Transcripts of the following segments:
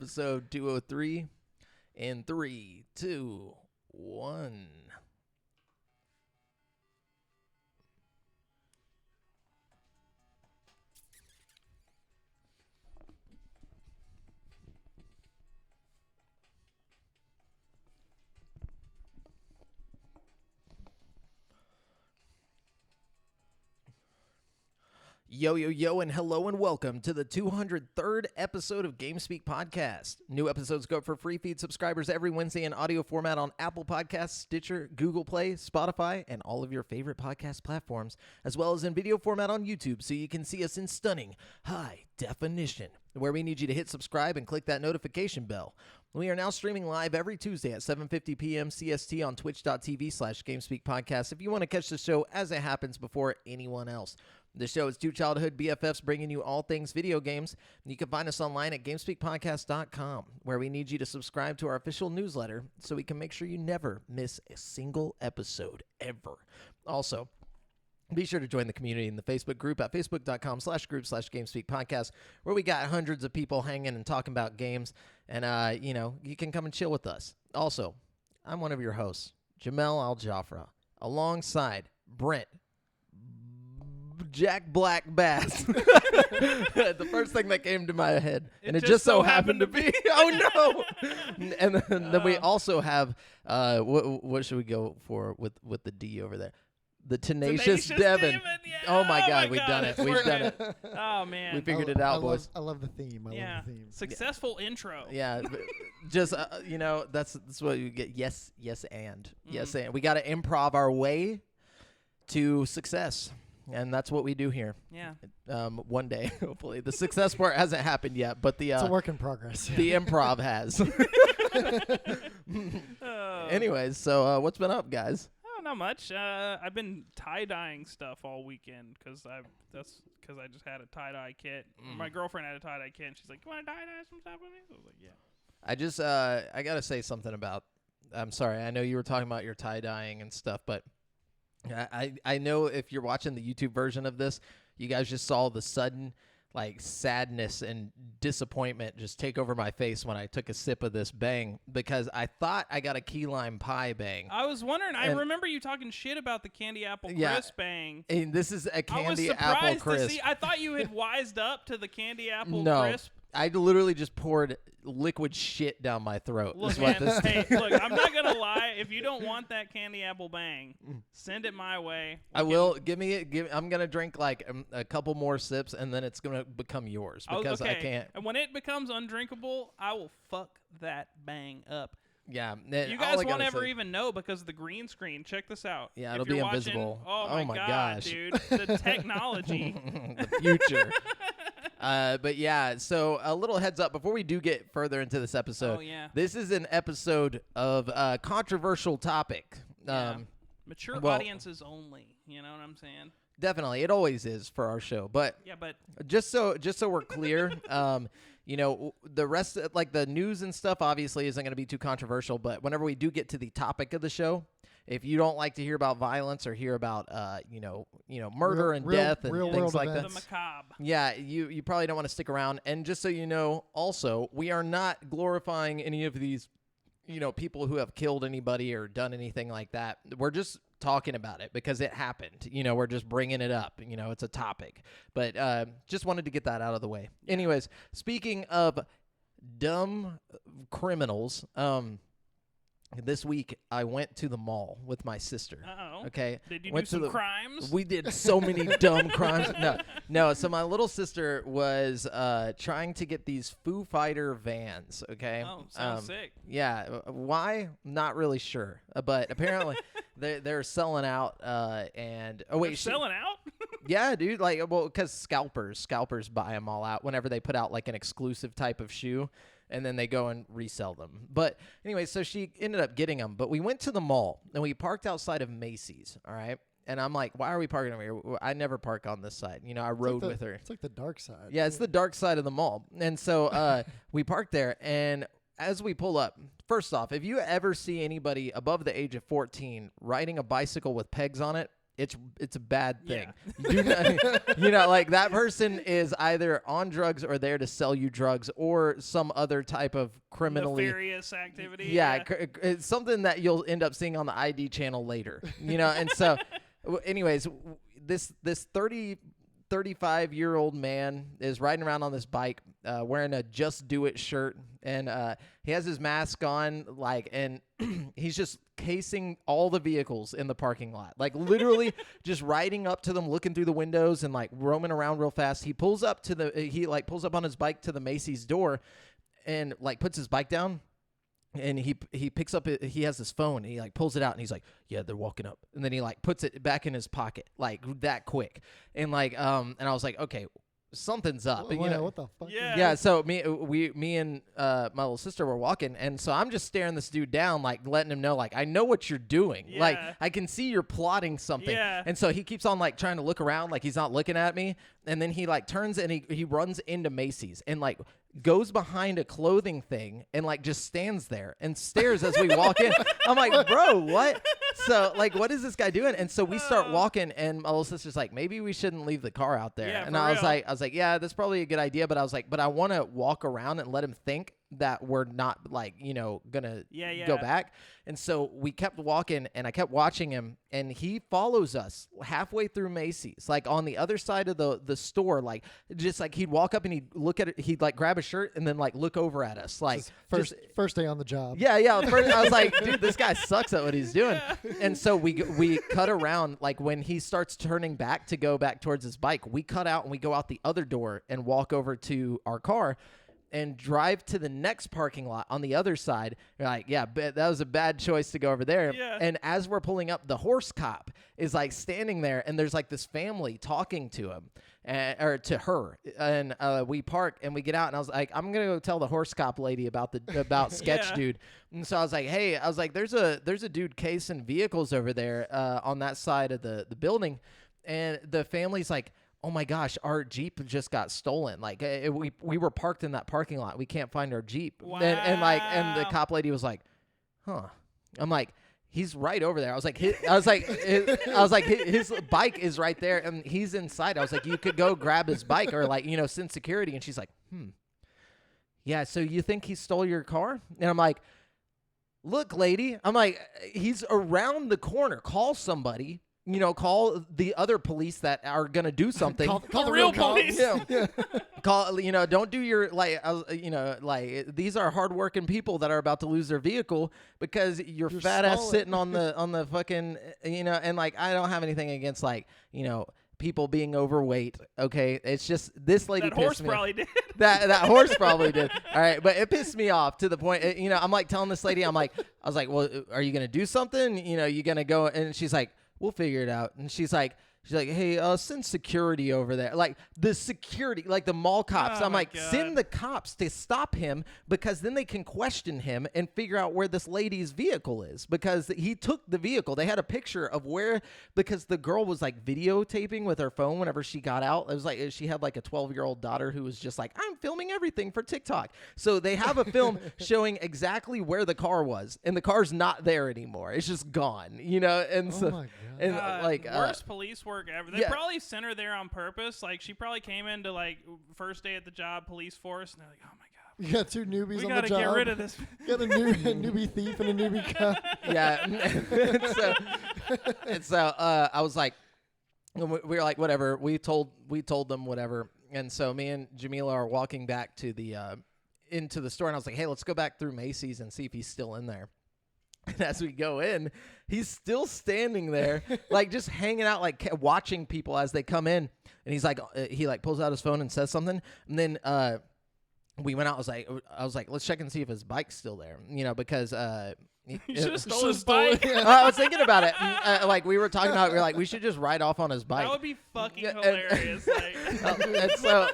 episode 203 in 3, 2, 1. Yo, yo, yo, and hello and welcome to the 203rd episode of GameSpeak Podcast. New episodes go up for free feed subscribers every Wednesday in audio format on Apple Podcasts, Stitcher, Google Play, Spotify, and all of your favorite podcast platforms, as well as in video format on YouTube so you can see us in stunning high definition, where we need you to hit subscribe and click that notification bell. We are now streaming live every Tuesday at 7:50 p.m. CST on twitch.tv/GameSpeak Podcast if you want to catch the show as it happens before anyone else. The show is two childhood BFFs bringing you all things video games. You can find us online at GameSpeakPodcast.com, where we need you to subscribe to our official newsletter so we can make sure you never miss a single episode ever. Also, be sure to join the community in the Facebook group at facebook.com/group/GameSpeakPodcast, where we got hundreds of people hanging and talking about games. And, you can come and chill with us. Also, I'm one of your hosts, JAMAL Al-Jafra, alongside Brent Jack Black Bass. The first thing that came to my head. And it just so happened to be. Oh, no. And then we also have, what should we go for with the D over there? The Tenacious Devin. Yeah. Oh, my God. We've done it. We've done it. Oh, man. We figured it out, boys. I love the theme. I love the theme. Successful intro. Yeah. Just, that's what you get. Yes, and. Yes, and. We got to improv our way to success. And that's what we do here. Yeah. One day, hopefully. The success part hasn't happened yet, but it's a work in progress. The improv has. Anyways, so what's been up, guys? Oh, not much. I've been tie-dyeing stuff all weekend because I just had a tie-dye kit. My girlfriend had a tie-dye kit, and she's like, "You want to tie-dye some stuff with me?" I was like, "Yeah." I got to say something about, I'm sorry, I know you were talking about your tie-dyeing and stuff, but I know if you're watching the YouTube version of this, you guys just saw the sudden sadness and disappointment just take over my face when I took a sip of this bang because I thought I got a key lime pie bang. I was wondering. I remember you talking shit about the candy apple crisp bang. And this is a candy apple I was surprised crisp. to see. I thought you had wised up to the candy apple no, crisp. I literally just poured liquid shit down my throat. Look, is what man, this look, I'm not gonna lie. If you don't want that candy apple bang, send it my way. I will. Give me it. I'm gonna drink a couple more sips, and then it's gonna become yours because I can't. And when it becomes undrinkable, I will fuck that bang up. Yeah, you guys won't ever even know because of the green screen. Check this out. Yeah, it'll be invisible. Oh my gosh, dude, the technology, the future. But yeah, so a little heads up before we do get further into this episode. Oh yeah, this is an episode of a controversial topic. Mature audiences only. You know what I'm saying? Definitely, it always is for our show. But yeah, but just so we're clear, the rest the news and stuff obviously isn't going to be too controversial. But whenever we do get to the topic of the show, if you don't like to hear about violence or hear about murder and death and things like that, the macabre. Yeah, you probably don't want to stick around. And just so you know, also, we are not glorifying any of these, people who have killed anybody or done anything like that. We're just talking about it because it happened. We're just bringing it up. It's a topic. But just wanted to get that out of the way. Anyways, speaking of dumb criminals, this week, I went to the mall with my sister. Uh-oh. Okay. Did you do some crimes? We did so many dumb crimes. No. So my little sister was trying to get these Foo Fighter vans. Okay. Oh, sounds sick. Yeah. Why? Not really sure. But apparently they're selling out. They're selling out? Yeah, dude. Because scalpers buy them all out whenever they put out an exclusive type of shoe. And then they go and resell them. But anyway, so she ended up getting them. But we went to the mall, and we parked outside of Macy's, all right? And I'm like, why are we parking over here? I never park on this side. I rode with her. It's like the dark side. Yeah, it's the dark side of the mall. And so we parked there, and as we pull up, first off, if you ever see anybody above the age of 14 riding a bicycle with pegs on it, it's a bad thing. Yeah. You know, like that person is either on drugs or there to sell you drugs or some other type of criminally nefarious activity. Yeah, it's something that you'll end up seeing on the ID channel later. You know, and so, anyways, this 35-year-old man is riding around on this bike, wearing a "Just Do It" shirt, and he has his mask on, like, and he's just casing all the vehicles in the parking lot, like literally just riding up to them, looking through the windows, and like roaming around real fast. He pulls up on his bike to the Macy's door, and like puts his bike down. And he picks up he has his phone, and he like pulls it out, and he's like, yeah, they're walking up. And then he like puts it back in his pocket like that quick. And like and I was like, okay, something's up. Wait, you know, what the fuck? Yeah. so me and my little sister were walking, and so I'm just staring this dude down, like letting him know, like, I know what you're doing. Yeah. Like, I can see you're plotting something. Yeah. And so he keeps on like trying to look around, like he's not looking at me. And then he like turns and he runs into Macy's and like goes behind a clothing thing and like just stands there and stares as we walk in. I'm like, bro, what? So like, what is this guy doing? And so we start walking, and my little sister's like, maybe we shouldn't leave the car out there. Yeah, and for I was real. like, yeah, that's probably a good idea. But I was like, but I want to walk around and let him think that we're not like, you know, gonna go back. And so we kept walking, and I kept watching him, and he follows us halfway through Macy's, like on the other side of the store, like just like he'd walk up and he'd look at it, he'd like grab a shirt and then like look over at us, like First day on the job. Yeah. First, I was like, dude, this guy sucks at what he's doing. And so we cut around, like when he starts turning back to go back towards his bike, we cut out and we go out the other door and walk over to our car and drive to the next parking lot on the other side. You're like, yeah, that was a bad choice to go over there. Yeah. And as we're pulling up, the horse cop is like standing there, and there's like this family talking to him or to her. And we park and we get out, and I was like, I'm gonna go tell the horse cop lady about Sketch Yeah. Dude. And so I was like, hey, there's a dude casing vehicles over there on that side of the building, and the family's like, oh my gosh, our Jeep just got stolen. Like we were parked in that parking lot. We can't find our Jeep. Wow. And the cop lady was like, huh. I'm like, he's right over there. I was like, his bike is right there, and he's inside. I was like, you could go grab his bike or like, you know, send security. And she's like, yeah. So you think he stole your car? And I'm like, look, lady. I'm like, he's around the corner. Call somebody. You know, call the other police that are gonna do something. Call the real cops. police. Yeah. Call, you know, don't do your you know, like these are hardworking people that are about to lose their vehicle because your fat ass stolen. sitting on the fucking, you know, and like I don't have anything against like, you know, people being overweight. Okay, it's just this lady. That horse pissed me off. probably did. That horse probably did. All right, but it pissed me off to the point. You know, I'm like telling this lady, I was like, well, are you gonna do something? You know, you gonna go? And she's like, we'll figure it out. And she's like, hey, send security over there. Like the security, like the mall cops. Oh I'm my like, God. send the cops to stop him because then they can question him and figure out where this lady's vehicle is because he took the vehicle. They had a picture of where, because the girl was like videotaping with her phone whenever she got out. It was like she had like a 12-year-old daughter who was just like, I'm filming everything for TikTok. So they have a film showing exactly where the car was, and the car's not there anymore. It's just gone, you know? And Oh so, my God. and like, worst police work ever. They yeah. probably sent her there on purpose. Like she probably came into like first day at the job, police force, and they're like, "Oh my god, You got two newbies we on the gotta job. get rid of this." You got a newbie thief and a newbie cop. yeah. and so I was like, we were like, whatever. We told them whatever. And so me and Jamila are walking back to the into the store, and I was like, hey, let's go back through Macy's and see if he's still in there. And as we go in, he's still standing there, like just hanging out, like watching people as they come in. And he's like, he like pulls out his phone and says something. And then we went out. I was like, let's check and see if his bike's still there, you know, because You should have stole his stole it. bike. I was thinking about it. Like we were talking about, we were like, we should just ride off on his bike. That would be fucking Yeah, and- hilarious. Like, And so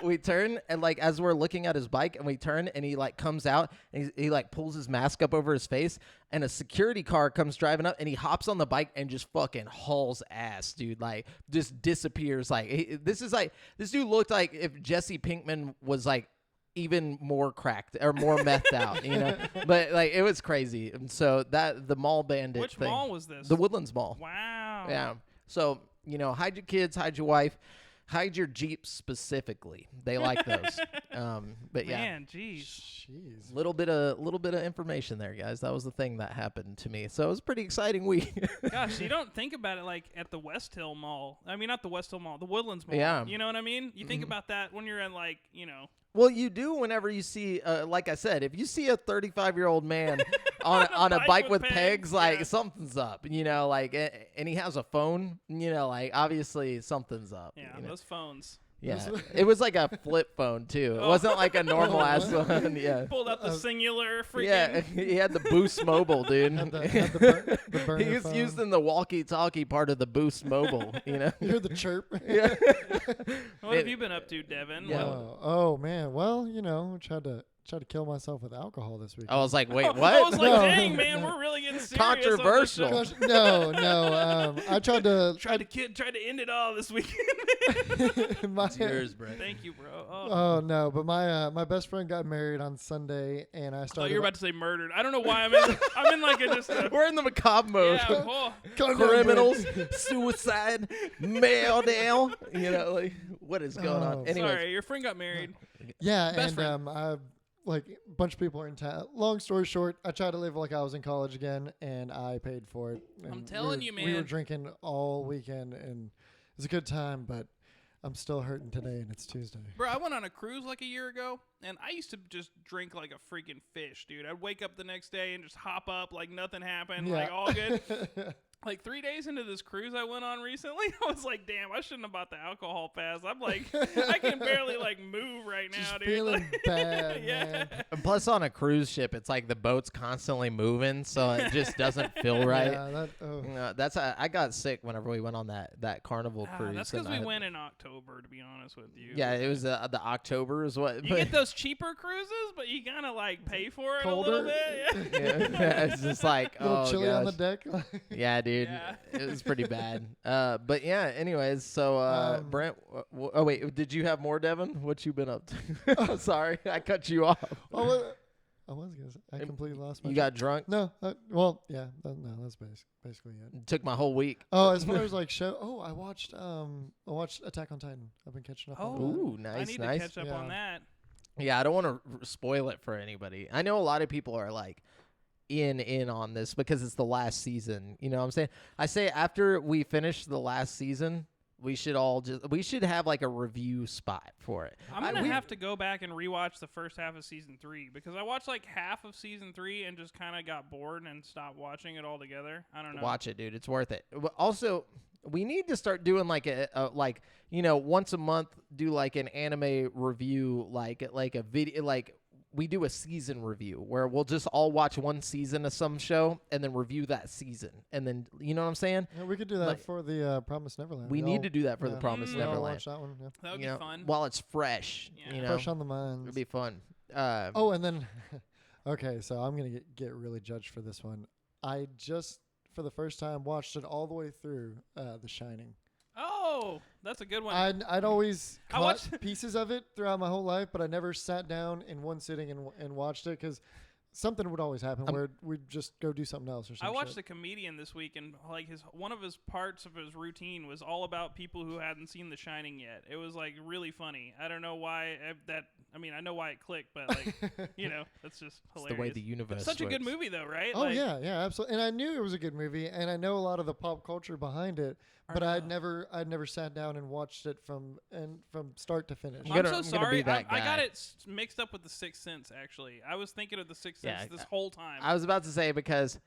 we turn, and like as we're looking at his bike, and we turn, and he like comes out, and he like pulls his mask up over his face, and a security car comes driving up, and he hops on the bike and just fucking hauls ass, dude. Like just disappears. Like this dude looked like if Jesse Pinkman was like even more cracked or more methed out, you know. But like it was crazy. And so the mall bandit Which thing, mall was this? the Woodlands Mall. Wow. Yeah. So hide your kids, hide your wife, hide your Jeep specifically. They like those. But yeah. Man, jeez. Jeez. Little bit of information there, guys. That was the thing that happened to me. So it was a pretty exciting week. Gosh, you don't think about it like at the West Hill Mall. I mean, not the West Hill Mall, the Woodlands Mall. Yeah. You know what I mean? You think about that when you're in like, Well, you do whenever you see, like I said, if you see a 35-year-old man on a bike with pegs, like something's up, like, and he has a phone, like obviously something's up. Yeah, those phones. Yeah, it was like a flip phone too. It wasn't like a normal ass one. Yeah. Pulled out the singular freaking. Yeah, he had the Boost Mobile, dude. Had the burner He was phone. using the walkie-talkie part of the Boost Mobile. You hear the chirp. Yeah. What have you been up to, Devin? Yeah. Oh man. Well, tried to kill myself with alcohol this week. I was like, wait, what? I was like, No, dang, no, man, no. we're really getting serious. Controversial. On this show. No. I tried to. Tried to end it all this weekend. my, Yours, Brent. Thank you, bro. Oh no, but my best friend got married on Sunday, and I Oh, started. you're about to say murdered. I don't know why I'm in like a just. We're in the macabre mode. Yeah, oh. Criminals, suicide, mail down. Like what is going on? Oh. Anyways, Sorry, your friend got married. Yeah, Best and I like a bunch of people are in town. Long story short, I tried to live like I was in college again, and I paid for it. And I'm telling you, We were man. drinking all weekend, and it was a good time, but I'm still hurting today, and it's Tuesday. Bro, I went on a cruise like a year ago, and I used to just drink like a freaking fish, dude. I'd wake up the next day and just hop up like nothing happened, like all good. Like 3 days into this cruise I went on recently, I was like, damn, I shouldn't have bought the alcohol pass. I'm like, I can barely like move right now, Just dude. feeling Like, bad, yeah. man. and plus on a cruise ship, it's like the boat's constantly moving, so it just doesn't feel right. Yeah, That's I got sick whenever we went on that Carnival cruise. That's and because we I- went in October, to be honest with you. Yeah, it was the October is what. You get those cheaper cruises, but you kind of like pay for it a little Colder? bit. Yeah. yeah, it's just like a little oh chilly on the gosh. deck. Yeah, dude, Yeah. it was pretty bad. But yeah, anyways, so Brent. Oh wait, did you have more, Devin? What you been up to? Sorry, I cut you off. I was gonna say, I completely lost my. You got drunk? No, well, yeah, that's basically it. Took my whole week. Oh, as far as like I watched Attack on Titan. I've been catching up. Oh. on that. Ooh, I nice, need nice. to catch up Yeah. on that. Yeah, I don't want to spoil it for anybody. I know a lot of people are like in on this because it's the last season. You know what I'm saying? I say after we finish the last season, we should have like a review spot for it. I'm gonna have to go back and rewatch the first half of season 3 because I watched like half of season 3 and just kind of got bored and stopped watching it altogether. I don't know. Watch it, dude. It's worth it. But also, we need to start doing like a once a month do like an anime review, like a video, like we do a season review where we'll just all watch one season of some show and then review that season, and then you know what I'm saying? Yeah, we could do that Like- for the Promised Neverland. We need to do that for the yeah. Promised We all Neverland. watch that one. Yeah. That would You be know, fun. while it's fresh. Yeah. You know, Fresh on the minds. it'd be fun. Oh, and then, okay, so I'm gonna get really judged for this one. I just for the first time watched it all the way through The Shining. Oh, that's a good one. I'd always I caught watched- pieces of it throughout my whole life, but I never sat down in one sitting and watched it because something would always happen where we'd just go do something else or something. I watched a comedian this week, and like one of his parts of his routine was all about people who hadn't seen The Shining yet. It was like really funny. I don't know why I know why it clicked, but like that's just It's hilarious. the way the universe. It's such a good works. movie though, right? Oh Like, yeah, absolutely. And I knew it was a good movie, and I know a lot of the pop culture behind it, but I'd never sat down and watched it from start to finish. I'm I'm gonna so be sorry. that I got guy. it mixed up with The Sixth Sense. Actually, I was thinking of The Sixth Sense Yeah, this whole time. I was about to say because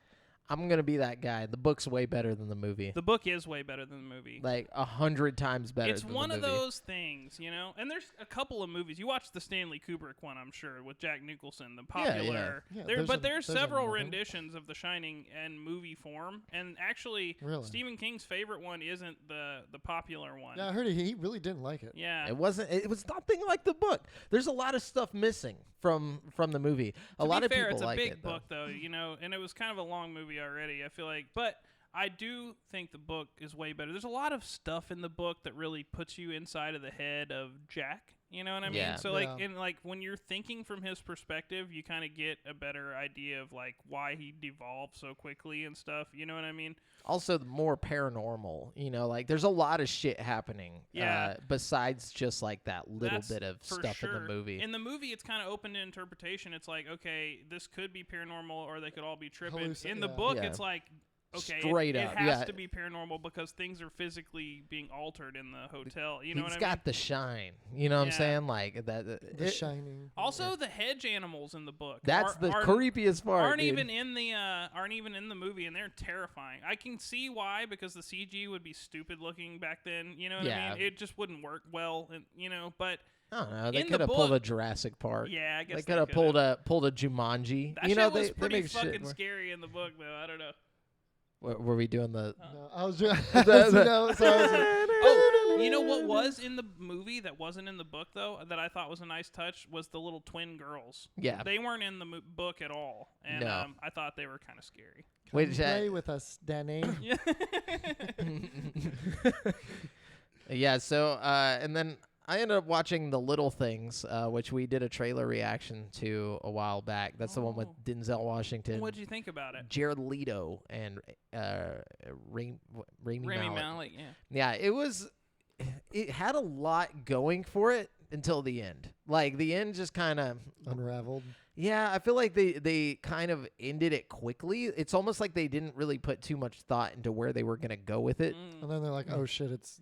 I'm gonna be that guy. The book's way better than the movie. The book is way better than the movie. Like 100 times better. It's than one the of movie. those things, And there's a couple of movies. You watched the Stanley Kubrick one, I'm sure, with Jack Nicholson, the popular. Yeah, There's there's several another one. renditions of The Shining in movie form, and actually, Really? Stephen King's favorite one isn't the popular one. Yeah, I heard he really didn't like it. Yeah. It wasn't. It was nothing like the book. There's a lot of stuff missing from the movie. A lot to of be fair, people it's a like big it. Though. book, though, and it was kind of a long movie already. I feel like, but I do think the book is way better. There's a lot of stuff in the book that really puts you inside of the head of Jack. You know what I mean? Yeah. So like when you're thinking from his perspective, you kind of get a better idea of like why he devolved so quickly and stuff. You know what I mean? Also, more paranormal. Like there's a lot of shit happening. Yeah. Besides just like that little bit of for stuff sure. in the movie. In the movie, it's kind of open to interpretation. It's like, okay, this could be paranormal, or they could all be tripping. In the book, it's like, okay, straight it up, has to be paranormal because things are physically being altered in the hotel. You know what I mean? He's got the shine. You know what I'm saying? Like that. The Shining. Also, the hedge animals in the book. That's the creepiest part. Aren't dude. even in the movie, and they're terrifying. I can see why, because the CG would be stupid looking back then. You know what I mean? It just wouldn't work well, and but. I don't know. They could have pulled a Jurassic Park. Yeah, I guess they could have pulled a Jumanji. That shit was pretty fucking scary in the book, though. I don't know. Were we doing the? No, I was doing. Oh, you know what was in the movie that wasn't in the book though? That I thought was a nice touch was the little twin girls. Yeah, they weren't in the book at all, and I thought they were kind of scary. Wait, play with us, Danny. Yeah. So, and then I ended up watching The Little Things, which we did a trailer reaction to a while back. That's the one with Denzel Washington. What'd you think about it? Jared Leto and Rami Malek. Yeah. Yeah, it had a lot going for it until the end. Like, the end just kind of unraveled. Yeah, I feel like they kind of ended it quickly. It's almost like they didn't really put too much thought into where they were going to go with it. And then they're like, oh, shit, it's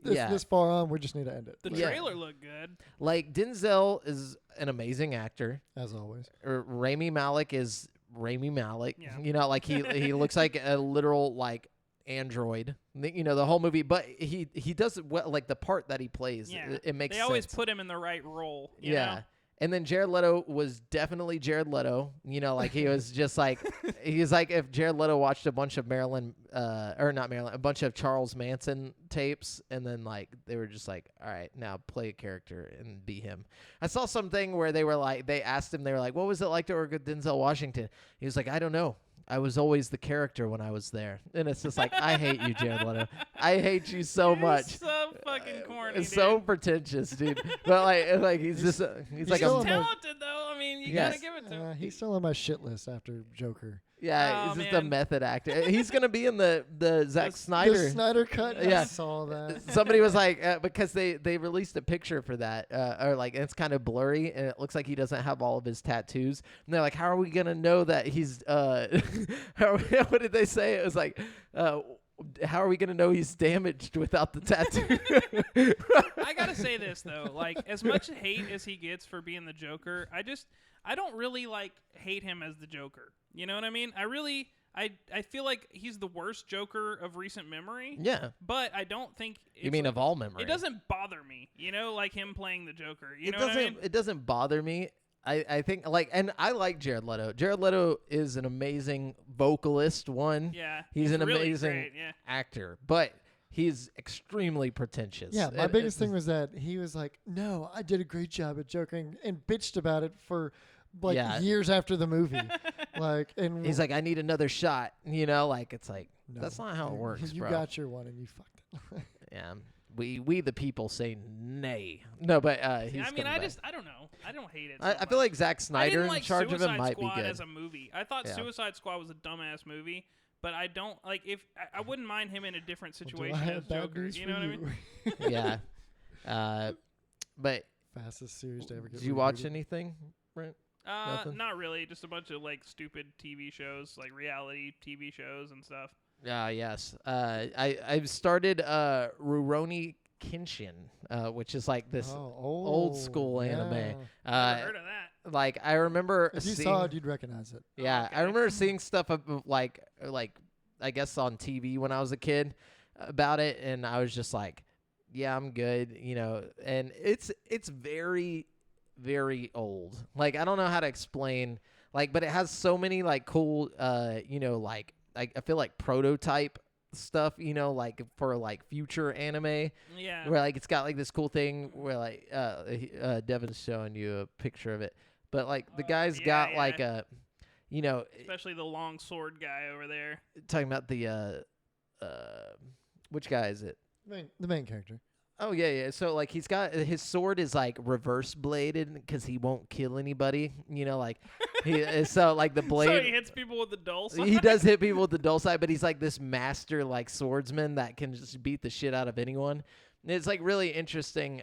this far on. We just need to end it. The trailer looked good. Like, Denzel is an amazing actor. As always. Rami Malek is Rami Malek. Yeah. Like, he looks like a literal, like, android, the whole movie, but he does it well. Like, the part that he plays, it makes sense. They always put him in the right role. You know? And then Jared Leto was definitely Jared Leto. Like, he was just like, he's like if Jared Leto watched a bunch of a bunch of Charles Manson tapes, and then like they were just like, all right, now play a character and be him. I saw something where they asked him, they were like, what was it like to work with Denzel Washington? He was like, I don't know. I was always the character when I was there. And it's just like, I hate you, Jared Leto. I hate you so much. So fucking corny, It's so pretentious, dude. But like he's like talented though. I mean, you gotta give it to him. He's still on my shit list after Joker. Yeah, he's just a method actor. He's gonna be in the Zack Snyder. The Snyder cut. Yeah. I saw that. Somebody was like, because they released a picture for that, or like it's kind of blurry and it looks like he doesn't have all of his tattoos. And they're like, how are we gonna know that he's? What did they say? It was like, how are we gonna know he's damaged without the tattoo? I gotta say this though, like as much hate as he gets for being the Joker, I don't really like hate him as the Joker. You know what I mean? I feel like he's the worst Joker of recent memory. Yeah. But I don't think you mean of all memory. It doesn't bother me, like him playing the Joker. You know what I mean? It doesn't bother me. I think and I like Jared Leto. Jared Leto is an amazing vocalist. Yeah. He's an really amazing great, actor. But he's extremely pretentious. Yeah, my biggest thing was that he was like, no, I did a great job at Joker, and bitched about it for years after the movie. And he's like, I need another shot. It's like, no, that's not how it works, you bro. got your one and you fucked it. Yeah. We the people say nay. No, but he's I mean, I don't know. I don't hate it. I feel like Zack Snyder in charge of it might be good. As a movie, I thought Suicide Squad was a dumbass movie, but I don't like if I wouldn't mind him in a different situation as Joker. You know what I mean? Yeah. But fastest series to ever get. Did you watch anything, Brent? Not really. Just a bunch of like stupid TV shows, like reality TV shows and stuff. Yes. I've started Rurouni Kenshin, which is like this old school anime. Never heard of that. Like I remember if you saw it, you'd recognize it. Yeah, okay. I remember seeing stuff of like I guess on TV when I was a kid about it, and I was just like, yeah, I'm good, And it's very, very old. Like I don't know how to explain. Like, but it has so many like cool, like I feel like prototype stuff, like for like future anime. Yeah. Where like it's got like this cool thing where like Devin's showing you a picture of it, but like the guy's got like you know, especially the long sword guy over there. talking about the which guy is it? The main character. Oh yeah. So like he's got his sword is like reverse bladed because he won't kill anybody. You know, like so like the blade. So he hits people with the dull side. He does hit people with the dull side, but he's like this master like swordsman that can just beat the shit out of anyone. And it's like really interesting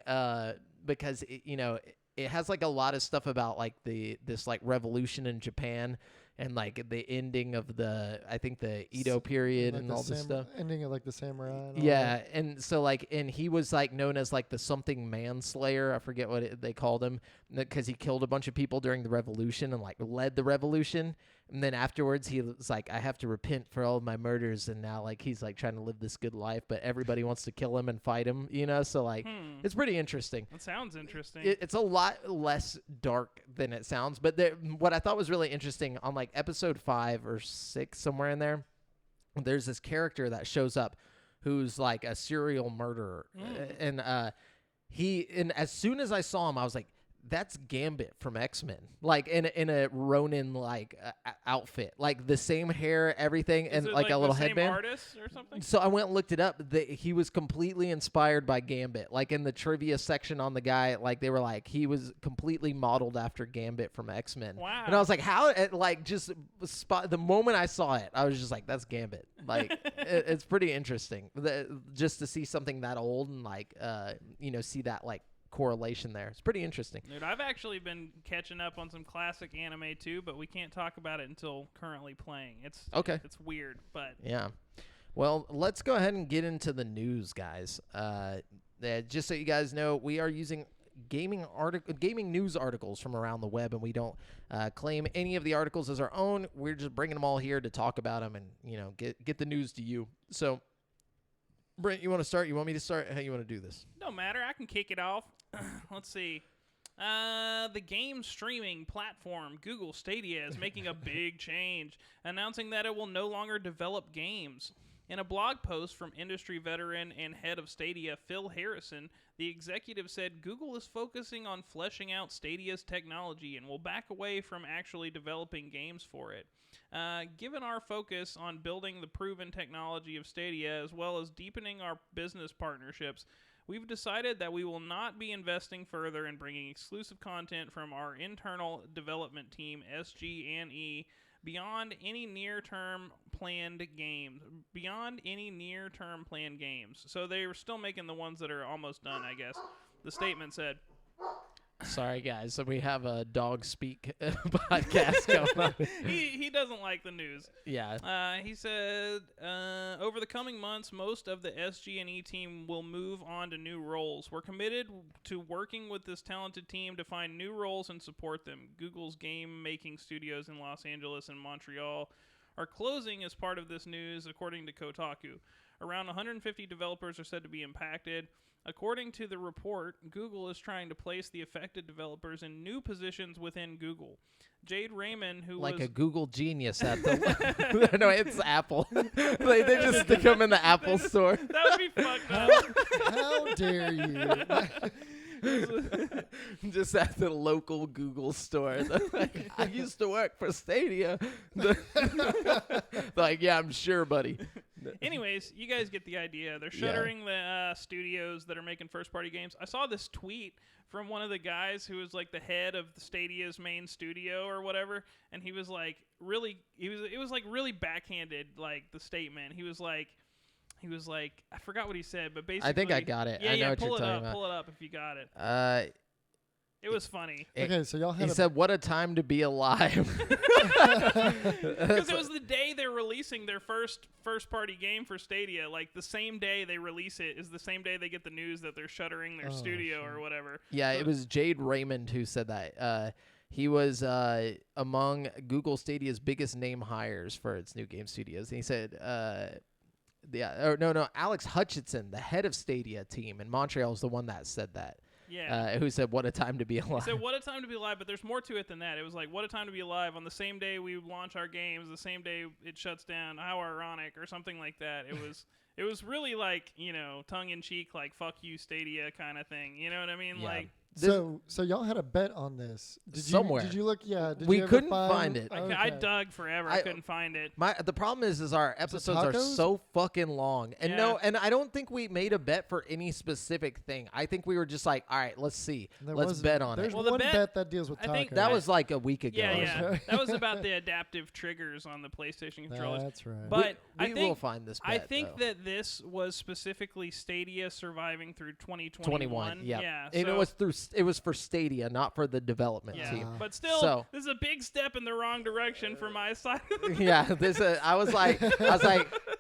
because it has like a lot of stuff about like this like revolution in Japan. And like the ending of the Edo period like and all this stuff. Ending of like the samurai. And all Yeah, that. and so like, and he was like known as like the something manslayer. I forget what they called him because he killed a bunch of people during the revolution and like led the revolution. And then afterwards, he was like, I have to repent for all of my murders. And now like he's like trying to live this good life, but everybody wants to kill him and fight him. So like, it's pretty interesting. That sounds interesting. It's a lot less dark than it sounds. But what I thought was really interesting on like episode 5 or 6, somewhere in there's this character that shows up who's like a serial murderer. And as soon as I saw him, I was like, that's Gambit from X-Men, like in a Ronin like outfit, like the same hair, everything, and like a little the same headband. Artist or something? So I went and looked it up. He was completely inspired by Gambit. Like in the trivia section on the guy, like they were like he was completely modeled after Gambit from X-Men. Wow. And I was like, how? Like just the moment I saw it, I was just like, that's Gambit. Like it's pretty interesting just to see something that old and like see that like correlation there. It's pretty interesting. Dude, I've actually been catching up on some classic anime too, but we can't talk about it until currently playing. It's weird, but yeah. Well, let's go ahead and get into the news, guys. Just so you guys know, we are using gaming news articles from around the web, and we don't claim any of the articles as our own. We're just bringing them all here to talk about them and get the news to you. So, Brent, you want to start? You want me to start? How you want to do this? No matter. I can kick it off. Let's see. The game streaming platform Google Stadia is making a big change, announcing that it will no longer develop games. In a blog post from industry veteran and head of Stadia, Phil Harrison, the executive said Google is focusing on fleshing out Stadia's technology and will back away from actually developing games for it. Given our focus on building the proven technology of Stadia as well as deepening our business partnerships, we've decided that we will not be investing further in bringing exclusive content from our internal development team, SG&E, beyond any near-term planned games. So they were still making the ones that are almost done, I guess. The statement said. Sorry, guys. So we have a dog speak podcast going on. He doesn't like the news. Yeah. He said, over the coming months, most of the SG&E team will move on to new roles. We're committed to working with this talented team to find new roles and support them. Google's game-making studios in Los Angeles and Montreal are closing as part of this news, according to Kotaku. Around 150 developers are said to be impacted. According to the report, Google is trying to place the affected developers in new positions within Google. Jade Raymond, who like was a Google genius at the no, it's Apple. They just stick them in the Apple store. That would be fucked up. How dare you? Just at the local Google store. Like, I used to work for Stadia. Like, yeah, I'm sure, buddy. Anyways, you guys get the idea. They're shuttering the studios that are making first-party games. I saw this tweet from one of the guys who was like the head of Stadia's main studio or whatever, and he was like it was like really backhanded, like the statement. He was like I forgot what he said, but basically I think I got it. I know what you're talking about. Pull it up if you got it. It was funny. Okay, so y'all had he said, "What a time to be alive." Because it was the day they're releasing their first party game for Stadia. Like the same day they release it is the same day they get the news that they're shuttering their studio or whatever. Yeah, so it was Jade Raymond who said that. He was among Google Stadia's biggest name hires for its new game studios. And he said, Alex Hutchinson, the head of Stadia team in Montreal, is the one that said that. Yeah. Who said, "What a time to be alive." He said, "What a time to be alive," but there's more to it than that. It was like, "What a time to be alive." On the same day we launch our games, the same day it shuts down. How ironic, or something like that. It was really like, tongue in cheek, like "fuck you, Stadia" kind of thing. You know what I mean? Yeah. Like So y'all had a bet on this. Somewhere. Did you look? Yeah. Did We you ever couldn't find it. Okay. I dug forever. I couldn't find it. The problem is our episodes are tacos? so fucking long, and Yeah. and I don't think we made a bet for any specific thing. I think we were just like, all right, let's see, let's bet on it. There's Well, the one bet- bet that deals with I tacos. think That was like a week ago. Yeah, or yeah. something. That was about the adaptive triggers on the PlayStation controllers. That's right. But we I think will find this. Bet, I think though. that this was specifically Stadia surviving through 2021. 21. Yeah. And So, it was for Stadia, not for the development yeah. team. But still, So- this is a big step in the wrong direction for my side. Yeah, I was like,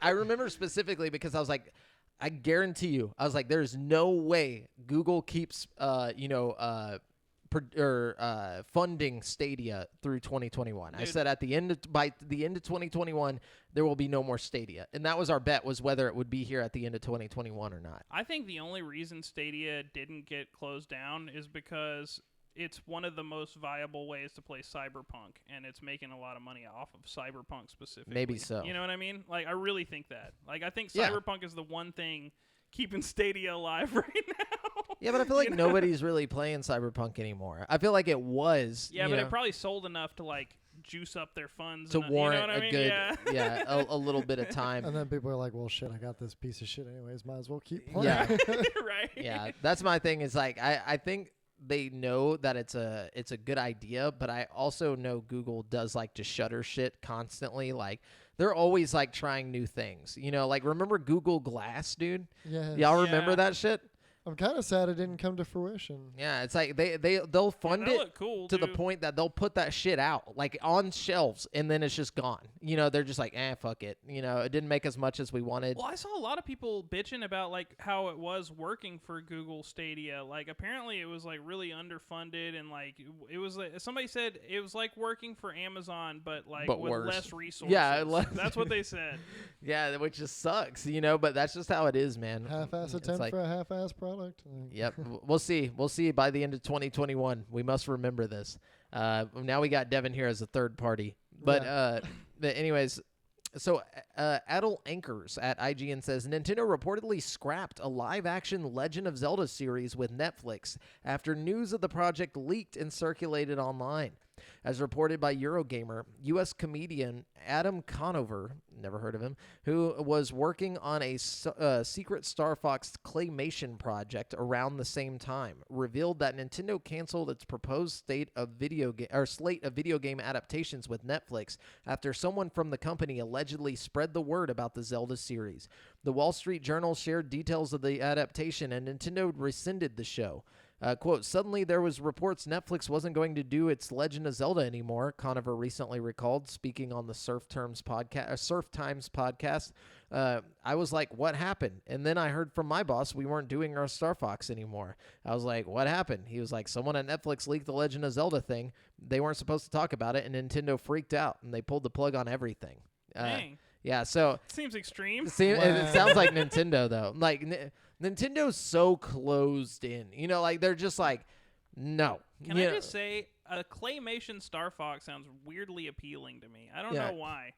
I remember specifically because I was like, I guarantee you, I was like, there's no way Google keeps, funding Stadia through 2021. I Dude. said by the end of 2021, there will be no more Stadia, and that was our bet, was whether it would be here at the end of 2021 or not. I think the only reason Stadia didn't get closed down is because it's one of the most viable ways to play Cyberpunk, and it's making a lot of money off of Cyberpunk specifically. Maybe so. You know what I mean? Like, I really think that. Like, I think Yeah. Cyberpunk is the one thing keeping Stadia alive right now. Yeah, but I feel like You know? nobody's really playing Cyberpunk anymore. I feel like it was. Yeah, you but know, it probably sold enough to, like, juice up their funds. to and, warrant you know what I mean? good, Yeah. a little bit of time. And then people are like, "Well, shit, I got this piece of shit anyways. Might as well keep playing." Yeah. Right. Yeah, that's my thing. Is like I think they know that it's a good idea, but I also know Google does like to shutter shit constantly. Like they're always like trying new things. You know, like remember Google Glass, dude? Yes. Y'all remember Yeah. that shit? I'm kind of sad it didn't come to fruition. Yeah, it's like they'll fund That it looked cool, to the dude. point that they'll put that shit out like on shelves and then it's just gone. You know, they're just like, fuck it. You know, it didn't make as much as we wanted. Well, I saw a lot of people bitching about like how it was working for Google Stadia. Like apparently it was like really underfunded and like it was like, somebody said it was like working for Amazon but like But with worse. less resources. Yeah, That's what they said. Yeah, which just sucks, you know, but that's just how it is, man. Half-ass It's attempt like, for a half-ass product. Yep, we'll see. We'll see by the end of 2021. We must remember this. Now we got Devin here as a third party. But but anyways, so Adel Anchors at IGN says Nintendo reportedly scrapped a live-action Legend of Zelda series with Netflix after news of the project leaked and circulated online. As reported by Eurogamer, U.S. comedian Adam Conover, never heard of him, who was working on a secret Star Fox claymation project around the same time, revealed that Nintendo canceled its proposed slate of video game adaptations with Netflix after someone from the company allegedly spread the word about the Zelda series. The Wall Street Journal shared details of the adaptation, and Nintendo rescinded the show. Quote, suddenly there was reports Netflix wasn't going to do its Legend of Zelda anymore, Conover recently recalled, speaking on the Surf Times podcast. I was like, what happened? And then I heard from my boss we weren't doing our Star Fox anymore. I was like, what happened? He was like, someone at Netflix leaked the Legend of Zelda thing. They weren't supposed to talk about it, and Nintendo freaked out, and they pulled the plug on everything. Dang. Yeah, so... Seems extreme. It sounds like Nintendo, though. Like, Nintendo's so closed in. You know, like, they're just like, no. Can I just say, a claymation Star Fox sounds weirdly appealing to me. I don't know why.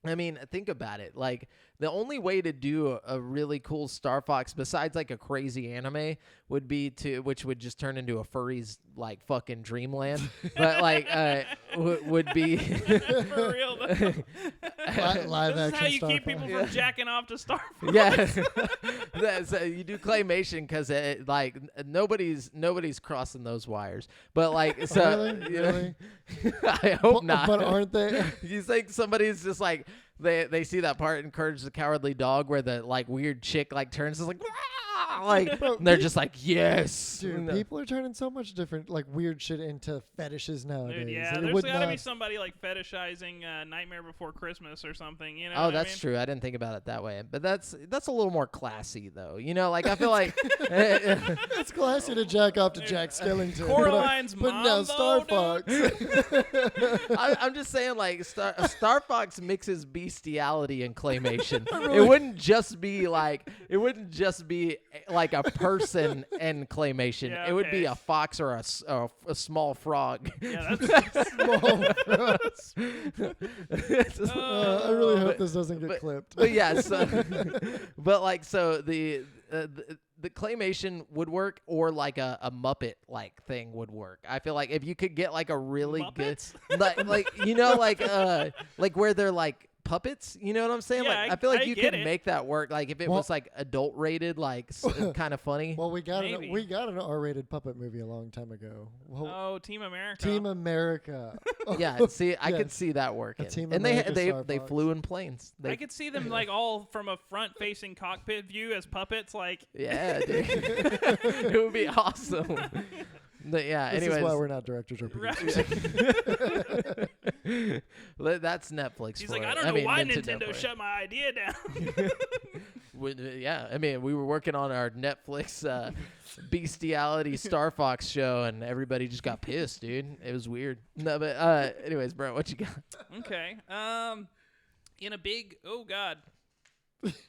I mean, think about it. Like, the only way to do a really cool Star Fox, besides like a crazy anime, would be which would just turn into a furry's like fucking dreamland. But like, would be For real though. Live This is how action you Star keep people Fox. from jacking off to Star Fox. Yeah, so you do claymation because like nobody's crossing those wires. But like, so Really? I hope not. But aren't they? You think somebody's just like they see that part in Courage the Cowardly Dog where the like weird chick like turns is like like Bro, and they're just like yes, Dude, No. people are turning so much different, like weird shit into fetishes nowadays. Dude, yeah, It there's would got to be not- somebody like fetishizing Nightmare Before Christmas or something. You know? Oh, what that's I mean? true. I didn't think about it that way, but that's a little more classy though. You know, like I feel like It's classy to jack off to Jack Skellington. Coraline's but mom, now though, Star dude. Fox. I'm just saying, like Star Fox mixes bestiality and claymation. It wouldn't just be like a person and claymation. Yeah, It would be okay. a fox or a small frog. Yeah, that's. I really hope this doesn't get clipped. But yeah, so but like so the claymation would work, or like a Muppet like thing would work. I feel like if you could get like a really Muppets? good, like like where they're like puppets. You know what I'm saying? Yeah, like I feel like I you get could it. make that work. Like if it was like adult rated, like kind of funny. Well, we got Maybe. an R-rated puppet movie a long time ago. Well, Oh, Team America. Team America. Yeah, see, I Yeah, could see that working. Team And America they Star Fox. flew in planes. I could see them like all from a front-facing cockpit view as puppets. Like, Yeah, dude. It would be awesome. But yeah, This anyways. is why we're not directors or producers. That's Netflix. he's for like, it. I don't know why Nintendo Nintendo for it. shut my idea down. Yeah, I mean, we were working on our Netflix bestiality Star Fox show, and everybody just got pissed, dude. It was weird. No, but anyways, Brent, what you got? Okay. In a big, oh god,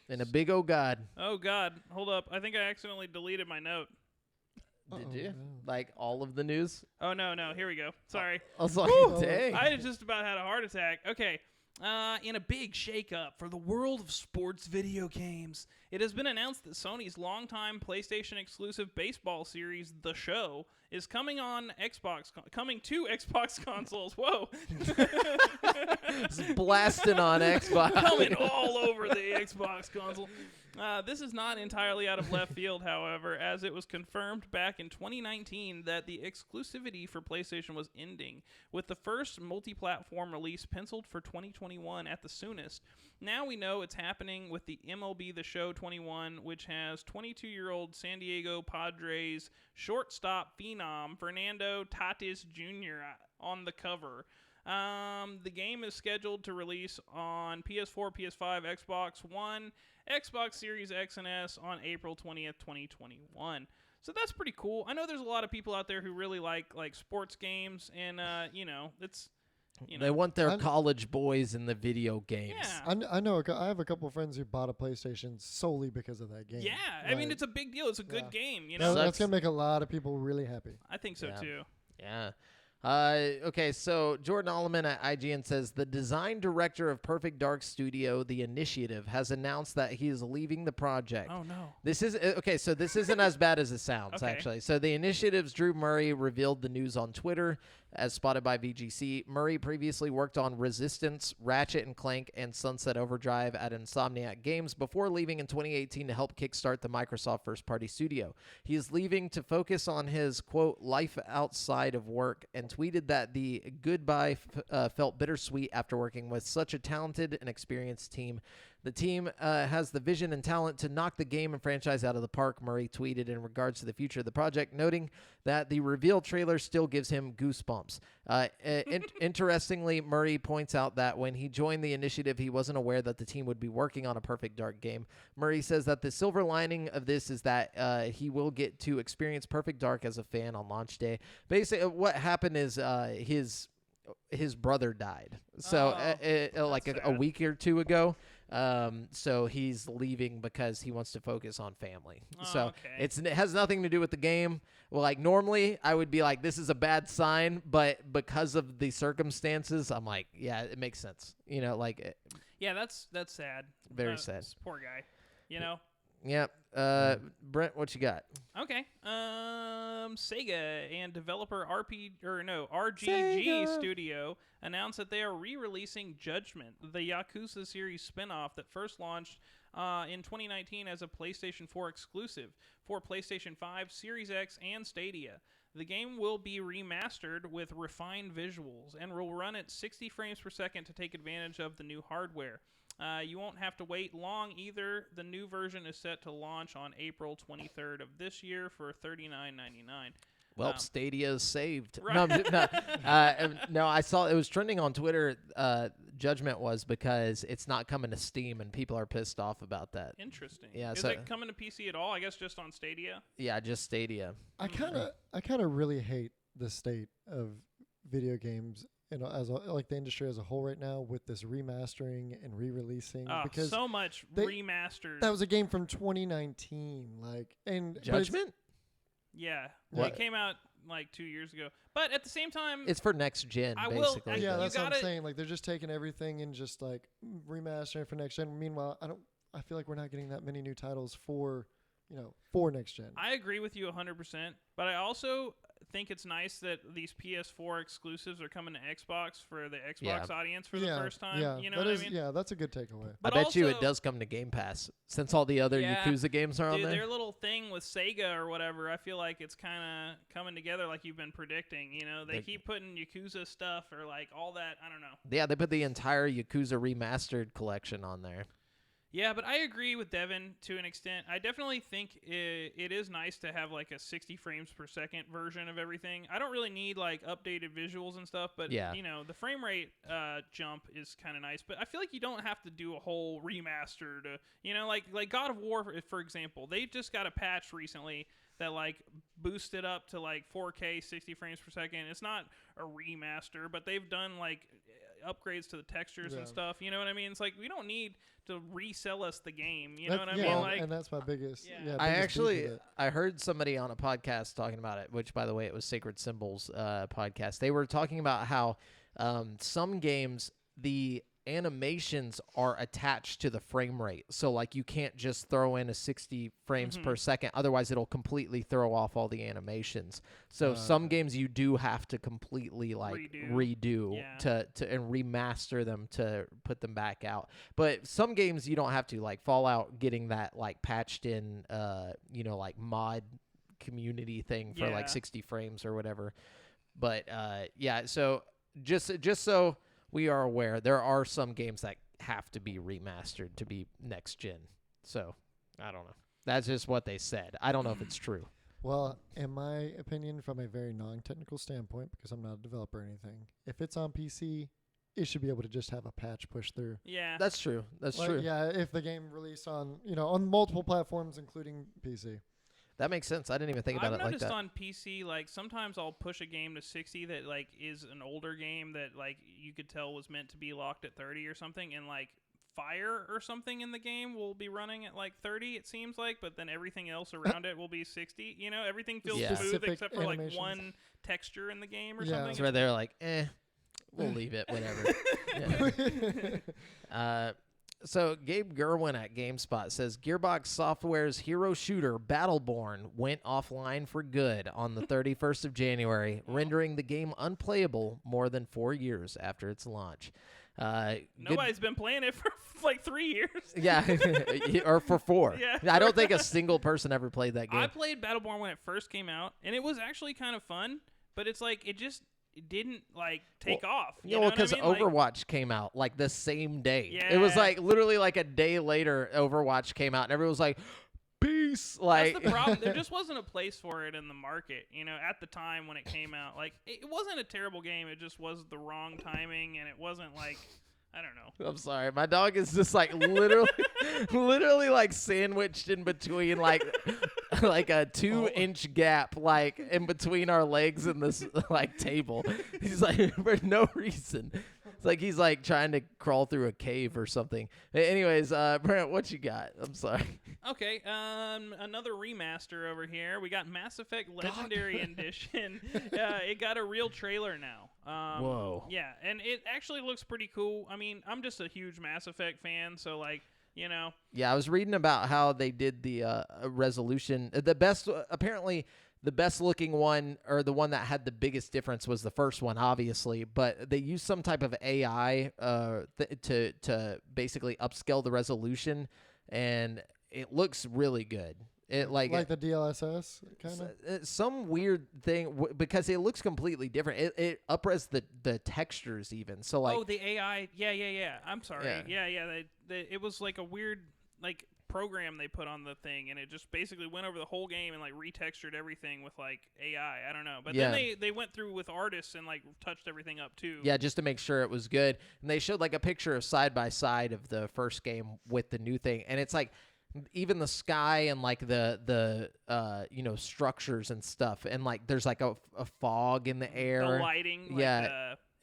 In a big old god. oh god, hold up. I think I accidentally deleted my note. Did Uh-oh, you? no. Like all of the news? Oh no, here we go. Sorry. I was like, Woo! dang. I just about had a heart attack. Okay. In a big shakeup for the world of sports video games, it has been announced that Sony's longtime PlayStation exclusive baseball series, The Show, is coming on coming to Xbox consoles. Whoa. It's blasting on Xbox. Coming all over the Xbox console. This is not entirely out of left field, however, as it was confirmed back in 2019 that the exclusivity for PlayStation was ending, with the first multi-platform release penciled for 2021 at the soonest. Now we know it's happening with the MLB The Show 21, which has 22-year-old San Diego Padres shortstop phenom Fernando Tatis Jr. on the cover. The game is scheduled to release on PS4, PS5, Xbox One, Xbox Series X and S on April 20th, 2021. So that's pretty cool. I know there's a lot of people out there who really like sports games, and it's They want their college boys in the video games. Yeah. I know. I have a couple of friends who bought a PlayStation solely because of that game. Yeah, I mean it's a big deal. It's a good game, you know. That's gonna make a lot of people really happy. I think so Yeah. too. Yeah. Okay, so Jordan Alleman at IGN says the design director of Perfect Dark Studio, The Initiative, has announced that he is leaving the project. Oh no. This is okay, so this isn't as bad as it sounds, Okay. actually. So the Initiative's Drew Murray revealed the news on Twitter, as spotted by VGC. Murray previously worked on Resistance, Ratchet & Clank, and Sunset Overdrive at Insomniac Games before leaving in 2018 to help kickstart the Microsoft first-party studio. He is leaving to focus on his, quote, life outside of work, and tweeted that the goodbye felt bittersweet after working with such a talented and experienced team. The team has the vision and talent to knock the game and franchise out of the park, Murray tweeted in regards to the future of the project, noting that the reveal trailer still gives him goosebumps. Interestingly, Murray points out that when he joined the initiative, he wasn't aware that the team would be working on a Perfect Dark game. Murray says that the silver lining of this is that he will get to experience Perfect Dark as a fan on launch day. Basically, what happened is his brother died. So like a week or two ago. So he's leaving because he wants to focus on family. So okay. it has nothing to do with the game. Well, like normally I would be like, this is a bad sign, but because of the circumstances, I'm like, yeah, it makes sense. You know, like, Yeah, that's sad. Very sad. Poor guy. You know. yeah. Brent, what you got? Okay. Sega and developer RGG Sega. Studio announced that they are re-releasing Judgment, the Yakuza series spin-off that first launched in 2019 as a PlayStation 4 exclusive for PlayStation 5, Series X, and Stadia. The game will be remastered with refined visuals and will run at 60 frames per second to take advantage of the new hardware. You won't have to wait long either. The new version is set to launch on April 23rd of this year for $39.99. Well, Stadia is saved. Right. No, I saw it was trending on Twitter. Judgment was because it's not coming to Steam, and people are pissed off about that. Interesting. Yeah, Is so- it coming to PC at all? I guess just on Stadia. Yeah, just Stadia. I kind of really hate the state of video games, like the industry as a whole right now with this remastering and re-releasing, because So much remastered. that was a game from 2019, but Judgment? Yeah. What? It came out like 2 years ago. But at the same time, It's for next gen, I will- basically. yeah, You that's what I'm gotta- saying. Like they're just taking everything and just like remastering for next gen. Meanwhile, I feel like we're not getting that many new titles for for next gen. I agree with you 100%, but I also think it's nice that these PS4 exclusives are coming to Xbox for the Xbox audience for the first time. Yeah, You know what I mean? Yeah, that's a good takeaway. But I bet you it does come to Game Pass since all the other Yakuza games are on there. Their little thing with Sega or whatever, I feel like it's kind of coming together like you've been predicting. They keep putting Yakuza stuff or like all that. I don't know. Yeah, they put the entire Yakuza remastered collection on there. Yeah, but I agree with Devin to an extent. I definitely think it is nice to have like a 60 frames per second version of everything. I don't really need like updated visuals and stuff, but the frame rate jump is kind of nice. But I feel like you don't have to do a whole remaster to, like God of War, for example. They just got a patch recently that like boosted up to like 4K 60 frames per second. It's not a remaster, but they've done like upgrades to the textures and stuff. You know what I mean? It's like we don't need to resell us the game. You know what I mean? Like, and that's my biggest. I heard somebody on a podcast talking about it, which by the way, it was Sacred Symbols podcast. They were talking about how some games the animations are attached to the frame rate. So like you can't just throw in a 60 frames per second. Otherwise it'll completely throw off all the animations. So some games you do have to completely like redo to and remaster them to put them back out. But some games you don't have to, like Fallout getting that like patched in like mod community thing for like 60 frames or whatever. But so just so we are aware, there are some games that have to be remastered to be next gen. So, I don't know. That's just what they said. I don't know if it's true. Well, in my opinion, from a very non-technical standpoint, because I'm not a developer or anything, if it's on PC, it should be able to just have a patch push through. Yeah. That's true. That's true. Yeah, if the game released on, on multiple platforms, including PC. That makes sense. I didn't even think about it like that. I've noticed on PC, like, sometimes I'll push a game to 60 that, like, is an older game that, like, you could tell was meant to be locked at 30 or something, and, like, fire or something in the game will be running at, like, 30, it seems like, but then everything else around it will be 60. Everything feels smooth except for, like, one texture in the game or something. That's where they're like, we'll leave it, whatever. So Gabe Gerwin at GameSpot says Gearbox Software's hero shooter Battleborn went offline for good on the 31st of January, rendering the game unplayable more than 4 years after its launch. Nobody's been playing it for like 3 years. Yeah, or for 4. Yeah. I don't think a single person ever played that game. I played Battleborn when it first came out, and it was actually kind of fun, but it's like it didn't like take off. You know because Overwatch came out like the same day. Yeah. It was like literally like a day later Overwatch came out and everyone was like, peace. Like, that's the problem. There just wasn't a place for it in the market, at the time when it came out. Like, it wasn't a terrible game. It just was the wrong timing, and it wasn't like, I don't know. I'm sorry. My dog is just like literally like sandwiched in between like like a 2-inch gap like in between our legs and this like table. He's like for no reason. It's like he's like trying to crawl through a cave or something. Anyways, Brent, what you got? I'm sorry. Okay, another remaster over here. We got Mass Effect Legendary Edition. It got a real trailer now. Whoa. Yeah, and it actually looks pretty cool. I mean, I'm just a huge Mass Effect fan, so like, Yeah, I was reading about how they did the resolution. The best, apparently, the best looking one, or the one that had the biggest difference, was the first one, obviously. But they used some type of AI to basically upscale the resolution, and it looks really good. It like the DLSS kind of some weird thing because it looks completely different. It upres the textures even. So like the AI, yeah. I'm sorry, yeah. It was like a weird like program they put on the thing, and it just basically went over the whole game and like retextured everything with like AI. I don't know, but then they went through with artists and like touched everything up too. Yeah, just to make sure it was good. And they showed like a picture of side by side of the first game with the new thing, and it's like even the sky and like the structures and stuff, and like there's like a fog in the air, the lighting,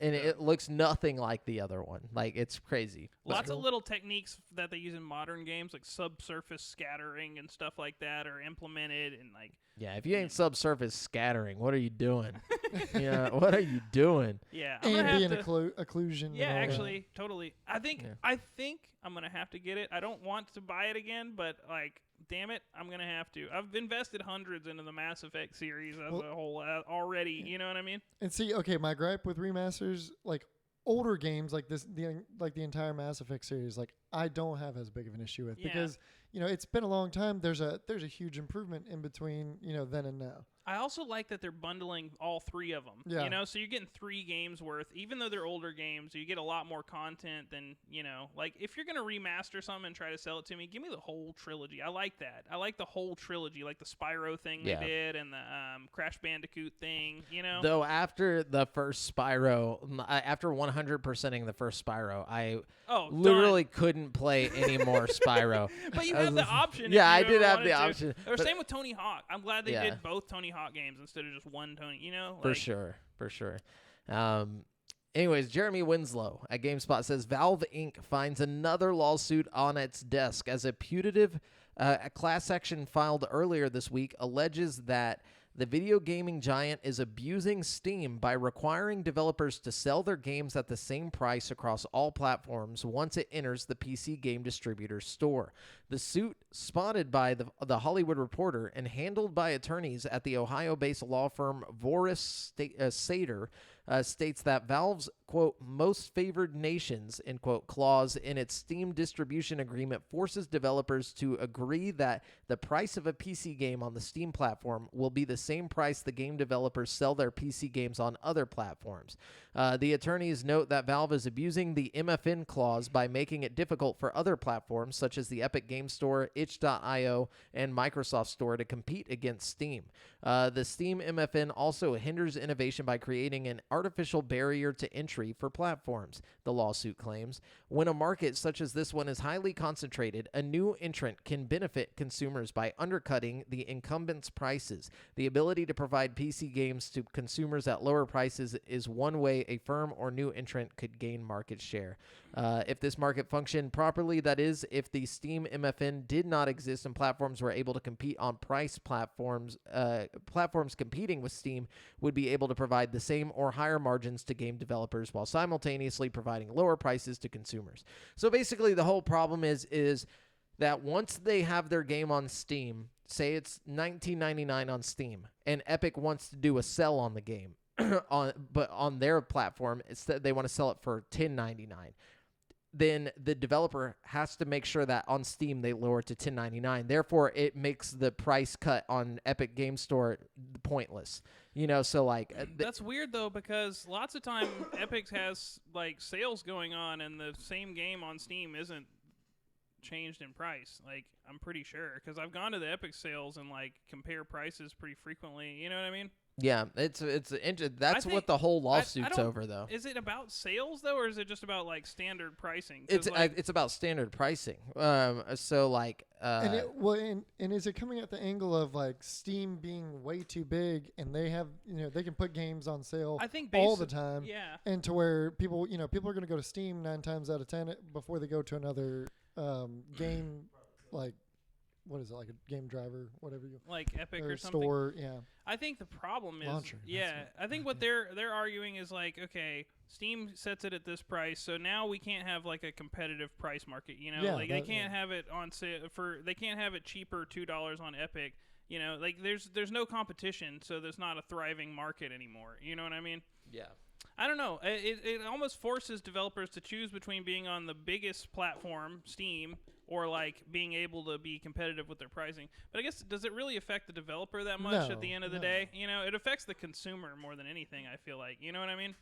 and it looks nothing like the other one. Like, it's crazy. Lots of little techniques that they use in modern games, like subsurface scattering and stuff like that, are implemented. And like, yeah, if you ain't subsurface scattering, what are you doing? What are you doing? Yeah, ambient occlusion. Yeah, actually, totally. I think I'm gonna have to get it. I don't want to buy it again, but like damn it, I'm going to have to. I've invested hundreds into the Mass Effect series as a whole already. You know what I mean? And see, okay, my gripe with remasters, like older games like this, the entire Mass Effect series, like I don't have as big of an issue with because it's been a long time. There's a huge improvement in between then and now. I also like that they're bundling all three of them. Yeah. So you're getting 3 games worth. Even though they're older games, you get a lot more content than, like if you're going to remaster something and try to sell it to me, give me the whole trilogy. I like that. I like the whole trilogy, like the Spyro thing they did and the Crash Bandicoot thing, Though after the first Spyro, after 100%ing the first Spyro, I literally couldn't play any more Spyro. But you have the option. Yeah, I did have the option. Or same with Tony Hawk. I'm glad they did both Tony Hawk games instead of just one Tony, For sure. Anyways, Jeremy Winslow at GameSpot says Valve Inc. finds another lawsuit on its desk as a putative class action filed earlier this week alleges that the video gaming giant is abusing Steam by requiring developers to sell their games at the same price across all platforms once it enters the PC game distributor's store. The suit, spotted by the Hollywood Reporter and handled by attorneys at the Ohio-based law firm Voris Sater, states that Valve's, quote, most favored nations, end quote, clause in its Steam distribution agreement forces developers to agree that the price of a PC game on the Steam platform will be the same price the game developers sell their PC games on other platforms. The attorneys note that Valve is abusing the MFN clause by making it difficult for other platforms such as the Epic Game Store, itch.io, and Microsoft Store to compete against Steam. The Steam MFN also hinders innovation by creating an artificial barrier to entry for platforms, the lawsuit claims. When a market such as this one is highly concentrated, a new entrant can benefit consumers by undercutting the incumbents' prices. The ability to provide PC games to consumers at lower prices is one way a firm or new entrant could gain market share. If this market functioned properly, that is, if the Steam MFN did not exist and platforms were able to compete on price, platforms competing with Steam would be able to provide the same or higher margins to game developers while simultaneously providing lower prices to consumers. So basically the whole problem is that once they have their game on Steam, say it's $19.99 on Steam, and Epic wants to do a sell on the game, but on their platform, they want to sell it for $10.99. Then the developer has to make sure that on Steam they lower it to $10.99. Therefore, it makes the price cut on Epic Game Store pointless. So like that's weird though, because lots of time Epic has like sales going on, and the same game on Steam isn't changed in price. Like I'm pretty sure, because I've gone to the Epic sales and like compare prices pretty frequently. You know what I mean? Yeah, that's what the whole lawsuit's over, though. Is it about sales though, or is it just about like standard pricing? It's about standard pricing. So like, and is it coming at the angle of like Steam being way too big, and they have they can put games on sale all the time, and to where people are going to go to Steam 9 times out of 10 before they go to another game like. What is it, like a game driver, whatever you like Epic or something? Store, yeah. I think the problem is Launcher, I think what they're arguing is like, okay, Steam sets it at this price, so now we can't have like a competitive price market, they can't have it on sale they can't have it cheaper $2 on Epic, like there's no competition, so there's not a thriving market anymore. You know what I mean? Yeah. I don't know. It almost forces developers to choose between being on the biggest platform, Steam, or like being able to be competitive with their pricing. But I guess, does it really affect the developer that much at the end of the day? It affects the consumer more than anything, I feel like. You know what I mean?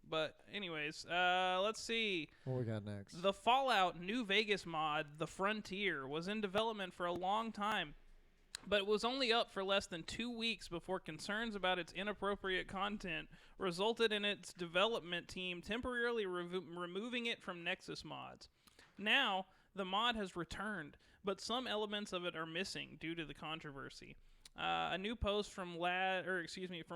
But anyways, let's see. What we got next? The Fallout New Vegas mod, The Frontier, was in development for a long time, but it was only up for less than 2 weeks before concerns about its inappropriate content resulted in its development team temporarily removing it from Nexus Mods. Now, the mod has returned, but some elements of it are missing due to the controversy. A new post from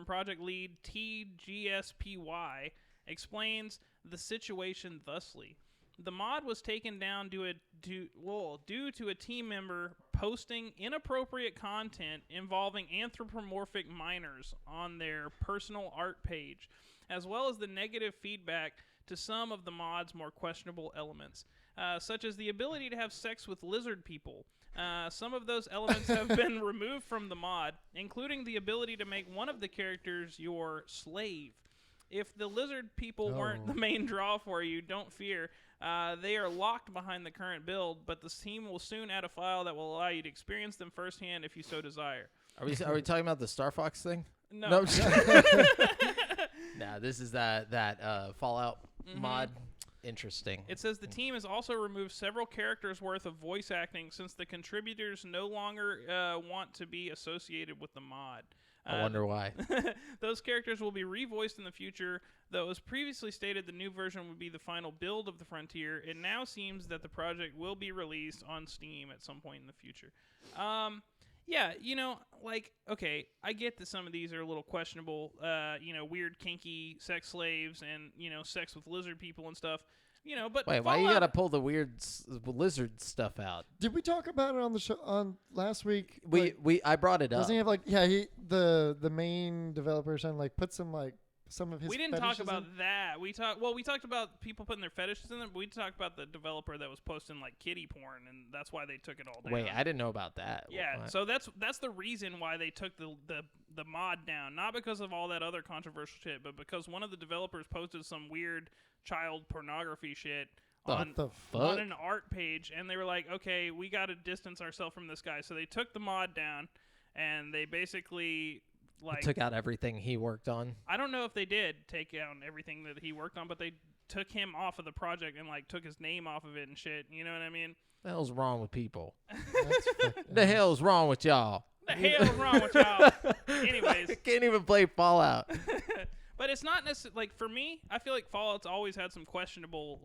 project lead TGSPY explains the situation thusly. The mod was taken down due to a team member posting inappropriate content involving anthropomorphic minors on their personal art page. as well as the negative feedback to some of the mod's more questionable elements, such as the ability to have sex with lizard people. Some of those elements have been removed from the mod, including the ability to make one of the characters your slave. If the lizard people weren't the main draw for you, don't fear. They are locked behind the current build, but the team will soon add a file that will allow you to experience them firsthand if you so desire. Are we talking about the Star Fox thing? No. Nah, this is that Fallout mod. Interesting. It says the team has also removed several characters worth of voice acting since the contributors no longer want to be associated with the mod. I wonder why. Those characters will be revoiced in the future, though it was previously stated the new version would be the final build of the Frontier. It now seems that the project will be released on Steam at some point in the future. Yeah, okay, I get that some of these are a little questionable, weird, kinky sex slaves and, sex with lizard people and stuff, but wait, why you gotta pull the weird lizard stuff out? Did we talk about it on the show on last week? I brought it up. Doesn't he have the main developer or something put some of his We didn't talk about that. We talked about people putting their fetishes in them, but we talked about the developer that was posting kitty porn, and that's why they took it all down. Wait, I didn't know about that. Yeah, what? So that's the reason why they took the mod down, not because of all that other controversial shit, but because one of the developers posted some weird child pornography shit on an art page, and they were like, okay, we got to distance ourselves from this guy. So they took the mod down, and they basically took out everything he worked on. I don't know if they did take down everything that he worked on, but they took him off of the project and took his name off of it and shit. You know what I mean? The hell's wrong with people? The hell's wrong with y'all? The hell's wrong with y'all? Anyways, I can't even play Fallout. But it's not necessarily, for me, I feel like Fallout's always had some questionable,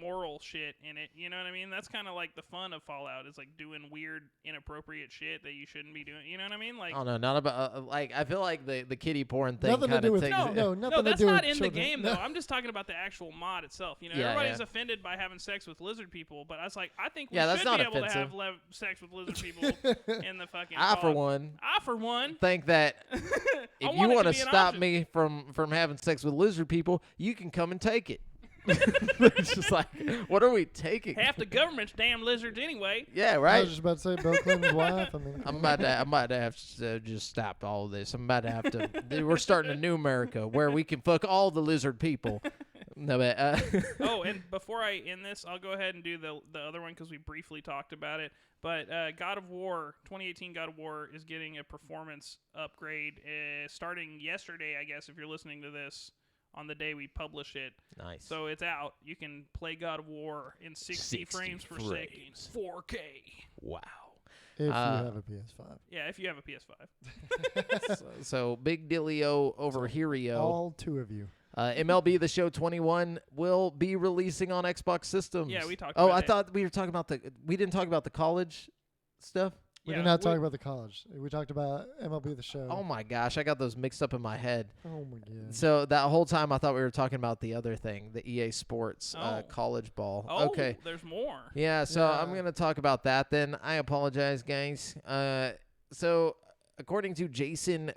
moral shit in it. You know what I mean? That's kind of the fun of Fallout is, doing weird, inappropriate shit that you shouldn't be doing. You know what I mean? Oh, no, not about, I feel like the kitty porn thing kind of takes... No, that's not in the game, though. I'm just talking about the actual mod itself. Everybody's offended by having sex with lizard people, but I was I think we should be able to have sex with lizard people in the fucking I, for one, think that if you want to stop me from having sex with lizard people, you can come and take it. It's just what are we taking? Half the government's damn lizards anyway. Yeah, right. I was just about to say Bill Clinton's wife. I'm about to have to just stop all of this. I'm about to have to. We're starting a new America where we can fuck all the lizard people. No, but, and before I end this, I'll go ahead and do the other one because we briefly talked about it. But God of War, 2018 God of War is getting a performance upgrade starting yesterday, I guess, if you're listening to this on the day we publish it. Nice. So it's out. You can play God of War in 60 frames per second, 4K. Wow. If you have a PS5. Yeah, if you have a PS5. so big dealio over here. All two of you. MLB The Show 21 will be releasing on Xbox systems. Yeah, we talked about it. I thought we were talking about we didn't talk about the college stuff? We did not talk about the college. We talked about MLB The Show. Oh, my gosh. I got those mixed up in my head. Oh, my God. So that whole time I thought we were talking about the other thing, the EA Sports college ball. Oh, okay. There's more. Yeah, so I'm going to talk about that then. I apologize, guys. So according to Jason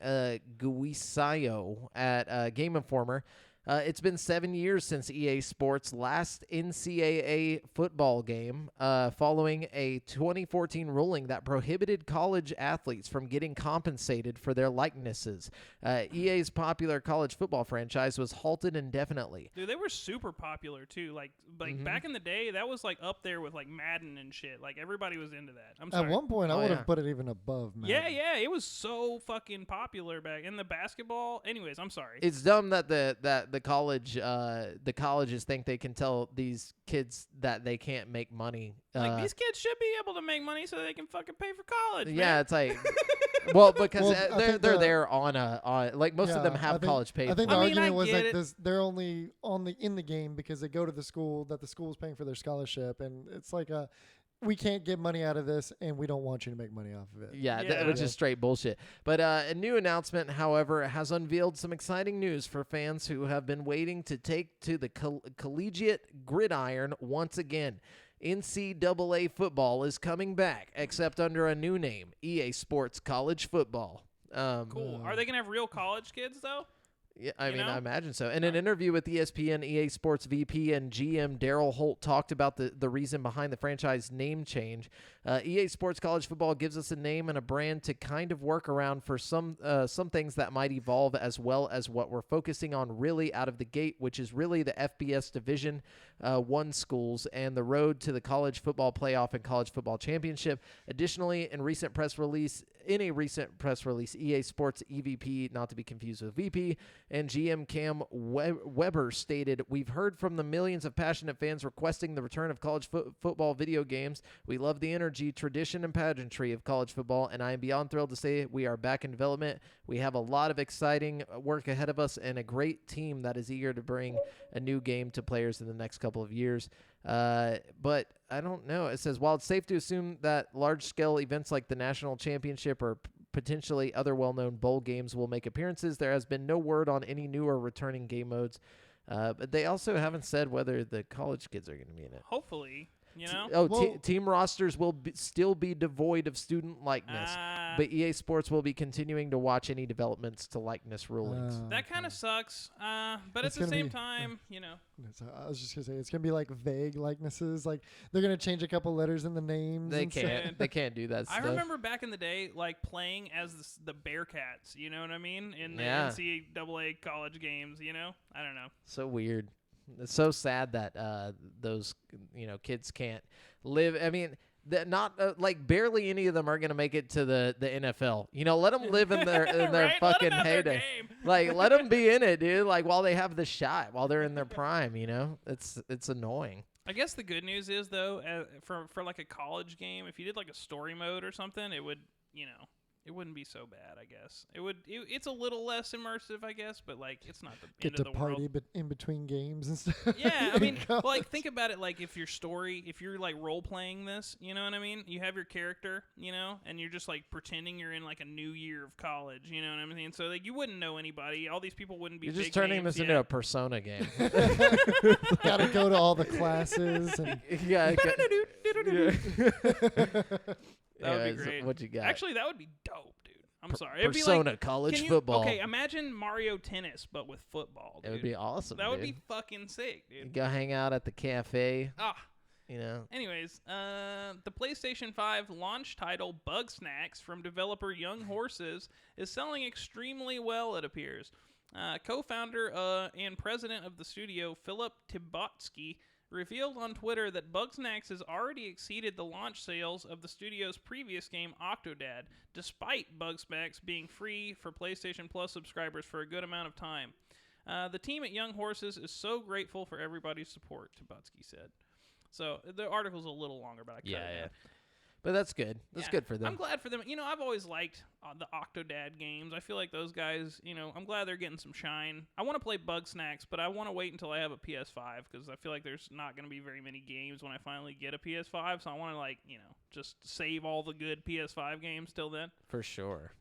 Guisaio at Game Informer, it's been 7 years since EA Sports' last NCAA football game, following a 2014 ruling that prohibited college athletes from getting compensated for their likenesses. EA's popular college football franchise was halted indefinitely. Dude, they were super popular too. Back in the day, that was up there with Madden and shit. Everybody was into that. I'm sorry. At one point, I would have put it even above Madden. Yeah, it was so fucking popular back in the basketball. Anyways, I'm sorry. It's dumb that the colleges think they can tell these kids that they can't make money. These kids should be able to make money so they can fucking pay for college. Yeah, man. It's because they're there on most of them have college paid. I think the argument was this: they're only in the game because they go to the school that the school is paying for their scholarship, and it's we can't get money out of this, and we don't want you to make money off of it. Yeah. Which is straight bullshit. But a new announcement, however, has unveiled some exciting news for fans who have been waiting to take to the collegiate gridiron once again. NCAA football is coming back, except under a new name, EA Sports College Football. Cool. Are they going to have real college kids, though? Yeah, I mean, I imagine so. In an interview with ESPN, EA Sports VP and GM Daryl Holt talked about the reason behind the franchise name change. EA Sports College Football gives us a name and a brand to kind of work around for some things that might evolve, as well as what we're focusing on really out of the gate, which is really the FBS Division 1 schools and the road to the college football playoff and college football championship. Additionally, in a recent press release, EA Sports EVP, not to be confused with VP, and GM Cam Weber stated, "We've heard from the millions of passionate fans requesting the return of college football video games. We love the energy, tradition, and pageantry of college football, and I am beyond thrilled to say we are back in development. We have a lot of exciting work ahead of us and a great team that is eager to bring a new game to players in the next couple of years." But I don't know. It says, while it's safe to assume that large-scale events like the national championship or potentially other well-known bowl games will make appearances, there has been no word on any new or returning game modes. But they also haven't said whether the college kids are going to be in it. Hopefully. You know? Team rosters will still be devoid of student likeness, but EA Sports will be continuing to watch any developments to likeness rulings. That kind of sucks, but at the same time, you know. I was just going to say, it's going to be like vague likenesses. Like, they're going to change a couple letters in the names. They can't do that stuff. I remember back in the day, like, playing as the Bearcats, you know what I mean? In the NCAA college games, you know? I don't know. So weird. It's so sad that those kids can't live. I mean, like barely any of them are gonna make it to the NFL. You know, let them live in their right? fucking heyday. Like, let them be in it, dude. Like while they have the shot, while they're in their prime. You know, it's annoying. I guess the good news is though, for like a college game, if you did like a story mode or something, it would, you know. It wouldn't be so bad, I guess. It's a little less immersive, I guess, but like it's not the end of the world. Get to party in between games and stuff. Yeah, I mean, like think about it. Like if you're like role playing this, you know what I mean? You have your character, you know, and you're just like pretending you're in like a new year of college, you know what I mean? So like you wouldn't know anybody. All these people wouldn't be. You're just turning this into a Persona game. Got to go to all the classes and That would be great. What you got? Actually, that would be dope, dude. I'm sorry. It'd Persona be like, college football. Okay, imagine Mario Tennis, but with football, dude. It would be awesome, That would be fucking sick, dude. You go hang out at the cafe. You know. Anyways, the PlayStation 5 launch title Bugsnax from developer Young Horses is selling extremely well, it appears. Co-founder and president of the studio, Philip Tibotsky, revealed on Twitter that Bugsnax has already exceeded the launch sales of the studio's previous game, Octodad, despite Bugsnax being free for PlayStation Plus subscribers for a good amount of time. The team at Young Horses is so grateful for everybody's support, Tibotsky said. So the article's a little longer, but I cut it down. But that's good. That's good for them. I'm glad for them. You know, I've always liked the Octodad games. I feel like those guys, you know, I'm glad they're getting some shine. I want to play Bugsnax, but I want to wait until I have a PS5 because I feel like there's not going to be very many games when I finally get a PS5. So I want to, like, you know, just save all the good PS5 games till then. For sure.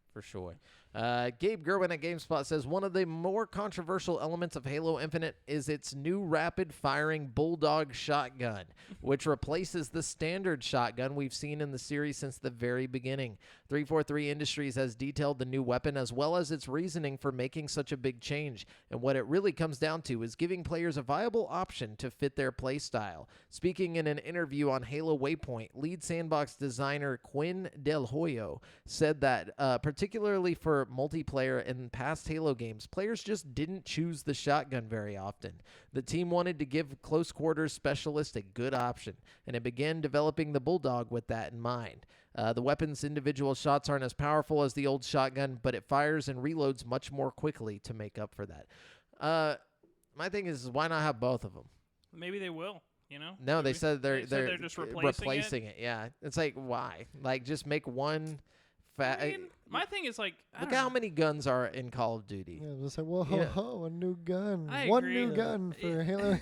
Gabe Gerwin at GameSpot says, one of the more controversial elements of Halo Infinite is its new rapid-firing Bulldog shotgun, which replaces the standard shotgun we've seen in the series since the very beginning. 343 Industries has detailed the new weapon as well as its reasoning for making such a big change, and what it really comes down to is giving players a viable option to fit their playstyle. Speaking in an interview on Halo Waypoint, lead sandbox designer Quinn Del Hoyo said that particularly for multiplayer in past Halo games, players just didn't choose the shotgun very often. The team wanted to give close quarters specialists a good option, and it began developing the Bulldog with that in mind. The weapon's individual shots aren't as powerful as the old shotgun, but it fires and reloads much more quickly to make up for that. My thing is why not have both of them? Maybe they will. You know? No, they said they're just replacing it. Yeah, it's like why? Like just make one. I mean, my thing is like, look how many guns are in Call of Duty. Yeah, it's like, whoa, a new gun. I One agree. new gun for Halo.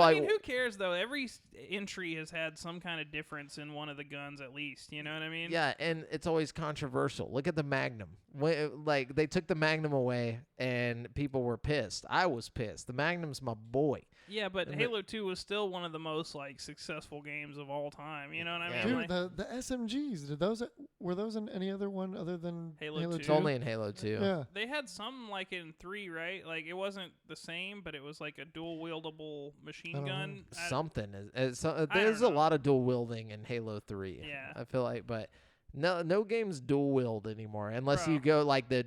I mean, who cares though? Every entry has had some kind of difference in one of the guns at least. You know what I mean? Yeah, and it's always controversial. Look at the Magnum. Like they took the Magnum away, and people were pissed. I was pissed. The Magnum's my boy. Yeah, but Halo 2 was still one of the most like successful games of all time. You know what I mean? Dude, the SMGs, were those in any other one other than than Halo 2. It's only in Halo 2. Yeah. They had some like in 3, right? Like it wasn't the same, but it was like a dual wieldable machine gun. There's a lot of dual wielding in Halo 3. Yeah. I feel like, but no games dual wield anymore unless you go like the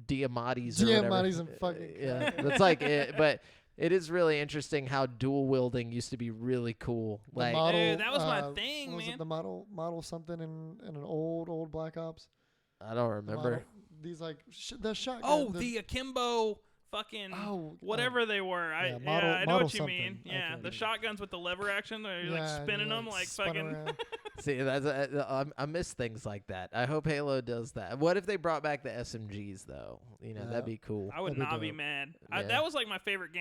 Diamatis or whatever. Diamatis and fucking yeah. That's like it, but it is really interesting how dual wielding used to be really cool. Like dude, that was my thing, man. Was it the model something in an old Black Ops? I don't remember. These like the shotgun. Oh, the akimbo fucking whatever they were. I know what you mean. Yeah, the shotguns with the lever action. They're like spinning them like fucking. See, I miss things like that. I hope Halo does that. What if they brought back the SMGs though? That'd be cool. I would not be mad. That was like my favorite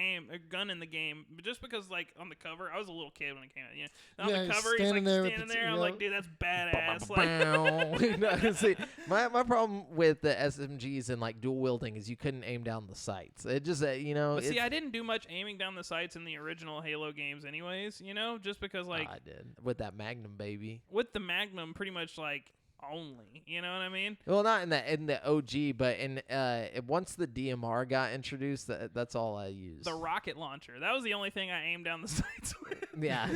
gun in the game, but just because like on the cover, I was a little kid when it came out. On the cover, he's like standing there. I'm like, dude, that's badass. Like, see, my problem with the SMGs and like dual wielding is you couldn't aim down the sights. It just But see, I didn't do much aiming down the sights in the original Halo games, anyways. Just because like I did with that Magnum baby. With the Magnum, pretty much like only, you know what I mean? Well, not in the OG, but in once the DMR got introduced, that's all I used. The rocket launcher. That was the only thing I aimed down the sights with. Yeah.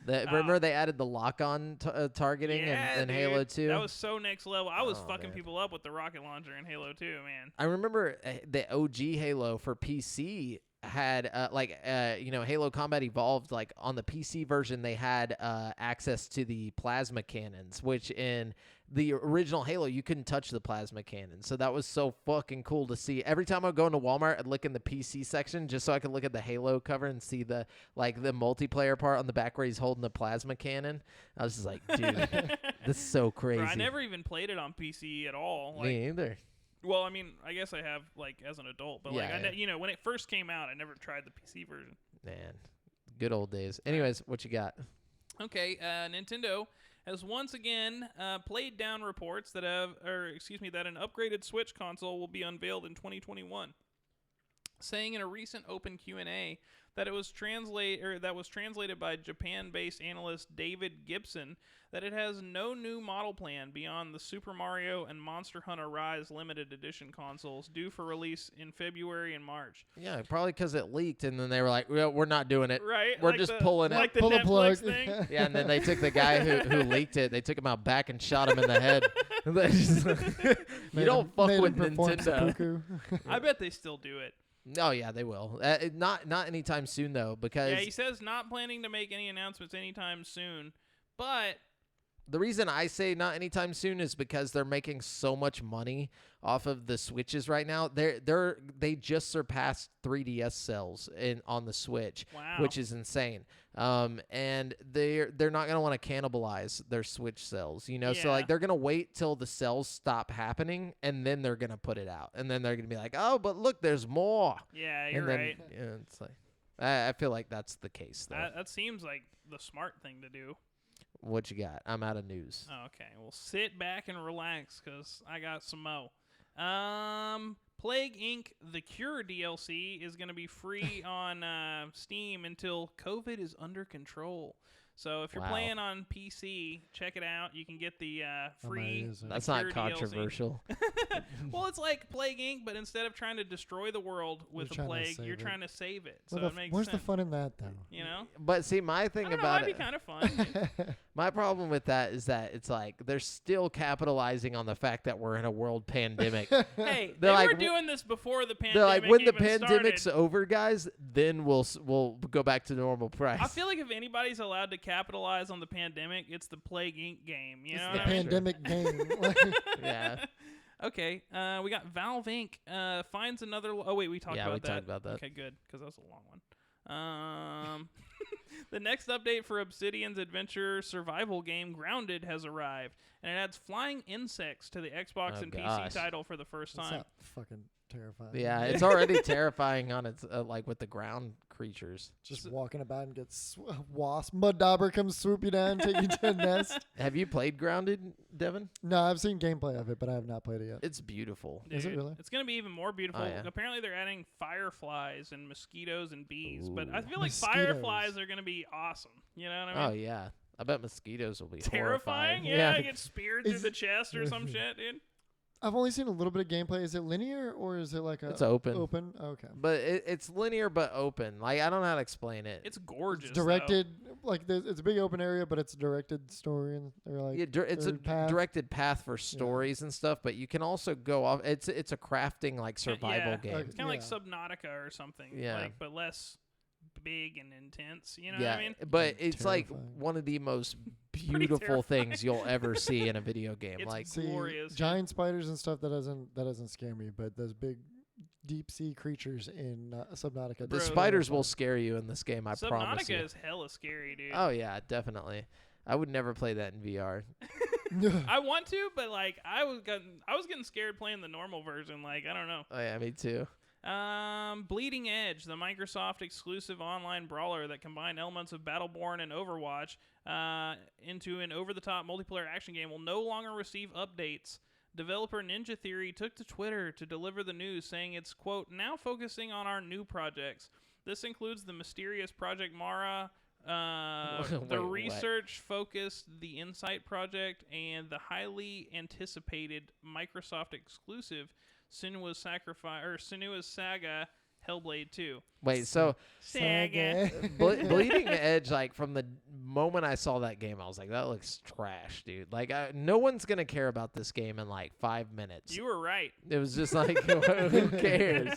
Remember they added the lock-on targeting in Halo 2? That was so next level. I was fucking people up with the rocket launcher in Halo 2, man. I remember the OG Halo for PC had Halo Combat Evolved, like on the PC version they had access to the plasma cannons, which in the original Halo you couldn't touch the plasma cannon. So that was so fucking cool to see. Every time I would go into Walmart, I'd look in the PC section just so I could look at the Halo cover and see the multiplayer part on the back where he's holding the plasma cannon. I was just like, dude, this is so crazy. Bro, I never even played it on PC at all. Me either. Well, I mean, I guess I have like as an adult, but when it first came out, I never tried the PC version. Man, good old days. Anyways, what you got? Okay, Nintendo has once again played down reports that an upgraded Switch console will be unveiled in 2021, saying in a recent open Q&A that was translated by Japan-based analyst David Gibson that it has no new model plan beyond the Super Mario and Monster Hunter Rise limited edition consoles due for release in February and March. Yeah, probably because it leaked, and then they were like, well, we're not doing it. Right. We're just pulling it. Like the Pull the Netflix plug. thing. Yeah, and then they took the guy who leaked it, they took him out back and shot him in the head. You don't fuck with Nintendo. I bet they still do it. Oh, yeah, they will. Not anytime soon, though, because... Yeah, he says not planning to make any announcements anytime soon, but... The reason I say not anytime soon is because they're making so much money off of the Switches right now. They just surpassed 3DS sales on the Switch, which is insane. And they're not gonna want to cannibalize their Switch sales, So like they're gonna wait till the sales stop happening and then they're gonna put it out, and then they're gonna be like, oh, but look, there's more. Yeah, you're right. It's like I feel like that's the case though. That seems like the smart thing to do. What you got? I'm out of news. Okay, well, sit back and relax because I got some mo. Plague Inc. The Cure DLC is going to be free on Steam until COVID is under control. So if you're playing on PC, check it out. You can get the free. That's not controversial. Well, it's like Plague Inc., but instead of trying to destroy the world with a plague, you're trying to save it. So it makes sense. Where's the fun in that, though? But see, my thing about it might be kind of fun. My problem with that is that it's like they're still capitalizing on the fact that we're in a world pandemic. Hey, they were doing this before the pandemic. They're like, when the even pandemic's started, over, guys, then we'll go back to normal price. I feel like if anybody's allowed to capitalize on the pandemic, it's the Plague Inc. game. You know, the pandemic game. Yeah. Okay, we got Valve Inc. Finds another. Oh wait, we talked about that. Talked about that. Okay, good, because that was a long one. The next update for Obsidian's adventure survival game Grounded has arrived, and it adds flying insects to the Xbox and PC title for the first time. That's fucking terrifying. Yeah, it's already terrifying on its like with the ground creatures. Just walking about and get wasp. Mud dauber comes swoop you down, take you to a nest. Have you played Grounded, Devin? No, I've seen gameplay of it, but I have not played it yet. It's beautiful. Dude, is it really? It's going to be even more beautiful. Oh, yeah. Apparently they're adding fireflies and mosquitoes and bees, Ooh. but I feel like fireflies are going to be awesome. You know what I mean? Oh, yeah. I bet mosquitoes will be terrifying. horrifying. Yeah, get speared through the chest or some shit, dude. I've only seen a little bit of gameplay. Is it linear or is it like It's open. Open? Okay. But it's linear but open. Like, I don't know how to explain it. It's gorgeous. It's directed, like, it's a big open area, but it's a directed story. And like it's a directed path for stories and stuff, but you can also go off. It's a crafting, like, survival game. It's kind of like Subnautica or something. Yeah. Like, but less big and intense. You know what I mean? But it's like one of the most beautiful things you'll ever see in a video game. It's like glorious. Giant spiders and stuff that doesn't scare me, but those big deep sea creatures in Subnautica. The spiders will scare you in this game. I promise you. Subnautica is hella scary, dude. Oh yeah, definitely. I would never play that in VR. I want to, but like I was getting scared playing the normal version. Like, I don't know. Oh yeah, me too. Bleeding Edge, the Microsoft exclusive online brawler that combined elements of Battleborn and Overwatch into an over-the-top multiplayer action game, will no longer receive updates. Developer Ninja Theory took to Twitter to deliver the news, saying it's, quote, now focusing on our new projects. This includes the mysterious Project Mara, the research-focused The Insight Project, and the highly anticipated Microsoft exclusive Senua's Saga Hellblade 2. Wait, so Saga. Bleeding Edge, like, from the moment I saw that game, I was like, that looks trash, dude. Like, no one's going to care about this game in, like, 5 minutes. You were right. It was just like, who cares?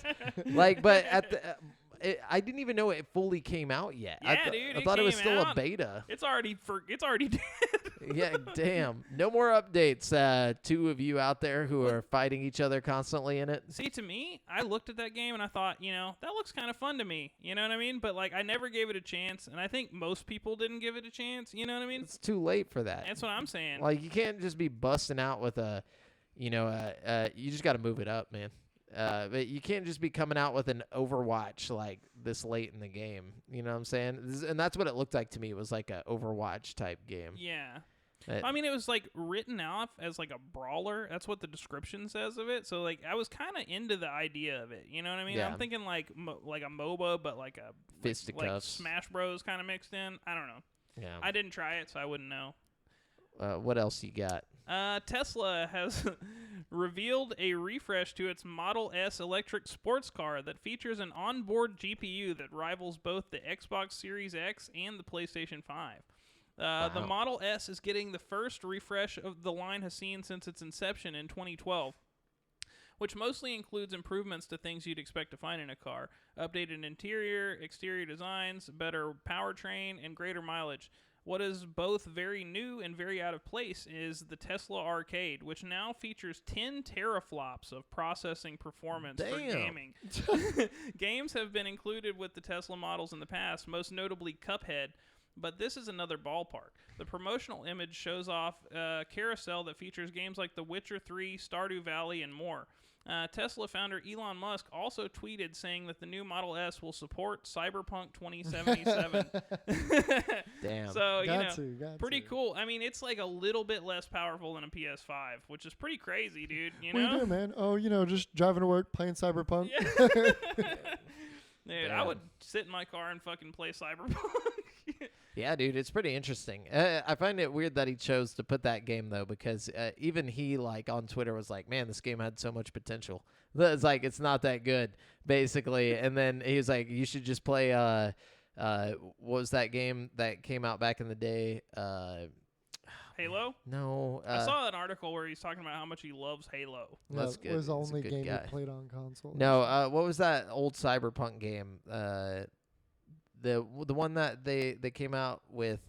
Like, but at the... I didn't even know it fully came out yet. Yeah, dude, I thought it was still a beta. It's already dead. Yeah, damn. No more updates. Two of you out there who are fighting each other constantly in it. See, to me, I looked at that game and I thought, that looks kind of fun to me. You know what I mean? But like, I never gave it a chance, and I think most people didn't give it a chance. You know what I mean? It's too late for that. That's what I'm saying. Like, you can't just be busting out with you just got to move it up, man. But you can't just be coming out with an Overwatch like this late in the game. You know what I'm saying? And that's what it looked like to me. It was like a Overwatch type game. Yeah. I mean, it was like written off as like a brawler. That's what the description says of it. So like, I was kind of into the idea of it. You know what I mean? Yeah. I'm thinking like a MOBA, but like a fisticuffs, like Smash Bros. Kind of mixed in. I don't know. Yeah. I didn't try it, so I wouldn't know. What else you got? Tesla has revealed a refresh to its Model S electric sports car that features an onboard GPU that rivals both the Xbox Series X and the PlayStation 5. Wow. The Model S is getting the first refresh of the line has seen since its inception in 2012, which mostly includes improvements to things you'd expect to find in a car: updated interior, exterior designs, better powertrain, and greater mileage. What is both very new and very out of place is the Tesla Arcade, which now features 10 teraflops of processing performance for gaming. Games have been included with the Tesla models in the past, most notably Cuphead, but this is another ballpark. The promotional image shows off a carousel that features games like The Witcher 3, Stardew Valley, and more. Tesla founder Elon Musk also tweeted saying that the new Model S will support Cyberpunk 2077. Damn. So, pretty cool. I mean, it's like a little bit less powerful than a PS5, which is pretty crazy, dude. What are you doing, man? Oh, just driving to work, playing Cyberpunk. Dude, I would sit in my car and fucking play Cyberpunk. Yeah, dude, it's pretty interesting. I find it weird that he chose to put that game, though, because even he, like, on Twitter was like, man, this game had so much potential. It's like, it's not that good, basically. And then he was like, you should just play, what was that game that came out back in the day? Halo? No. I saw an article where he's talking about how much he loves Halo. That's good. It was the He's a only good game guy. he played on console. No, what was that old Cyberpunk game? The one that they came out with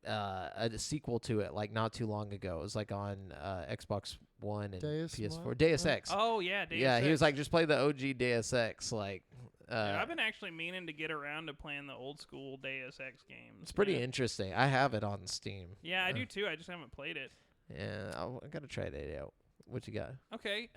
a sequel to it, like, not too long ago. It was like on Xbox One and PS4. Deus Ex. Oh yeah, Deus yeah. Ex. He was like, just play the OG Deus Ex. Like, I've been actually meaning to get around to playing the old school Deus Ex games. It's pretty interesting. I have it on Steam. Yeah, I do too. I just haven't played it. Yeah, I gotta try that out. What you got? Okay,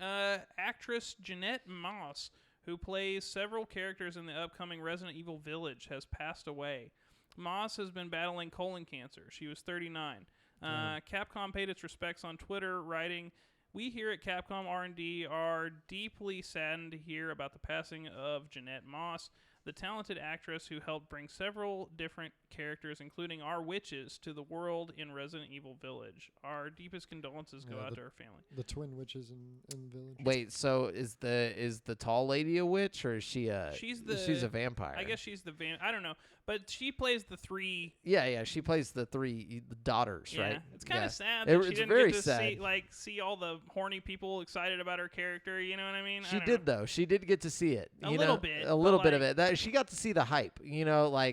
actress Jeanette Moss, who plays several characters in the upcoming Resident Evil Village, has passed away. Moss has been battling colon cancer. She was 39. Capcom paid its respects on Twitter, writing, "We here at Capcom R&D are deeply saddened to hear about the passing of Jeanette Moss. the talented actress who helped bring several different characters, including our witches, to the world in Resident Evil Village. Our deepest condolences go out to her family. The twin witches in Village. Wait, so is the tall lady a witch, or is she a? She's a vampire. I guess she's the I don't know, but she plays the three. Yeah, she plays the three daughters, right? It's kind of sad that she didn't very get to sad. see all the horny people excited about her character. You know what I mean? She did though. She did get to see it. A little bit of it. That she got to see the hype.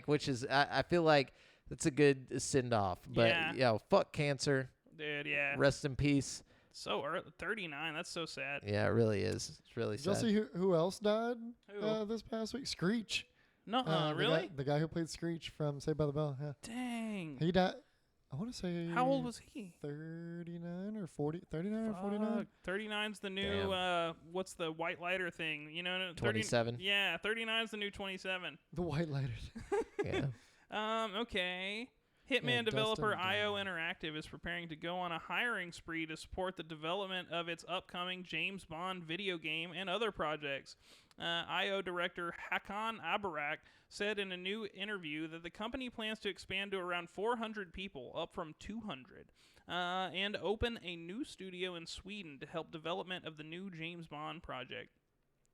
Which is I feel like that's a good send off. But fuck cancer, dude. Yeah. Rest in peace. So early, 39. That's so sad. Yeah, it really is. It's really sad. Did you see who else died this past week? Screech. No, really? The guy who played Screech from Saved by the Bell. Yeah. Dang. He died. I want to say. How old was he? 39 or 40. 39 or 49. 39's the new. What's the white lighter thing? 27. Yeah, 39's the new 27. The white lighter. Yeah. Okay. Hitman developer IO Interactive is preparing to go on a hiring spree to support the development of its upcoming James Bond video game and other projects. IO director Hakan Abarak said in a new interview that the company plans to expand to around 400 people, up from 200, and open a new studio in Sweden to help development of the new James Bond project,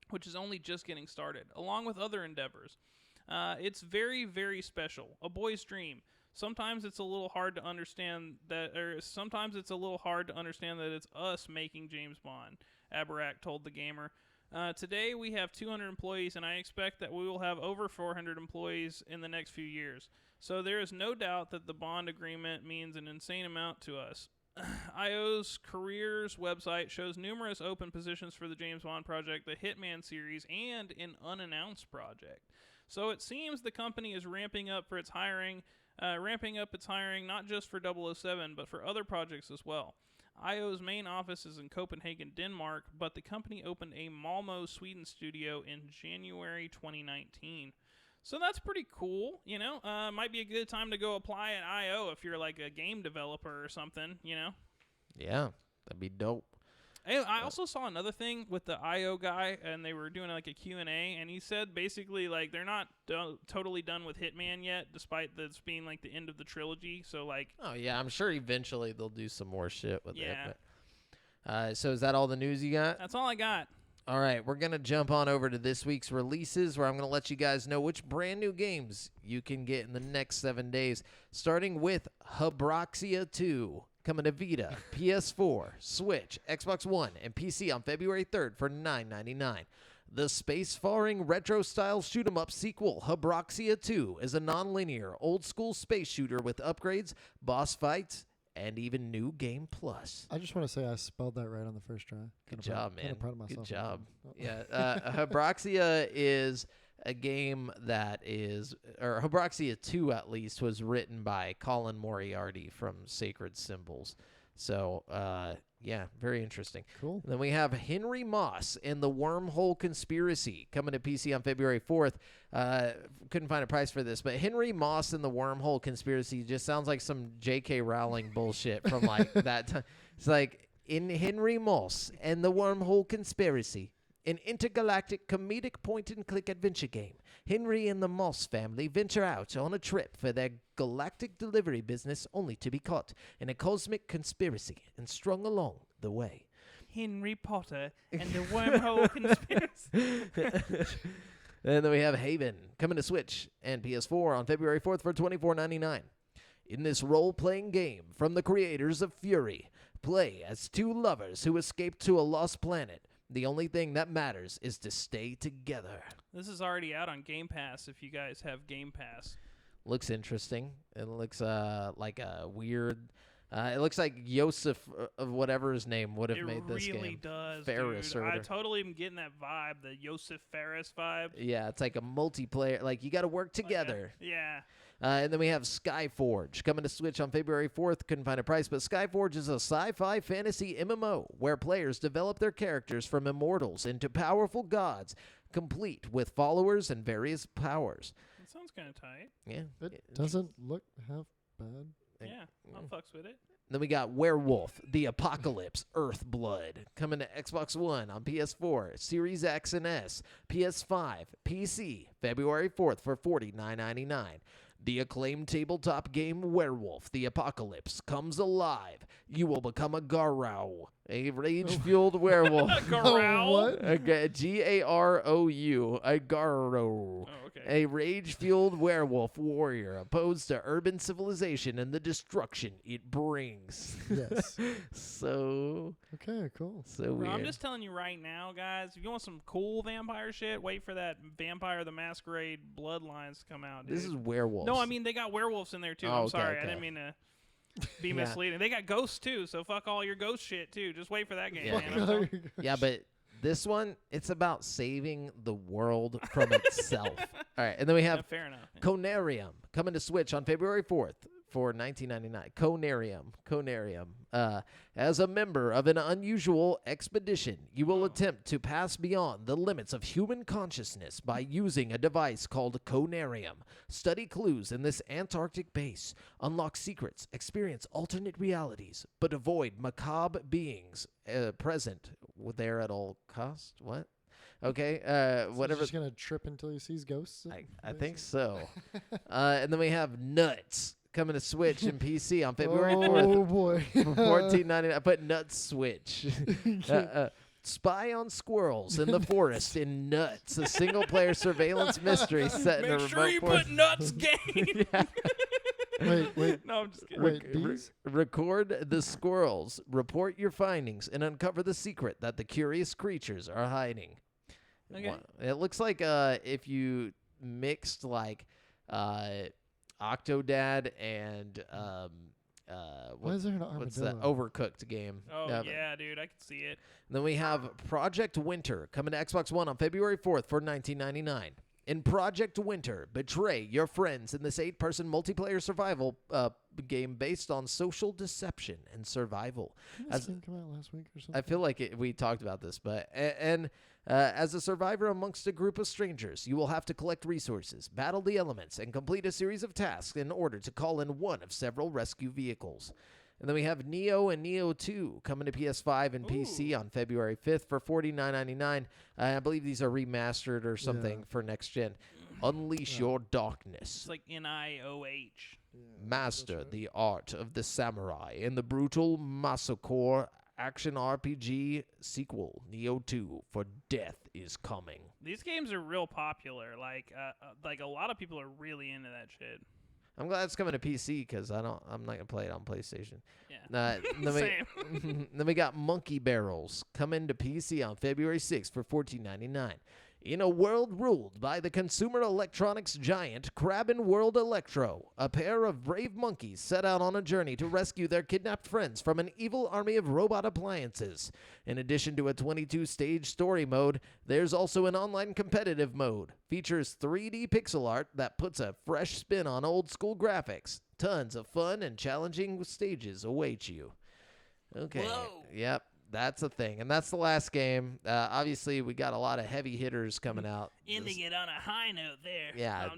which is only just getting started, along with other endeavors. It's very, very special. A boy's dream. Sometimes it's a little hard to understand that it's us making James Bond, Abarak told the Gamer. Today we have 200 employees, and I expect that we will have over 400 employees in the next few years. So there is no doubt that the Bond agreement means an insane amount to us. IO's careers website shows numerous open positions for the James Bond project, the Hitman series, and an unannounced project. So it seems the company is ramping up its hiring not just for 007, but for other projects as well. IO's main office is in Copenhagen, Denmark, but the company opened a Malmö, Sweden studio in January 2019. So that's pretty cool, Might be a good time to go apply at IO if you're like a game developer or something, Yeah, that'd be dope. I also saw another thing with the IO guy, and they were doing like a Q&A, and he said basically like they're not totally done with Hitman yet, despite this being like the end of the trilogy. So like, oh yeah, I'm sure eventually they'll do some more shit with it. But, so is that all the news you got? That's all I got. All right, we're going to jump on over to this week's releases, where I'm going to let you guys know which brand new games you can get in the next 7 days, starting with Hubroxia 2. Coming to Vita, PS4, Switch, Xbox One, and PC on February 3rd for $9.99. The space-faring retro-style shoot-'em-up sequel, Hubroxia 2, is a non-linear, old-school space shooter with upgrades, boss fights, and even new game plus. I just want to say I spelled that right on the first try. Good job, man. Proud of myself. Good job. Yeah, Hubroxia is a game that is, or Hubroxia 2 at least, was written by Colin Moriarty from Sacred Symbols. So, yeah, very interesting. Cool. Then we have Henry Moss and the Wormhole Conspiracy coming to PC on February 4th. Couldn't find a price for this, but Henry Moss and the Wormhole Conspiracy just sounds like some J.K. Rowling bullshit from like that time. It's like, in Henry Moss and the Wormhole Conspiracy, an intergalactic comedic point-and-click adventure game, Henry and the Moss family venture out on a trip for their galactic delivery business, only to be caught in a cosmic conspiracy and strung along the way. Henry Potter and the Wormhole Conspiracy. And then we have Haven, coming to Switch and PS4 on February 4th for $24.99. In this role-playing game from the creators of Fury, play as two lovers who escape to a lost planet. The only thing that matters is to stay together. This is already out on Game Pass if you guys have Game Pass. Looks interesting. It looks like a weird... it looks like Yosef, of whatever his name, would have made this game. It really does, Ferris, dude. or I totally am getting that vibe, the Yosef Ferris vibe. Yeah, it's like a multiplayer. Like, you got to work together. Yeah. And then we have Skyforge coming to Switch on February 4th. Couldn't find a price, but Skyforge is a sci-fi fantasy MMO where players develop their characters from immortals into powerful gods, complete with followers and various powers. It sounds kind of tight. Yeah. It doesn't look half bad. Yeah, I'll fucks with it. Then we got Werewolf, The Apocalypse, Earthblood, coming to Xbox One on PS4, Series X and S, PS5, PC, February 4th for $49.99. The acclaimed tabletop game Werewolf, The Apocalypse comes alive. You will become a Garou, a rage-fueled werewolf. Garou? What? Okay, Garou, a Garou. Oh, okay. A rage-fueled werewolf warrior opposed to urban civilization and the destruction it brings. Yes. So. Okay, cool. So weird. I'm just telling you right now, guys, if you want some cool vampire shit, wait for that Vampire the Masquerade Bloodlines to come out, dude. This is werewolves. No, I mean, they got werewolves in there, too. I'm sorry. I didn't mean to be misleading. They got ghosts, too, so fuck all your ghost shit, too. Just wait for that game, man. Yeah, but this one, it's about saving the world from itself. All right, and then we have fair enough. Conarium coming to Switch on February 4th for $19.99. Conarium. As a member of an unusual expedition, you will attempt to pass beyond the limits of human consciousness by using a device called Conarium. Study clues in this Antarctic base, unlock secrets, experience alternate realities, but avoid macabre beings present there at all costs. What? Okay, whatever. He's just going to trip until he sees ghosts? I think so. And then we have Nuts coming to Switch and PC on February 4th. Oh, boy. $14.99. I put Nuts Switch. Spy on squirrels in the forest in Nuts, a single-player surveillance mystery set in a remote Make sure you forest. put Nuts game. Wait. No, I'm just kidding. Wait, record the squirrels, report your findings, and uncover the secret that the curious creatures are hiding. Okay. It looks like if you mixed like Octodad and Why is there an armadillo? what's that Overcooked game? Oh, yeah, dude, I can see it. And then we have Project Winter coming to Xbox One on February 4th for $19.99. In Project Winter, betray your friends in this 8-person multiplayer survival game based on social deception and survival. Didn't this game come out last week or something? I feel like we talked about this, but as a survivor amongst a group of strangers, you will have to collect resources, battle the elements, and complete a series of tasks in order to call in one of several rescue vehicles. And then we have Neo and Neo 2 coming to PS5 and PC on February 5th for $49.99. I believe these are remastered or something for next gen. Unleash your darkness. It's like NIOH. Master the art of the samurai in the brutal Massacre action RPG sequel, Neo 2, for Death is Coming. These games are real popular. Like a lot of people are really into that shit. I'm glad it's coming to PC because I'm not gonna play it on PlayStation. Yeah. Same. Then we got Monkey Barrels coming to PC on February 6th for $14.99. In a world ruled by the consumer electronics giant Kraben World Electro, a pair of brave monkeys set out on a journey to rescue their kidnapped friends from an evil army of robot appliances. In addition to a 22-stage story mode, there's also an online competitive mode. Features 3D pixel art that puts a fresh spin on old-school graphics. Tons of fun and challenging stages await you. Okay. Whoa. Yep. That's a thing, and that's the last game. Obviously, we got a lot of heavy hitters coming out. Ending it on a high note there. Yeah,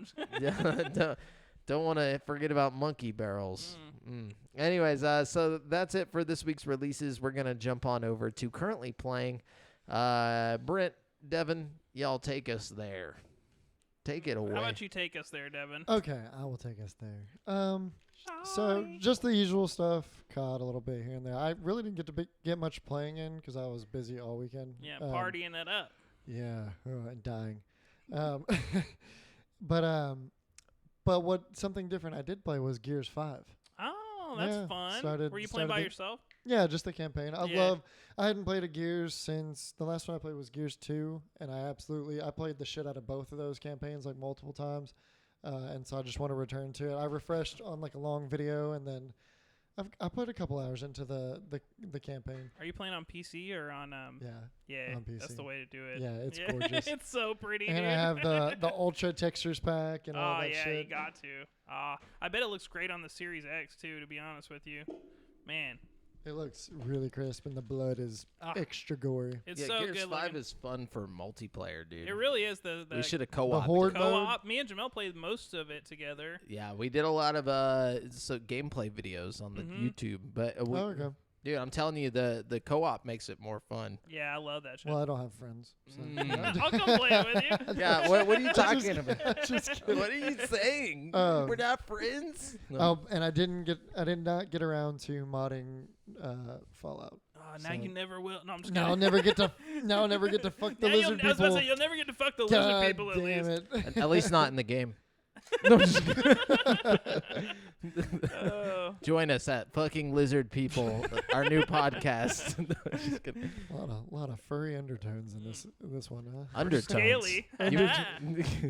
don't want to forget about Monkey Barrels. Anyways, so that's it for this week's releases. We're going to jump on over to currently playing. Brent, Devin, y'all take us there. Take it away. How about you take us there, Devin? Okay, I will take us there. So just the usual stuff, COD a little bit here and there. I really didn't get to get much playing in because I was busy all weekend. Yeah, partying it up. Yeah, and dying. But what something different I did play was Gears 5. Oh, that's fun. Were you playing by yourself? Yeah, just the campaign. I hadn't played a Gears since the last one I played was Gears 2, and I played the shit out of both of those campaigns like multiple times. And so I just want to return to it. I refreshed on like a long video, and then I put a couple hours into the campaign. Are you playing on PC or on Yeah, on PC. That's the way to do it. Yeah, it's gorgeous. It's so pretty. And dude. I have the ultra textures pack and all that shit. Oh yeah, you got to. I bet it looks great on the Series X too. To be honest with you, man. It looks really crisp, and the blood is extra gory. It's so Gears good 5 looking. is fun for multiplayer, dude. It really is. We should have The co-opted. horde Co-op. Me and Jamel played most of it together. Yeah, we did a lot of gameplay videos on the YouTube, but okay. Dude, I'm telling you, the co-op makes it more fun. Yeah, I love that shit. Well, I don't have friends. So. I'll come play with you. Yeah, what are you talking about? Just kidding. What are you saying? We're not friends. No. Oh, and I did not get around to modding Fallout. Now you never will. No, I'm just now kidding. I'll never get to fuck the lizard people. I was about to say, you'll never get to fuck the God lizard people at damn least. it. At least not in the game. No, join us at Fucking Lizard People, our new podcast. Just kidding. A lot of furry undertones in this one, huh? Undertones. Scaly.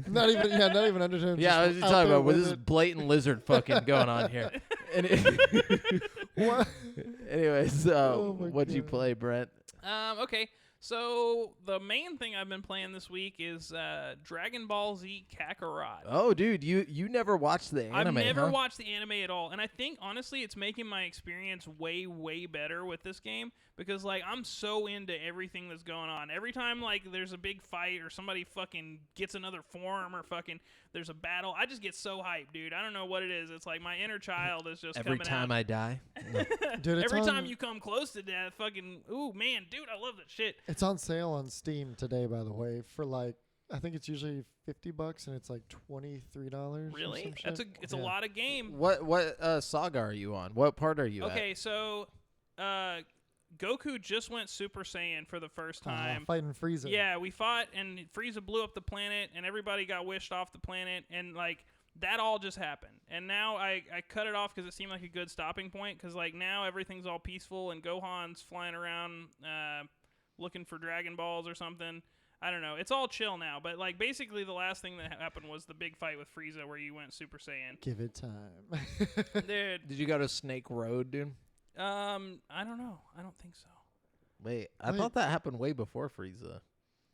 not even undertones. Yeah, I was just talking about this blatant lizard fucking going on here. What? Anyways, Oh what'd you God. play, Brent? Okay. So the main thing I've been playing this week is Dragon Ball Z Kakarot. Oh, dude, you never watched the anime, I've never huh? watched the anime at all, and I think honestly it's making my experience way, way better with this game because like I'm so into everything that's going on. Every time like there's a big fight or somebody fucking gets another form or fucking there's a battle, I just get so hyped, dude. I don't know what it is. It's like my inner child is just Every coming time out. I die. Dude, Every time you come close to death, fucking ooh man, dude, I love that shit. It's on sale on Steam today, by the way, for like I think it's usually $50 and it's like $23. Really? Or some It's shit. a lot of game. What saga are you on? What part are you at? Okay, so Goku just went Super Saiyan for the first time. Fighting Frieza. Yeah, we fought, and Frieza blew up the planet, and everybody got wished off the planet, and, like, that all just happened. And now I cut it off because it seemed like a good stopping point, because, like, now everything's all peaceful, and Gohan's flying around looking for Dragon Balls or something. I don't know. It's all chill now, but, like, basically the last thing that happened was the big fight with Frieza where you went Super Saiyan. Give it time. Dude. Did you go to Snake Road, dude? I don't know. I don't think so. Wait, I thought that happened way before Frieza.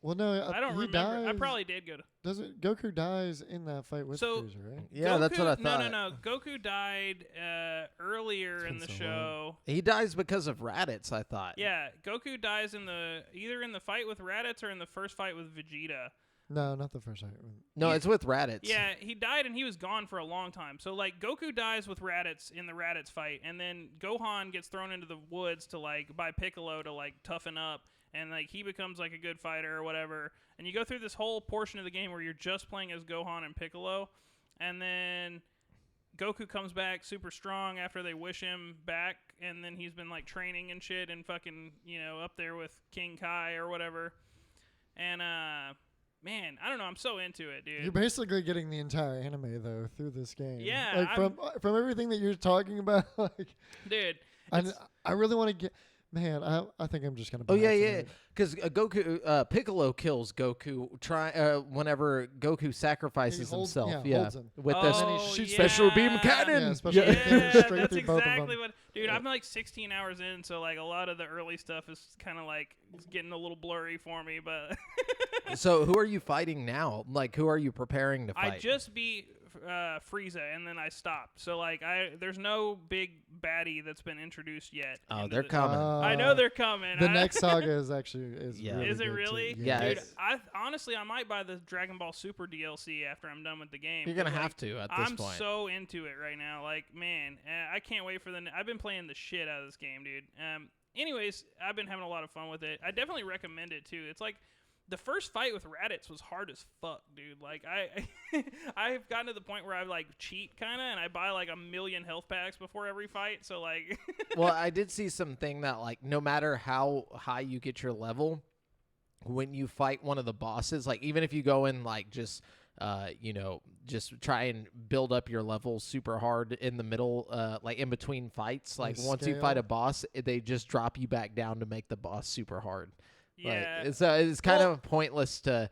Well, no, I don't he remember. I dies- probably did go to. Doesn't Goku dies in that fight with So- Frieza, right? Yeah, that's what I thought. No. Goku died earlier in the so show. He dies because of Raditz, I thought. Yeah, Goku dies either in the fight with Raditz or in the first fight with Vegeta. No, not the first fight. No, it's with Raditz. Yeah, he died and he was gone for a long time. So like Goku dies with Raditz in the Raditz fight, and then Gohan gets thrown into the woods to like by Piccolo to like toughen up, and like he becomes like a good fighter or whatever. And you go through this whole portion of the game where you're just playing as Gohan and Piccolo, and then Goku comes back super strong after they wish him back, and then he's been like training and shit and fucking, you know, up there with King Kai or whatever. And man, I don't know, I'm so into it, dude. You're basically getting the entire anime though through this game. Yeah, like from everything that you're talking about, like, dude. I really want to get. Man, I think I'm just gonna. Oh buy yeah, it yeah. tonight. Because Piccolo kills Goku. Whenever Goku sacrifices holds- himself. yeah, holds him. With Oh, this shoots yeah. special beam cannon. Yeah, special Yeah, beam cannon straight that's through both of them. exactly what. Dude, I'm like 16 hours in, so like a lot of the early stuff is kind of like it's getting a little blurry for me. But So who are you fighting now? Like who are you preparing to fight? I just beat Frieza, and then I stopped. So like there's no big baddie that's been introduced yet. Oh, into they're the- coming. I know they're coming. The next saga is actually Yeah. really Is it good, too. really? Yeah, Dude, it's- I honestly I might buy the Dragon Ball Super DLC after I'm done with the game. You're gonna 'cause, like, have to at this I'm point. so into it right now. Like, man, I can't wait for I've been playing the shit out of this game, dude. Anyways, I've been having a lot of fun with it. I definitely recommend it too. It's like the first fight with Raditz was hard as fuck, dude. Like I've gotten to the point where I like cheat kind of, and I buy like 1,000,000 health packs before every fight. So like, Well, I did see something that like no matter how high you get your level, when you fight one of the bosses, like even if you go in like just just try and build up your level super hard in the middle, like in between fights, like once you fight a boss, they just drop you back down to make the boss super hard. yeah. Like, it's kind of pointless to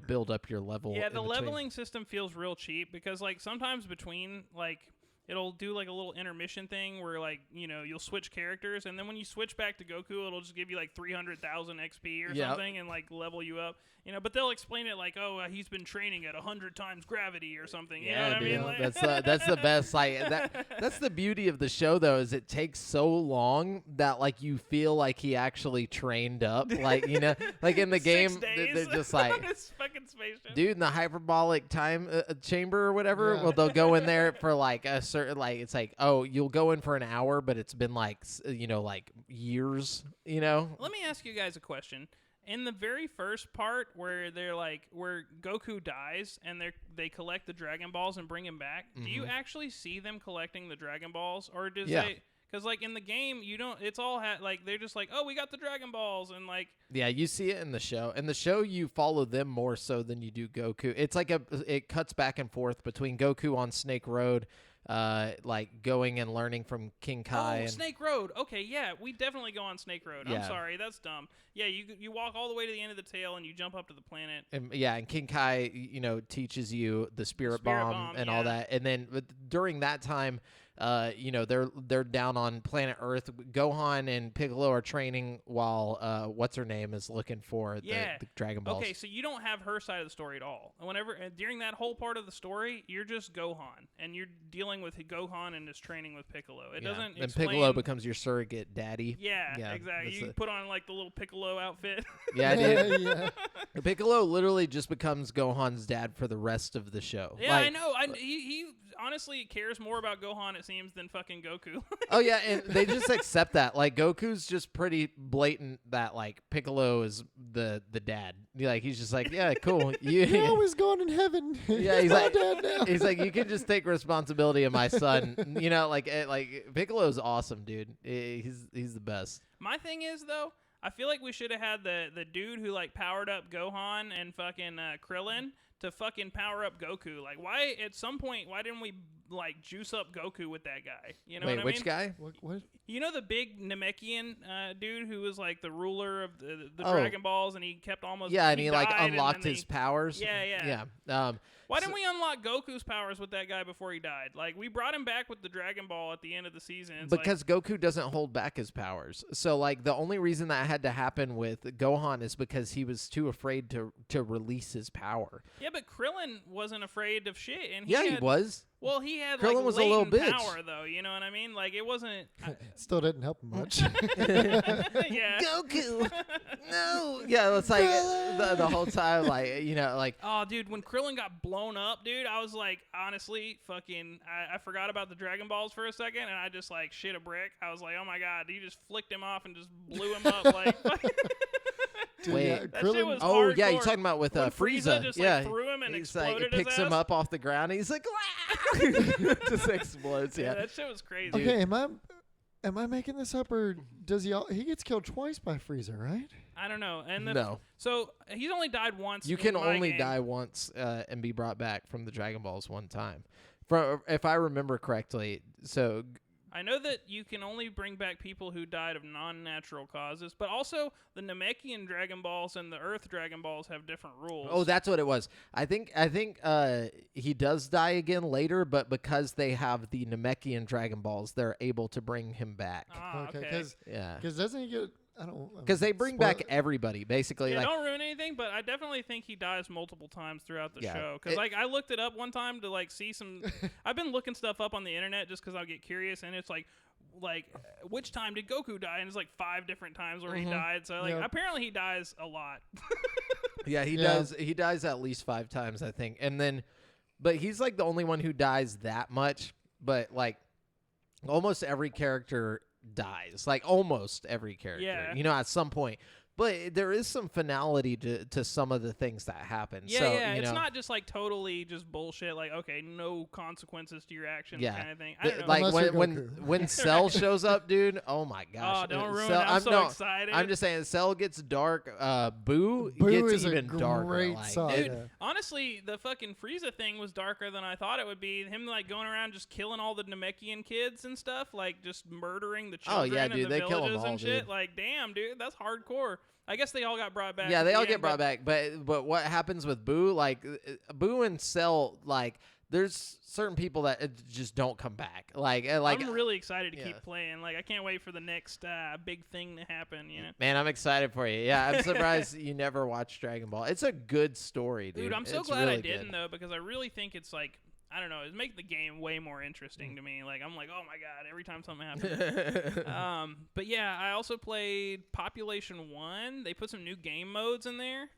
build up your level. Yeah, in the between. leveling system feels real cheap because like sometimes between like it'll do like a little intermission thing where like, you know, you'll switch characters, and then when you switch back to Goku, it'll just give you like 300,000 XP or something and like level you up, you know, but they'll explain it like, oh, he's been training at 100 times gravity or something. You know what dude, I mean? Like, that's the best. Like that's the beauty of the show, though, is it takes so long that like you feel like he actually trained up. Like, you know, like in the game, they're just like, this fucking spaceship. Dude, in the hyperbolic time chamber or whatever, well, they'll go in there for like a certain, like, it's like, oh, you'll go in for an hour, but it's been like, you know, like years, you know? Let me ask you guys a question. In the very first part where they're like, where Goku dies and they collect the Dragon Balls and bring him back, do you actually see them collecting the Dragon Balls, or does they? Because like in the game, you don't. It's all like they're just like, oh, we got the Dragon Balls, and like. Yeah, you see it in the show. In the show, you follow them more so than you do Goku. It's like it cuts back and forth between Goku on Snake Road, like going and learning from King Kai. Oh, Snake Road. Okay, yeah, we definitely go on Snake Road. I'm sorry, that's dumb. Yeah, you walk all the way to the end of the tail and you jump up to the planet. And King Kai, you know, teaches you the Spirit Bomb and all that. And then during that time, you know, they're down on planet Earth. Gohan and Piccolo are training while what's her name is looking for the Dragon Balls. Okay, so you don't have her side of the story at all. Whenever during that whole part of the story, you're just Gohan, and you're dealing with Gohan and his training with Piccolo. It doesn't. And Piccolo becomes your surrogate daddy. Yeah, exactly. You put on like the little Piccolo outfit. Yeah, dude. Piccolo literally just becomes Gohan's dad for the rest of the show. Yeah, like, I know. He honestly cares more about Gohan, it seems, than fucking Goku. Oh yeah, and they just accept that. Like Goku's just pretty blatant that like Piccolo is the dad. Like he's just like, yeah, cool. You're always going in heaven. Yeah, he's like, dad now. He's like, you can just take responsibility of my son. You know, like Piccolo's awesome, dude. He's the best. My thing is though, I feel like we should have had the dude who like powered up Gohan and fucking Krillin to fucking power up Goku. Like, why at some point, why didn't we like juice up Goku with that guy? You know what I mean? Which guy? What? You know the big Namekian dude who was like the ruler of the Dragon Balls, and he kept almost and he like unlocked his powers. Yeah. Why didn't we unlock Goku's powers with that guy before he died? Like, we brought him back with the Dragon Ball at the end of the season. It's because Goku doesn't hold back his powers. So, like, the only reason that had to happen with Gohan is because he was too afraid to release his power. Yeah, but Krillin wasn't afraid of shit. And he was. Well, he had Krillin like was a little bitch. Power, though. You know what I mean? Like, it wasn't. Still didn't help him much. Yeah. Goku. No. Yeah, it's like the whole time, like, you know, like. Oh, dude, when Krillin got blown up, dude, I was like, honestly, fucking, I forgot about the Dragon Balls for a second, and I just like shit a brick. I was like, oh my god, he just flicked him off and just blew him up like. Dude, wait, that shit was oh hardcore. Yeah, you're talking about with Frieza. Just, yeah, like, threw him and he's exploded like, picks him up off the ground. And he's like, just explodes. Yeah, that shit was crazy. Okay, am I making this up, or does he gets killed twice by Frieza, right? I don't know. And no. So he's only died once. You can only die once and be brought back from the Dragon Balls one time, if I remember correctly. So. I know that you can only bring back people who died of non-natural causes, but also the Namekian Dragon Balls and the Earth Dragon Balls have different rules. Oh, that's what it was. I think he does die again later, but because they have the Namekian Dragon Balls, they're able to bring him back. Okay. Because doesn't he get... Because they bring back everybody, basically. Yeah, like, don't ruin anything, but I definitely think he dies multiple times throughout the show. Because like I looked it up one time to like see some. I've been looking stuff up on the internet just because I'll get curious, and it's like which time did Goku die? And it's like 5 different times where he died. So like apparently he dies a lot. Yeah, he does. He dies at least 5 times, I think, and then, but he's like the only one who dies that much. But like almost every character dies, like almost every character, you know, at some point. But there is some finality to some of the things that happen. Yeah, so, yeah. You it's know, not just like totally just bullshit. Like, okay, no consequences to your actions, kind of thing. I don't know. Like when Cell shows up, dude. Oh my gosh. Oh, don't ruin it. I'm so excited. I'm just saying, Cell gets dark. Boo gets even darker. Like, dude, honestly, the fucking Frieza thing was darker than I thought it would be. Him like going around just killing all the Namekian kids and stuff, like just murdering the children in the villages and shit. Dude. Like, damn, dude, that's hardcore. I guess they all got brought back. Yeah, they all get brought back. But what happens with Boo? Like, Boo and Cell, like, there's certain people that just don't come back. Like I'm really excited to keep playing. Like I can't wait for the next big thing to happen. You know, man, I'm excited for you. Yeah, I'm surprised you never watched Dragon Ball. It's a good story, dude. I'm so it's glad really I didn't good. though, because I really think it's like. I don't know. It's making the game way more interesting to me. Like I'm like, oh my god, every time something happens. But yeah, I also played Population 1. They put some new game modes in there.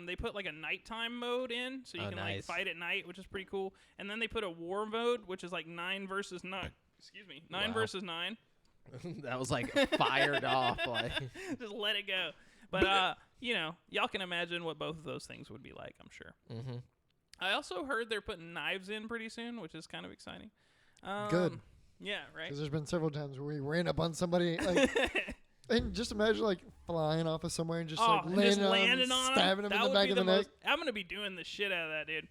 They put like a nighttime mode in, so you can like fight at night, which is pretty cool. And then they put a war mode, which is like 9 versus 9. Excuse me, 9 versus 9. That was like fired off. Like just let it go. But you know, y'all can imagine what both of those things would be like. I'm sure. Mm-hmm. I also heard they're putting knives in pretty soon, which is kind of exciting. Good. Yeah, right? Because there's been several times where we ran up on somebody, like, and just imagine, like, flying off of somewhere and just, like, landing on stabbing them in the back of the neck. I'm going to be doing the shit out of that, dude.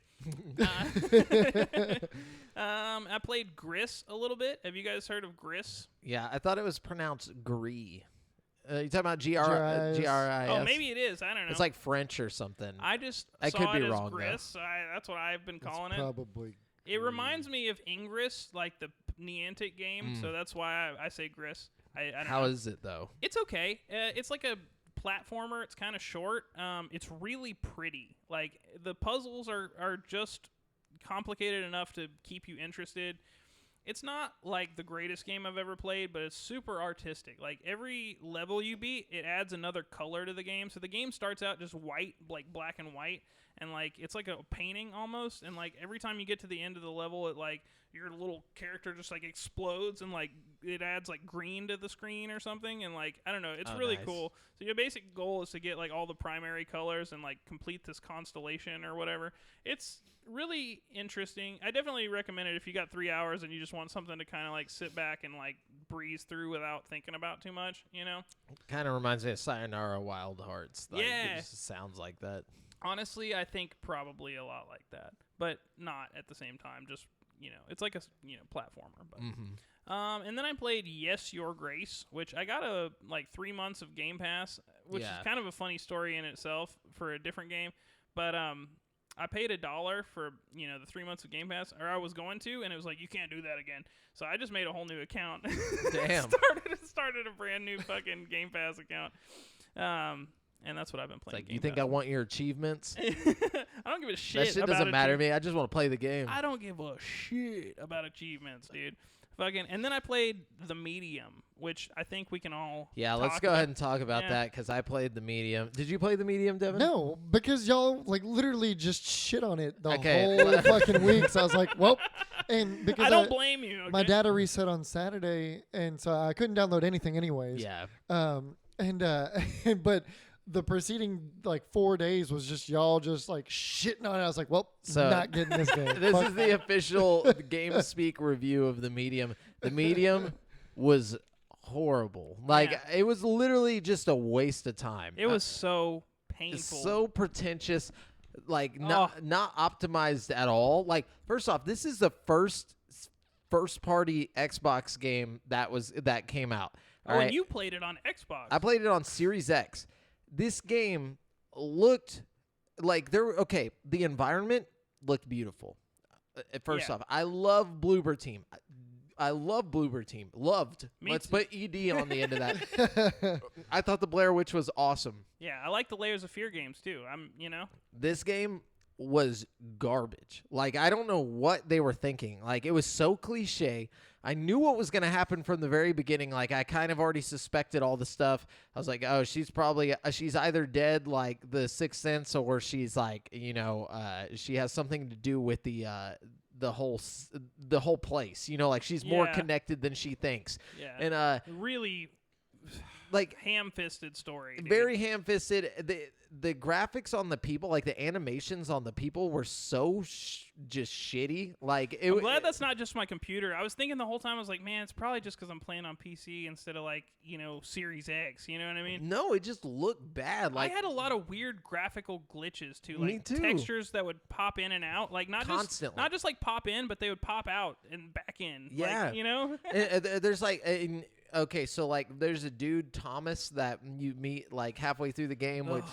I played Gris a little bit. Have you guys heard of Gris? Yeah, I thought it was pronounced Gris. You talking about G-R-I-S? Oh, maybe it is. I don't know. It's like French or something. I just I saw could be it as wrong, Gris. That's what I've been calling it. Probably. It reminds me of Ingress, like the Niantic game, so that's why I say Gris. I don't How know. is it, though? It's okay. It's like a platformer. It's kind of short. It's really pretty. Like, the puzzles are just complicated enough to keep you interested. It's not like the greatest game I've ever played, but it's super artistic. Like every level you beat, it adds another color to the game. So the game starts out just white, like black and white, and like it's like a painting almost. And like every time you get to the end of the level, it like your little character just like explodes and like it adds like green to the screen or something. And like I don't know, it's really cool. So your basic goal is to get like all the primary colors and like complete this constellation or whatever. It's really interesting. I definitely recommend it if you got 3 hours and you just want something to kind of like sit back and like breeze through without thinking about too much, you know? Kind of reminds me of Sayonara Wild Hearts. Like, yeah. It just sounds like that. Honestly, I think probably a lot like that, but not at the same time. Just, you know, it's like a, you know, platformer. But. Mm-hmm. And then I played Yes, Your Grace, which I got a like 3 months of Game Pass, which is kind of a funny story in itself for a different game. But I paid $1 for, you know, the 3 months of Game Pass, or I was going to, and it was like, you can't do that again. So I just made a whole new account. Damn. started a brand new fucking Game Pass account. And that's what I've been playing. It's like, you think I want your achievements? I don't give a shit. That shit doesn't matter to me. I just want to play the game. I don't give a shit about achievements, dude. Fucking, and then I played The Medium, which I think we can all. Yeah, let's go ahead and talk about that because I played The Medium. Did you play The Medium, Devin? No, because y'all like literally just shit on it the whole fucking week. So I was like, well, and because I don't blame you. Okay? My data reset on Saturday, and so I couldn't download anything anyways. Yeah. But the preceding like 4 days was just y'all just like shitting on it. I was like, well, not getting this game. This is the official GameSpeak review of The Medium. The Medium was horrible. Like it was literally just a waste of time. It was so painful. So pretentious. Like not optimized at all. Like first off, this is the first party Xbox game that came out. And you played it on Xbox. I played it on Series X. This game looked like the environment looked beautiful. First off, I love Bloober Team. I love Bloober Team. Loved. Let's put ED on the end of that. I thought the Blair Witch was awesome. Yeah, I like the Layers of Fear games too. This game was garbage. Like, I don't know what they were thinking. Like, it was so cliche. I knew what was going to happen from the very beginning. Like, I kind of already suspected all the stuff. I was like, oh, she's either dead like the Sixth Sense, or she's like, you know, she has something to do with the whole place. You know, like she's more connected than she thinks. Yeah. And really like ham-fisted story. Dude. Very ham-fisted. The graphics on the people, like the animations on the people, were so just shitty. Like I'm glad that's not just my computer. I was thinking the whole time, I was like, man, it's probably just because I'm playing on PC instead of like, you know, Series X. You know what I mean? No, it just looked bad. Like I had a lot of weird graphical glitches too, like me too. Textures that would pop in and out, like not just like pop in, but they would pop out and back in. Yeah, like, you know. There's like. okay, so like there's a dude Thomas that you meet like halfway through the game, which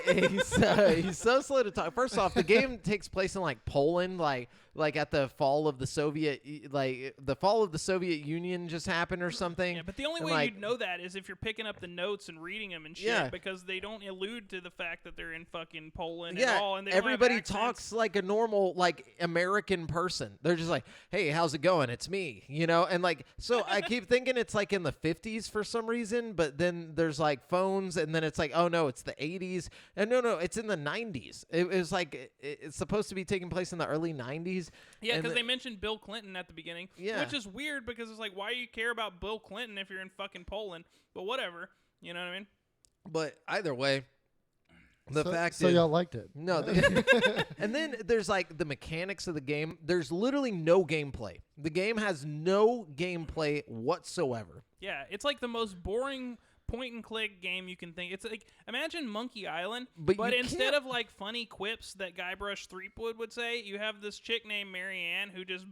he's so slow to talk. First off, the game takes place in like Poland, like at the fall of the Soviet Union just happened or something. Yeah, but the only way you'd know that is if you're picking up the notes and reading them and shit, because they don't allude to the fact that they're in fucking Poland at all. And they everybody don't have talks like a normal like American person. They're just like, hey, how's it going? It's me, you know? And like, so I keep thinking it's like in the 50s for some reason, but then there's like phones, and then it's like, oh no, it's the 80s. And no, it's in the 90s. It was like, it's supposed to be taking place in the early 90s. Yeah, because they mentioned Bill Clinton at the beginning, which is weird because it's like, why do you care about Bill Clinton if you're in fucking Poland? But whatever, you know what I mean? But either way, the fact so is, y'all liked it. No, and then there's like the mechanics of the game. There's literally no gameplay. The game has no gameplay whatsoever. Yeah, it's like the most boring point and click game you can think. It's like, imagine Monkey Island, but instead of like funny quips that Guybrush Threepwood would say, you have this chick named Marianne who just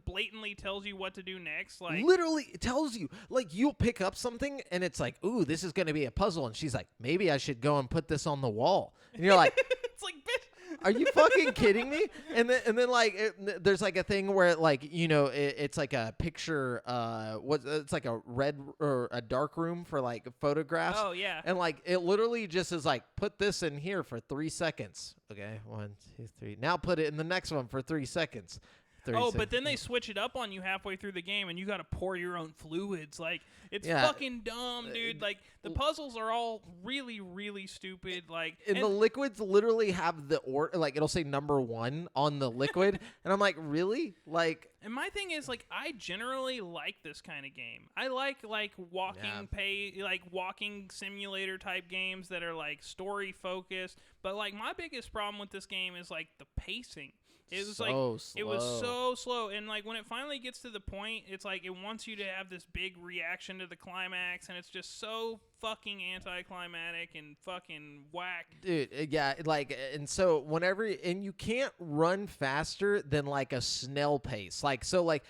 blatantly tells you what to do next. Like, literally tells you, like, you'll pick up something and it's like, ooh, this is going to be a puzzle, and she's like, maybe I should go and put this on the wall, and you're like, it's like, bitch, are you fucking kidding me? And then like there's like a thing where like, you know, it's like a picture, it's like a red or a dark room for like photographs. Oh yeah. And like it literally just is like, put this in here for 3 seconds. Okay, 1, 2, 3. Now put it in the next one for 3 seconds. But then they switch it up on you halfway through the game, and you got to pour your own fluids. Like, it's fucking dumb, dude. Like, the puzzles are all really, really stupid. Like, and the liquids literally have the like it'll say number 1 on the liquid, and I'm like, really? Like, and my thing is, like, I generally like this kind of game. I like walking simulator type games that are like story focused. But like, my biggest problem with this game is like the pacing. It was slow. It was so slow, and like when it finally gets to the point, it's like it wants you to have this big reaction to the climax, and it's just so fucking anticlimactic and fucking whack. Dude, yeah, like, and so and you can't run faster than like a snail pace. Like, so like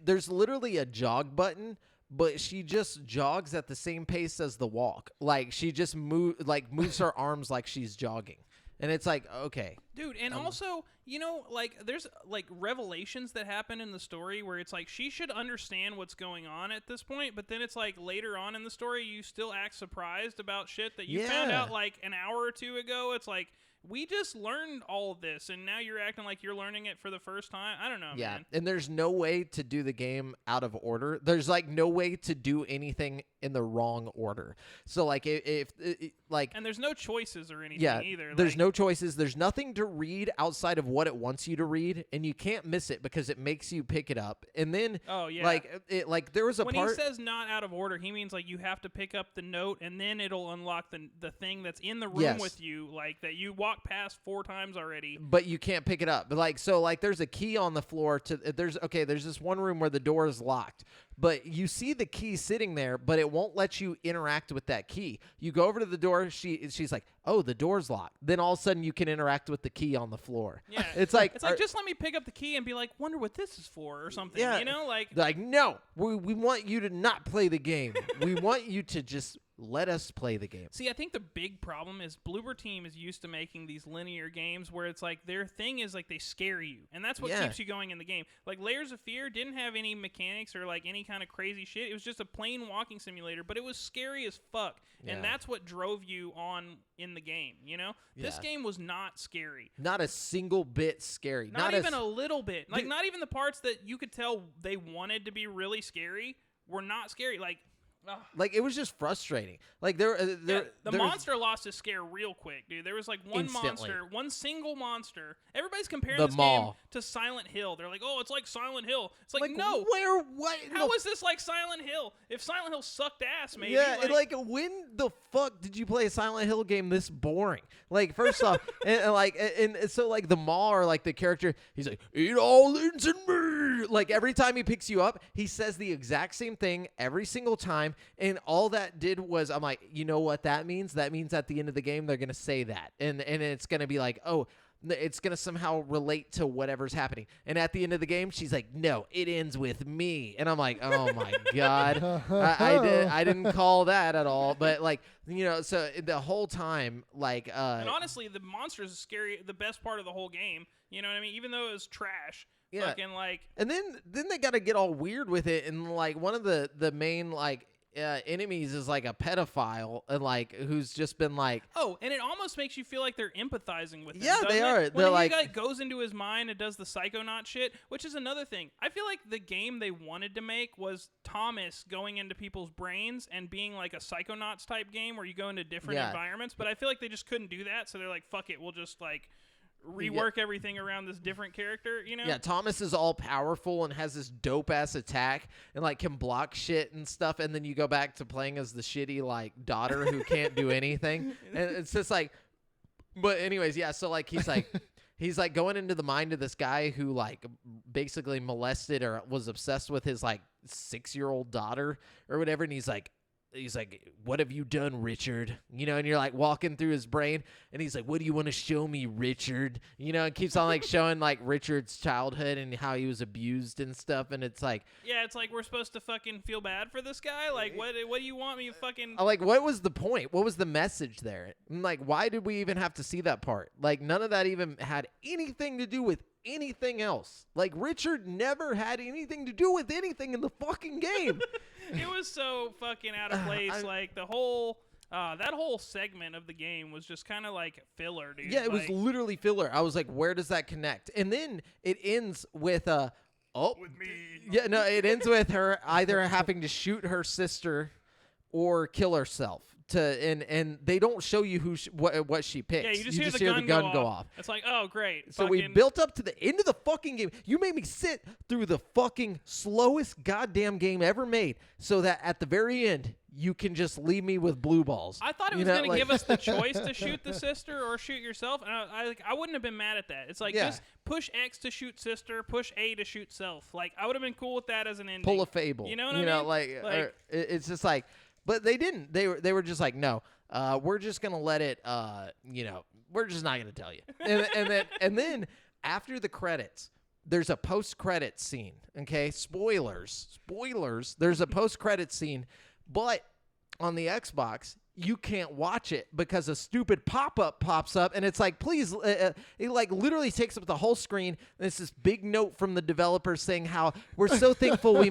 there's literally a jog button, but she just jogs at the same pace as the walk. Like, she just moves her arms like she's jogging. And it's like, okay. Dude, and also, you know, like, there's, like, revelations that happen in the story where it's like, she should understand what's going on at this point, but then it's like, later on in the story, you still act surprised about shit that you found out, like, an hour or two ago. It's like, we just learned all of this, and now you're acting like you're learning it for the first time. I don't know, man. And there's no way to do the game out of order. There's, like, no way to do anything in the wrong order. So, like, if and there's no choices or anything either. There's no choices. There's nothing to read outside of what it wants you to read, and you can't miss it because it makes you pick it up. And then, like there was a when part... he says not out of order, he means, like, you have to pick up the note, and then it'll unlock the thing that's in the room with you, like, that you walked past 4 times already. But you can't pick it up. But, like, so, like, there's a key on the floor. There's this one room where the door is locked. But you see the key sitting there, but it won't let you interact with that key. You go over to the door. She's like, oh, the door's locked. Then all of a sudden you can interact with the key on the floor. Yeah. It's like, just let me pick up the key and be like, wonder what this is for or something. Yeah. You know, like no, we want you to not play the game. We want you to just let us play the game. See, I think the big problem is Bloober Team is used to making these linear games where it's like their thing is like they scare you, and that's what keeps you going in the game. Like Layers of Fear didn't have any mechanics or like any kind of crazy shit. It was just a plain walking simulator, but it was scary as fuck, and that's what drove you on in the game, you know? This game was not scary. Not a single bit scary. Not even a little bit. Like, not even the parts that you could tell they wanted to be really scary were not scary. Like, it was just frustrating. Like, the monster lost his scare real quick, dude. There was like one single monster. Everybody's comparing this game to Silent Hill. They're like, oh, it's like Silent Hill. It's like no. What? How is this like Silent Hill? If Silent Hill sucked ass, maybe. Yeah, when the fuck did you play a Silent Hill game this boring? Like, first off, and so like the Maw or like the character, he's like, it all ends in me. Like, every time he picks you up, he says the exact same thing every single time. And all that did was, I'm like, you know what that means? That means at the end of the game, they're going to say that. And it's going to be like, oh, it's going to somehow relate to whatever's happening. And at the end of the game, she's like, no, it ends with me. And I'm like, oh my God. I didn't call that at all. But like, you know, so the whole time, like, and honestly, the monsters are scary. The best part of the whole game, you know what I mean? Even though it was trash. Yeah. Fucking like. And then they got to get all weird with it. And like one of the main like, enemies is like a pedophile and like who's just been like, oh, and it almost makes you feel like they're empathizing with him. Yeah, they are. When they're like, like goes into his mind and does the psychonaut shit, which is another thing. I feel like the game they wanted to make was Thomas going into people's brains and being like a Psychonauts type game where you go into different environments, but I feel like they just couldn't do that, so they're like, fuck it, we'll just like rework everything around this different character, you know? Yeah, Thomas is all powerful and has this dope ass attack and like can block shit and stuff, and then you go back to playing as the shitty like daughter who can't do anything. And it's just like, but anyways, yeah, so like he's like going into the mind of this guy who like basically molested or was obsessed with his like 6-year-old daughter or whatever, and he's like, what have you done, Richard? You know, and you're like walking through his brain, and he's like, what do you want to show me, Richard? You know, it keeps on like showing like Richard's childhood and how he was abused and stuff, and it's like, yeah, it's like we're supposed to fucking feel bad for this guy. Like, what do you want me to fucking? Like, what was the point? What was the message there? And like, why did we even have to see that part? Like, none of that even had anything to do with anything else. Like, Richard never had anything to do with anything in the fucking game. It was so fucking out of place. Like the whole that whole segment of the game was just kind of like filler, dude. Yeah, it was literally filler. I was like, where does that connect? And then it ends with with me. Yeah, no, it ends with her either having to shoot her sister or kill herself. And they don't show you what she picks. Yeah, you just hear the gun go off. It's like, oh, great. So we built up to the end of the fucking game. You made me sit through the fucking slowest goddamn game ever made so that at the very end, you can just leave me with blue balls. I thought it was going to give us the choice to shoot the sister or shoot yourself. And I wouldn't have been mad at that. It's like, just push X to shoot sister, push A to shoot self. Like, I would have been cool with that as an ending. Pull a Fable. You know what I mean? Like it's just like... But they didn't. They were just like, no, we're just gonna let it. We're just not gonna tell you. And then after the credits, there's a post-credit scene. Okay, spoilers. There's a post-credit scene, but on the Xbox, you can't watch it because a stupid pop-up pops up, and it's like, please, it like literally takes up the whole screen. And it's this big note from the developers saying how we're so thankful we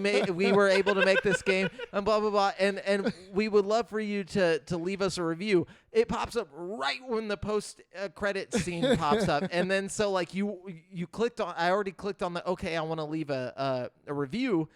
were able to make this game, and blah blah blah, and we would love for you to leave us a review. It pops up right when the post-credit scene pops up, and then so like you clicked on. I already clicked on the okay. I want to leave a review.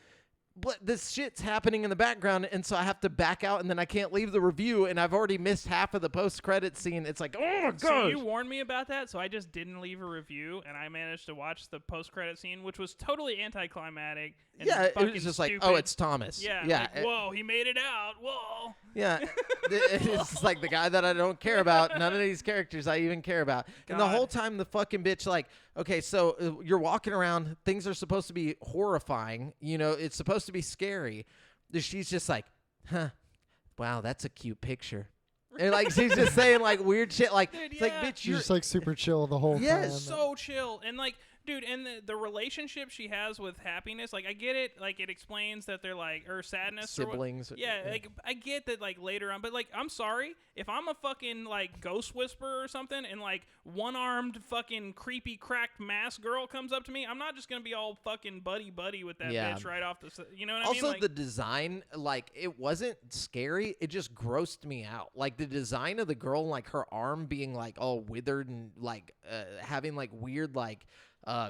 But this shit's happening in the background, and so I have to back out, and then I can't leave the review, and I've already missed half of the post-credit scene. It's like, oh, my God. So you warned me about that, so I just didn't leave a review, and I managed to watch the post-credit scene, which was totally anticlimactic. And it was just stupid. like, oh, it's Thomas. Yeah. Like, whoa, he made it out. Whoa. Yeah. It's like the guy that I don't care about. None of these characters I even care about. God. And the whole time the fucking bitch like, okay, so you're walking around. Things are supposed to be horrifying. You know, it's supposed to be scary. She's just like, wow, that's a cute picture. And like she's just saying like weird shit. Like, dude, it's like, bitch, you're just like super chill the whole time. Yes, so chill. And like, dude, and the relationship she has with happiness, like I get it, like it explains that they're like, or sadness, siblings. Like I get that like later on, but like I'm sorry if I'm a fucking like ghost whisperer or something, and like one-armed fucking creepy cracked mask girl comes up to me, I'm not just gonna be all fucking buddy with that bitch right off the, you know what I mean? Also, like, the design, like it wasn't scary, it just grossed me out. Like the design of the girl, like her arm being like all withered and like having like weird like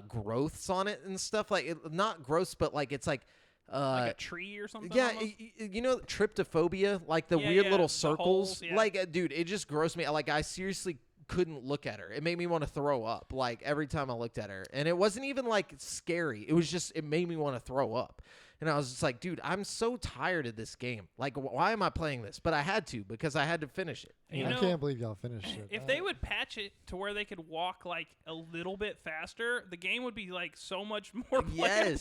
growths on it and stuff, like not gross, but like it's like a tree or something. Yeah, you know, tryptophobia, like the weird little circles. Holes, like, dude, it just grossed me. Like, I seriously couldn't look at her. It made me want to throw up. Like every time I looked at her, and it wasn't even like scary. It was just it made me want to throw up. And I was just like, dude, I'm so tired of this game. Like, why am I playing this? But I had to because I had to finish it. You know, I can't believe y'all finished it. If they would patch it to where they could walk like a little bit faster, the game would be like so much more playable. Yes.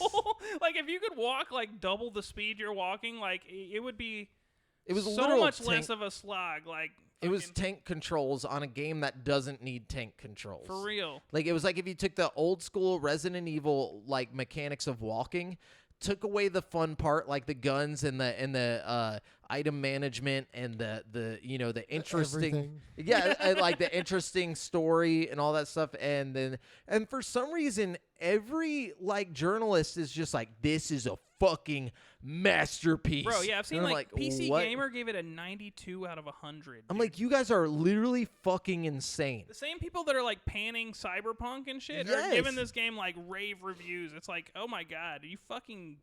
Like if you could walk like double the speed you're walking, like it would be. It was so much less of a slog. Like It was tank controls on a game that doesn't need tank controls. For real. Like, it was like if you took the old school Resident Evil, like, mechanics of walking, took away the fun part, like the guns and the item management and the interesting, like the interesting story and all that stuff, and for some reason every like journalist is just like, this is a fucking masterpiece. Bro, yeah, I've seen like PC Gamer gave it a 92 out of 100. I'm like, you guys are literally fucking insane. The same people that are like panning Cyberpunk and shit are giving this game like rave reviews. It's like, oh my god, are you fucking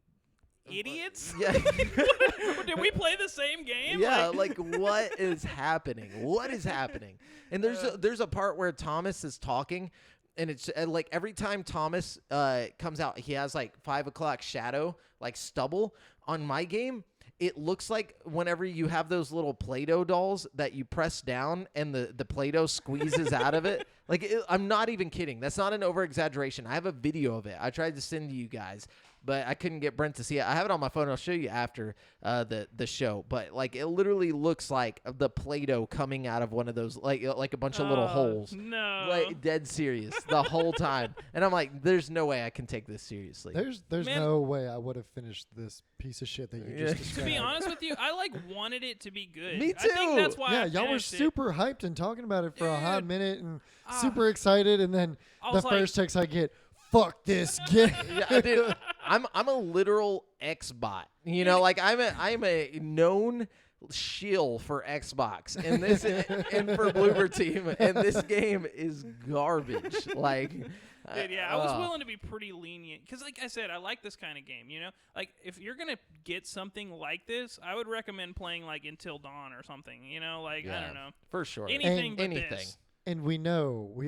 idiots? Yeah. Did we play the same game? Yeah, like what is happening? What is happening? And there's a part where Thomas is talking, and it's like every time Thomas comes out, he has like 5 o'clock shadow, like stubble. On my game, it looks like whenever you have those little Play-Doh dolls that you press down and the Play-Doh squeezes out of it. Like, I'm not even kidding. That's not an over-exaggeration. I have a video of it. I tried to send to you guys, but I couldn't get Brent to see it. I have it on my phone. I'll show you after the show. But like, it literally looks like the Play-Doh coming out of one of those, like a bunch of little holes. No, like dead serious the whole time. And I'm like, there's no way I can take this seriously. There's no way I would have finished this piece of shit that you just described. To be honest with you, I like wanted it to be good. Me too. I think that's why. Yeah, y'all were super hyped and talking about it for a hot minute and super excited, and then the first text I get, fuck this game. Yeah, dude, I'm a literal Xbot. You know, like I'm a known shill for Xbox and this and for Bloober Team, and this game is garbage. Like, dude, yeah, I was willing to be pretty lenient because, like I said, I like this kind of game. You know, like if you're gonna get something like this, I would recommend playing like Until Dawn or something. You know, like I don't know, for sure, anything. This. And we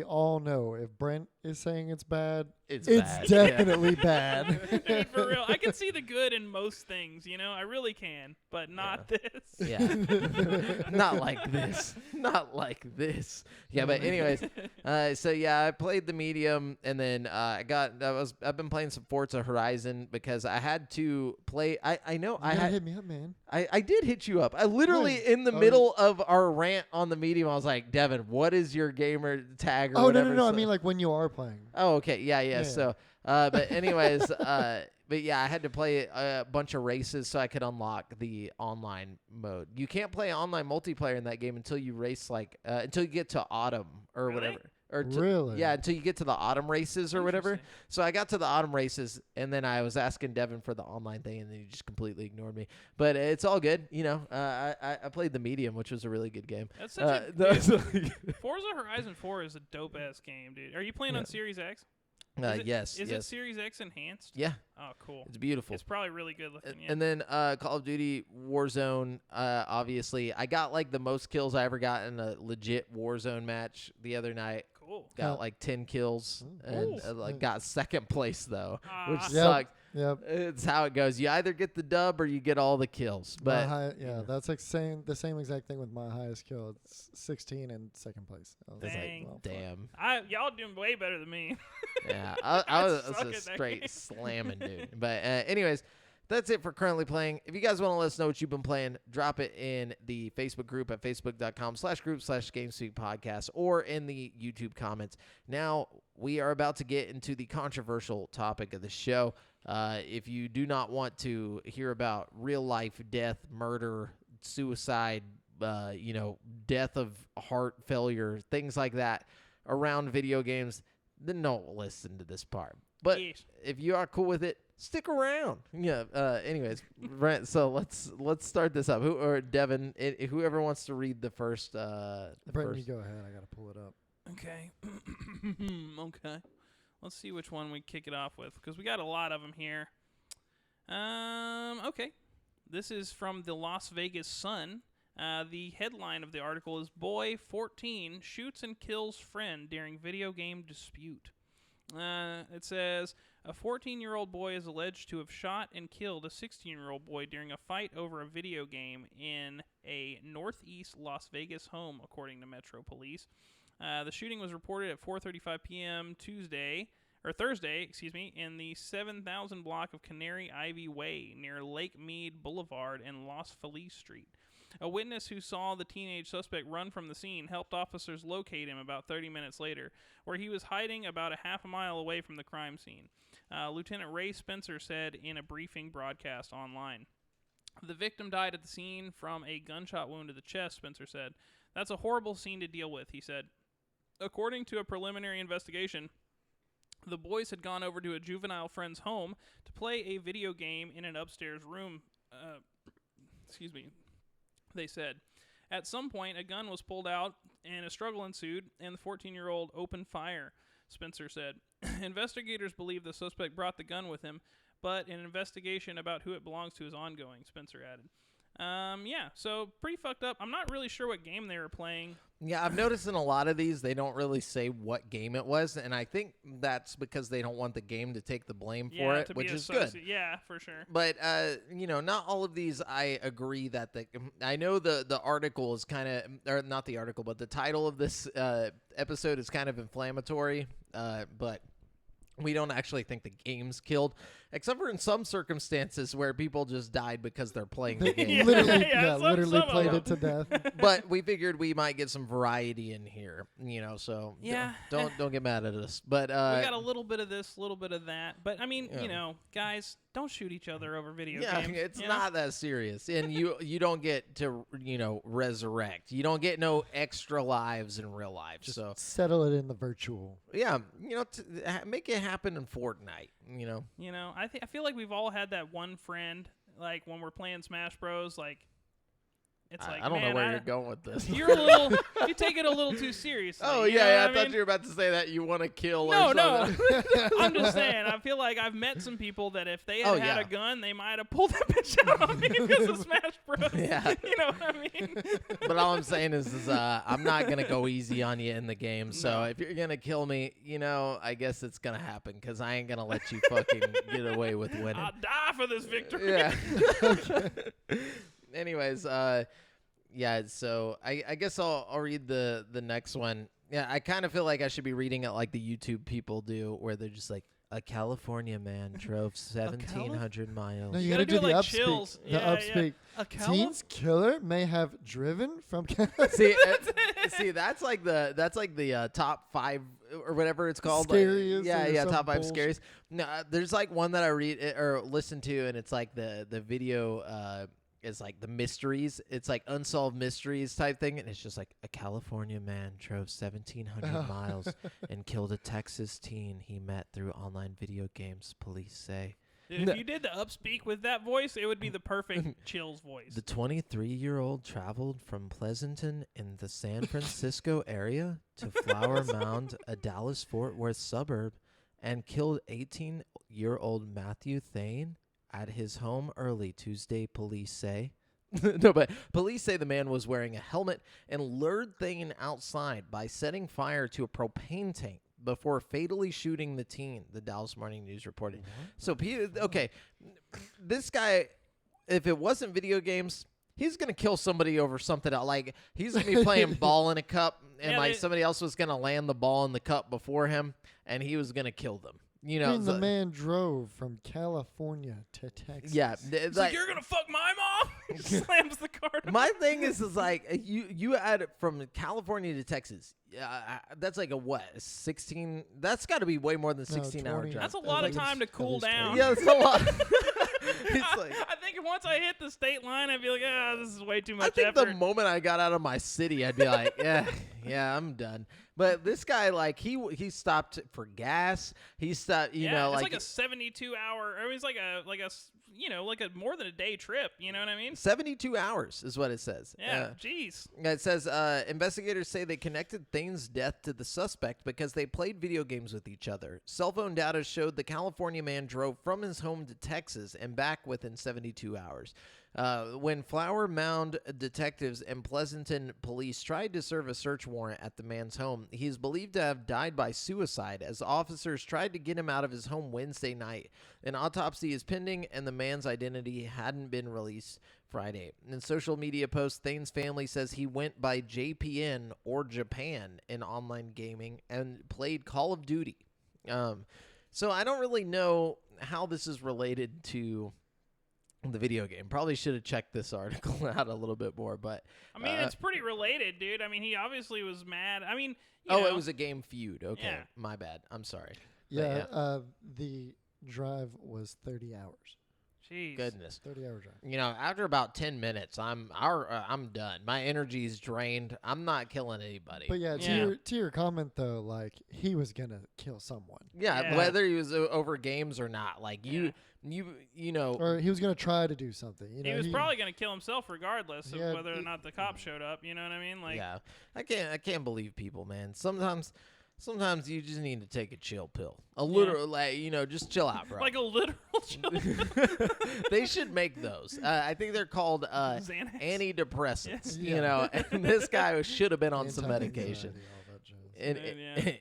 all know, if Brent is saying it's bad, it's bad. Definitely bad. Dude, for real, I can see the good in most things, you know, I really can, but not this. Yeah, not like this, not like this. Yeah, but anyways, so yeah, I played the medium, and then I've been playing some Forza Horizon because I had to play. I know I had hit me up, man. I did hit you up. I literally in the middle of our rant on the medium, I was like, Devin, what is your gamer tag or whatever? No. I mean, like when you are playing. Oh, okay. Yeah. So, but anyways, but yeah, I had to play a bunch of races so I could unlock the online mode. You can't play online multiplayer in that game until you race until you get to autumn or whatever. Really? Yeah, until you get to the autumn races or whatever. So I got to the autumn races, and then I was asking Devin for the online thing, and then he just completely ignored me. But it's all good. You know, I played the medium, which was a really good game. That's such Forza Horizon 4 is a dope-ass game, dude. Are you playing on Series X? Yes. Is it Series X enhanced? Yeah. Oh, cool. It's beautiful. It's probably really good looking. Yeah. And then Call of Duty Warzone, obviously. I got like the most kills I ever got in a legit Warzone match the other night. Cool. Got like 10 kills and got second place though, which Yep. sucked. Yep. It's how it goes. You either get the dub or you get all the kills. But that's like the same exact thing with my highest kill. It's 16 and second place. Dang. Like, damn. Y'all doing way better than me. Yeah, I was a straight slamming dude. But anyways, that's it for currently playing. If you guys want to let us know what you've been playing, drop it in the Facebook group at facebook.com/group/GameSpeak Podcast or in the YouTube comments. Now, we are about to get into the controversial topic of the show. If you do not want to hear about real life death, murder, suicide, death of heart failure, things like that around video games, then don't listen to this part. But if you are cool with it, stick around. Yeah. Anyways, Brent. So let's start this up. Devin? Whoever wants to read the first. Brent, you go ahead. I gotta pull it up. Okay. Okay. Let's see which one we kick it off with because we got a lot of them here. Okay. This is from the Las Vegas Sun. The headline of the article is "Boy 14 shoots and kills friend during video game dispute." It says, a 14-year-old boy is alleged to have shot and killed a 16-year-old boy during a fight over a video game in a northeast Las Vegas home, according to Metro Police. The shooting was reported at 4:35 p.m. Thursday, in the 7000 block of Canary Ivy Way near Lake Mead Boulevard and Los Feliz Street. A witness who saw the teenage suspect run from the scene helped officers locate him about 30 minutes later, where he was hiding about a half a mile away from the crime scene. Lieutenant Ray Spencer said in a briefing broadcast online. The victim died at the scene from a gunshot wound to the chest, Spencer said. That's a horrible scene to deal with, he said. According to a preliminary investigation, the boys had gone over to a juvenile friend's home to play a video game in an upstairs room. They said. At some point, a gun was pulled out and a struggle ensued, and the 14-year-old opened fire, Spencer said. Investigators believe the suspect brought the gun with him, but an investigation about who it belongs to is ongoing, Spencer added. So pretty fucked up. I'm not really sure what game they were playing. Yeah, I've noticed in a lot of these, they don't really say what game it was, and I think that's because they don't want the game to take the blame for it, which is good. Yeah, for sure. But, not all of these, I agree that I know the article is kind of, or not the article, but the title of this episode is kind of inflammatory, but we don't actually think the game's killed, except for in some circumstances where people just died because they're playing the game. literally played it to death. But we figured we might get some variety in here, so don't get mad at us. But we got a little bit of this, a little bit of that. But I mean, guys, don't shoot each other over video games. Yeah, it's not that serious, and you don't get to resurrect. You don't get no extra lives in real life. Just so settle it in the virtual. Yeah, make it happen in Fortnite. I feel like we've all had that one friend, like when we're playing Smash Bros. Like, it's like I don't know where you're going with this. You take it a little too seriously. Oh yeah, I thought you were about to say that you want to kill. No, or something. No. I'm just saying. I feel like I've met some people that if they had a gun, they might have pulled that bitch out on me because of Smash Bros. Yeah. You know what I mean? But all I'm saying is I'm not gonna go easy on you in the game. So if you're gonna kill me, I guess it's gonna happen because I ain't gonna let you fucking get away with winning. I'll die for this victory. Yeah. Anyways, so I guess I'll read the next one. Yeah, I kind of feel like I should be reading it like the YouTube people do, where they're just like, a California man drove 1,700 miles. No, you gotta do the like upspeak. Chills. The upspeak. Teen's killer may have driven from see, that's like the top 5 or whatever it's called. Scariest. Top 5 scariest. No, there's like one that I read or listen to, and it's like the video. It's like the mysteries. It's like unsolved mysteries type thing, and it's just like a California man drove 1,700 miles and killed a Texas teen he met through online video games, police say. Dude, if you did the upspeak with that voice, it would be the perfect Chills voice. The 23-year-old traveled from Pleasanton in the San Francisco area to Flower Mound, a Dallas-Fort Worth suburb, and killed 18-year-old Matthew Thane at his home early Tuesday, police say. No, but police say the man was wearing a helmet and lured Thane outside by setting fire to a propane tank before fatally shooting the teen, the Dallas Morning News reported. So, okay, this guy, if it wasn't video games, he's going to kill somebody over something else. Like, he's going to be playing ball in a cup, and somebody else was going to land the ball in the cup before him, and he was going to kill them. The man drove from California to Texas. Yeah, it's like you're gonna fuck my mom. He slams the car. My thing is like you add it from California to Texas. That's like a 16. That's got to be way more than 16-hour drive. That's a lot of time to cool down. Yeah, that's a lot. I think once I hit the state line, I'd be like, this is way too much I think effort. the moment I got out of my city, I'd be like, yeah, I'm done. But this guy, like, he stopped for gas. He stopped, it's like a 72-hour. I mean, it's like a more than a day trip. You know what I mean? 72 hours is what it says. Yeah, jeez. It says investigators say they connected Thane's death to the suspect because they played video games with each other. Cell phone data showed the California man drove from his home to Texas and back within 72 hours. When Flower Mound detectives and Pleasanton police tried to serve a search warrant at the man's home, he is believed to have died by suicide as officers tried to get him out of his home Wednesday night. An autopsy is pending, and the man's identity hadn't been released Friday. In social media posts, Thane's family says he went by JPN or Japan in online gaming and played Call of Duty. So I don't really know how this is related to the video game. Probably should have checked this article out a little bit more, but I mean, it's pretty related, dude. I mean, he obviously was mad. I mean, it was a game feud. Okay, yeah. My bad. I'm sorry. Yeah, the drive was 30 hours. Jeez. Goodness. 30-hour drive. After about 10 minutes, I'm done. My energy is drained. I'm not killing anybody. But to your comment though, like he was gonna kill someone. Yeah, whether he was over games or not. Like you know, or he was gonna try to do something. He was probably gonna kill himself regardless of whether or not the cops showed up. You know what I mean? Like, yeah, I can't believe people, man. Sometimes you just need to take a chill pill. A literal, just chill out, bro. Like a literal chill pill. They should make those. I think they're called antidepressants. Yeah. And this guy should have been on some medication.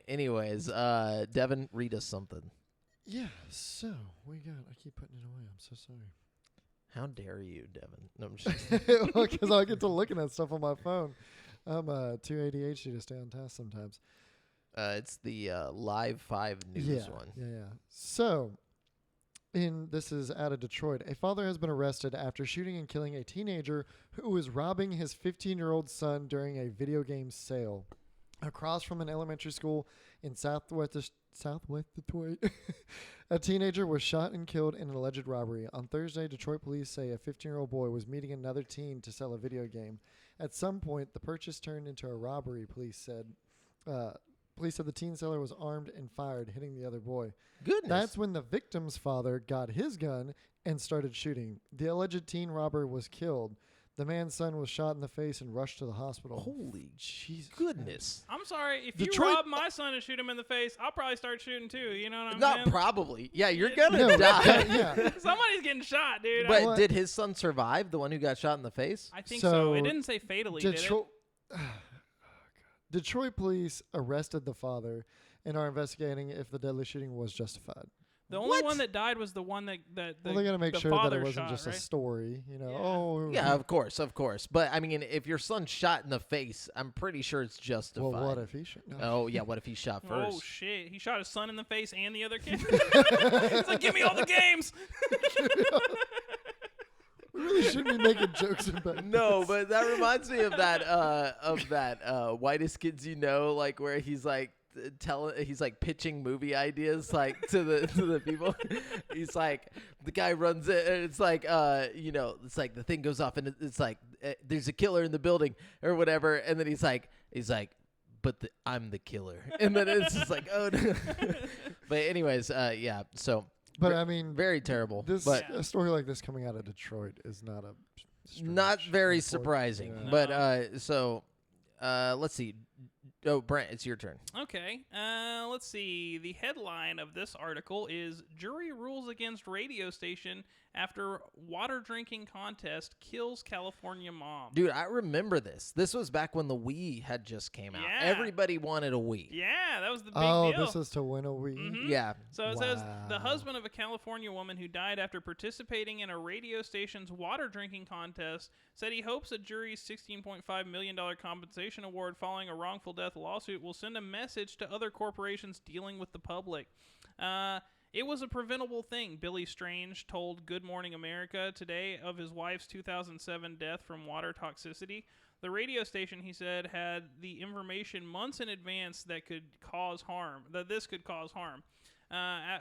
Anyways, Devin, read us something. Yeah, so I keep putting it away. I'm so sorry. How dare you, Devin? No, I'm just because I get to looking at stuff on my phone. I'm too ADHD to stay on task sometimes. It's the Live 5 News one. Yeah. So, this is out of Detroit. A father has been arrested after shooting and killing a teenager who was robbing his 15-year-old son during a video game sale across from an elementary school in Southwest Detroit. A teenager was shot and killed in an alleged robbery. On Thursday, Detroit police say a 15-year-old boy was meeting another teen to sell a video game. At some point, the purchase turned into a robbery, police said. Police said the teen seller was armed and fired, hitting the other boy. Goodness. That's when the victim's father got his gun and started shooting. The alleged teen robber was killed. The man's son was shot in the face and rushed to the hospital. Holy Jesus. Goodness. I'm sorry. If you rob my son and shoot him in the face, I'll probably start shooting too. You know what I'm saying? Not probably. Yeah, you're going to die. Yeah. Somebody's getting shot, dude. But did his son survive, the one who got shot in the face? I think so. It didn't say fatally, did it? Detroit police arrested the father and are investigating if the deadly shooting was justified. The only one that died was the one that well, they're gonna make sure that it wasn't just a story, Yeah, of course. But I mean, if your son's shot in the face, I'm pretty sure it's justified. Well, what if he shot? No. Oh yeah, what if he shot first? Oh shit, he shot his son in the face and the other kid. It's like, give me all the games. We really shouldn't be making jokes about No, but that reminds me of that Whitest Kids You Know, like where he's like he's like pitching movie ideas like to the people. He's like, the guy runs it and it's like it's like the thing goes off and it's like there's a killer in the building or whatever, and then he's like but I'm the killer, and then it's just like, oh no. But anyways, so but I mean, very terrible. A story like this coming out of Detroit is not very surprising. Yeah. But let's see. Oh, Brent, it's your turn. Okay. Let's see. The headline of this article is Jury Rules Against Radio Station After Water Drinking Contest Kills California Mom. Dude, I remember this. This was back when the Wii had just came out. Yeah. Everybody wanted a Wii. Yeah, that was the big deal. Oh, this is to win a Wii? Mm-hmm. Yeah. So it says, the husband of a California woman who died after participating in a radio station's water drinking contest said he hopes a jury's $16.5 million compensation award following a wrongful death lawsuit will send a message to other corporations dealing with the public. It was a preventable thing, Billy Strange told Good Morning America today of his wife's 2007 death from water toxicity. The radio station, he said, had the information months in advance that this could cause harm.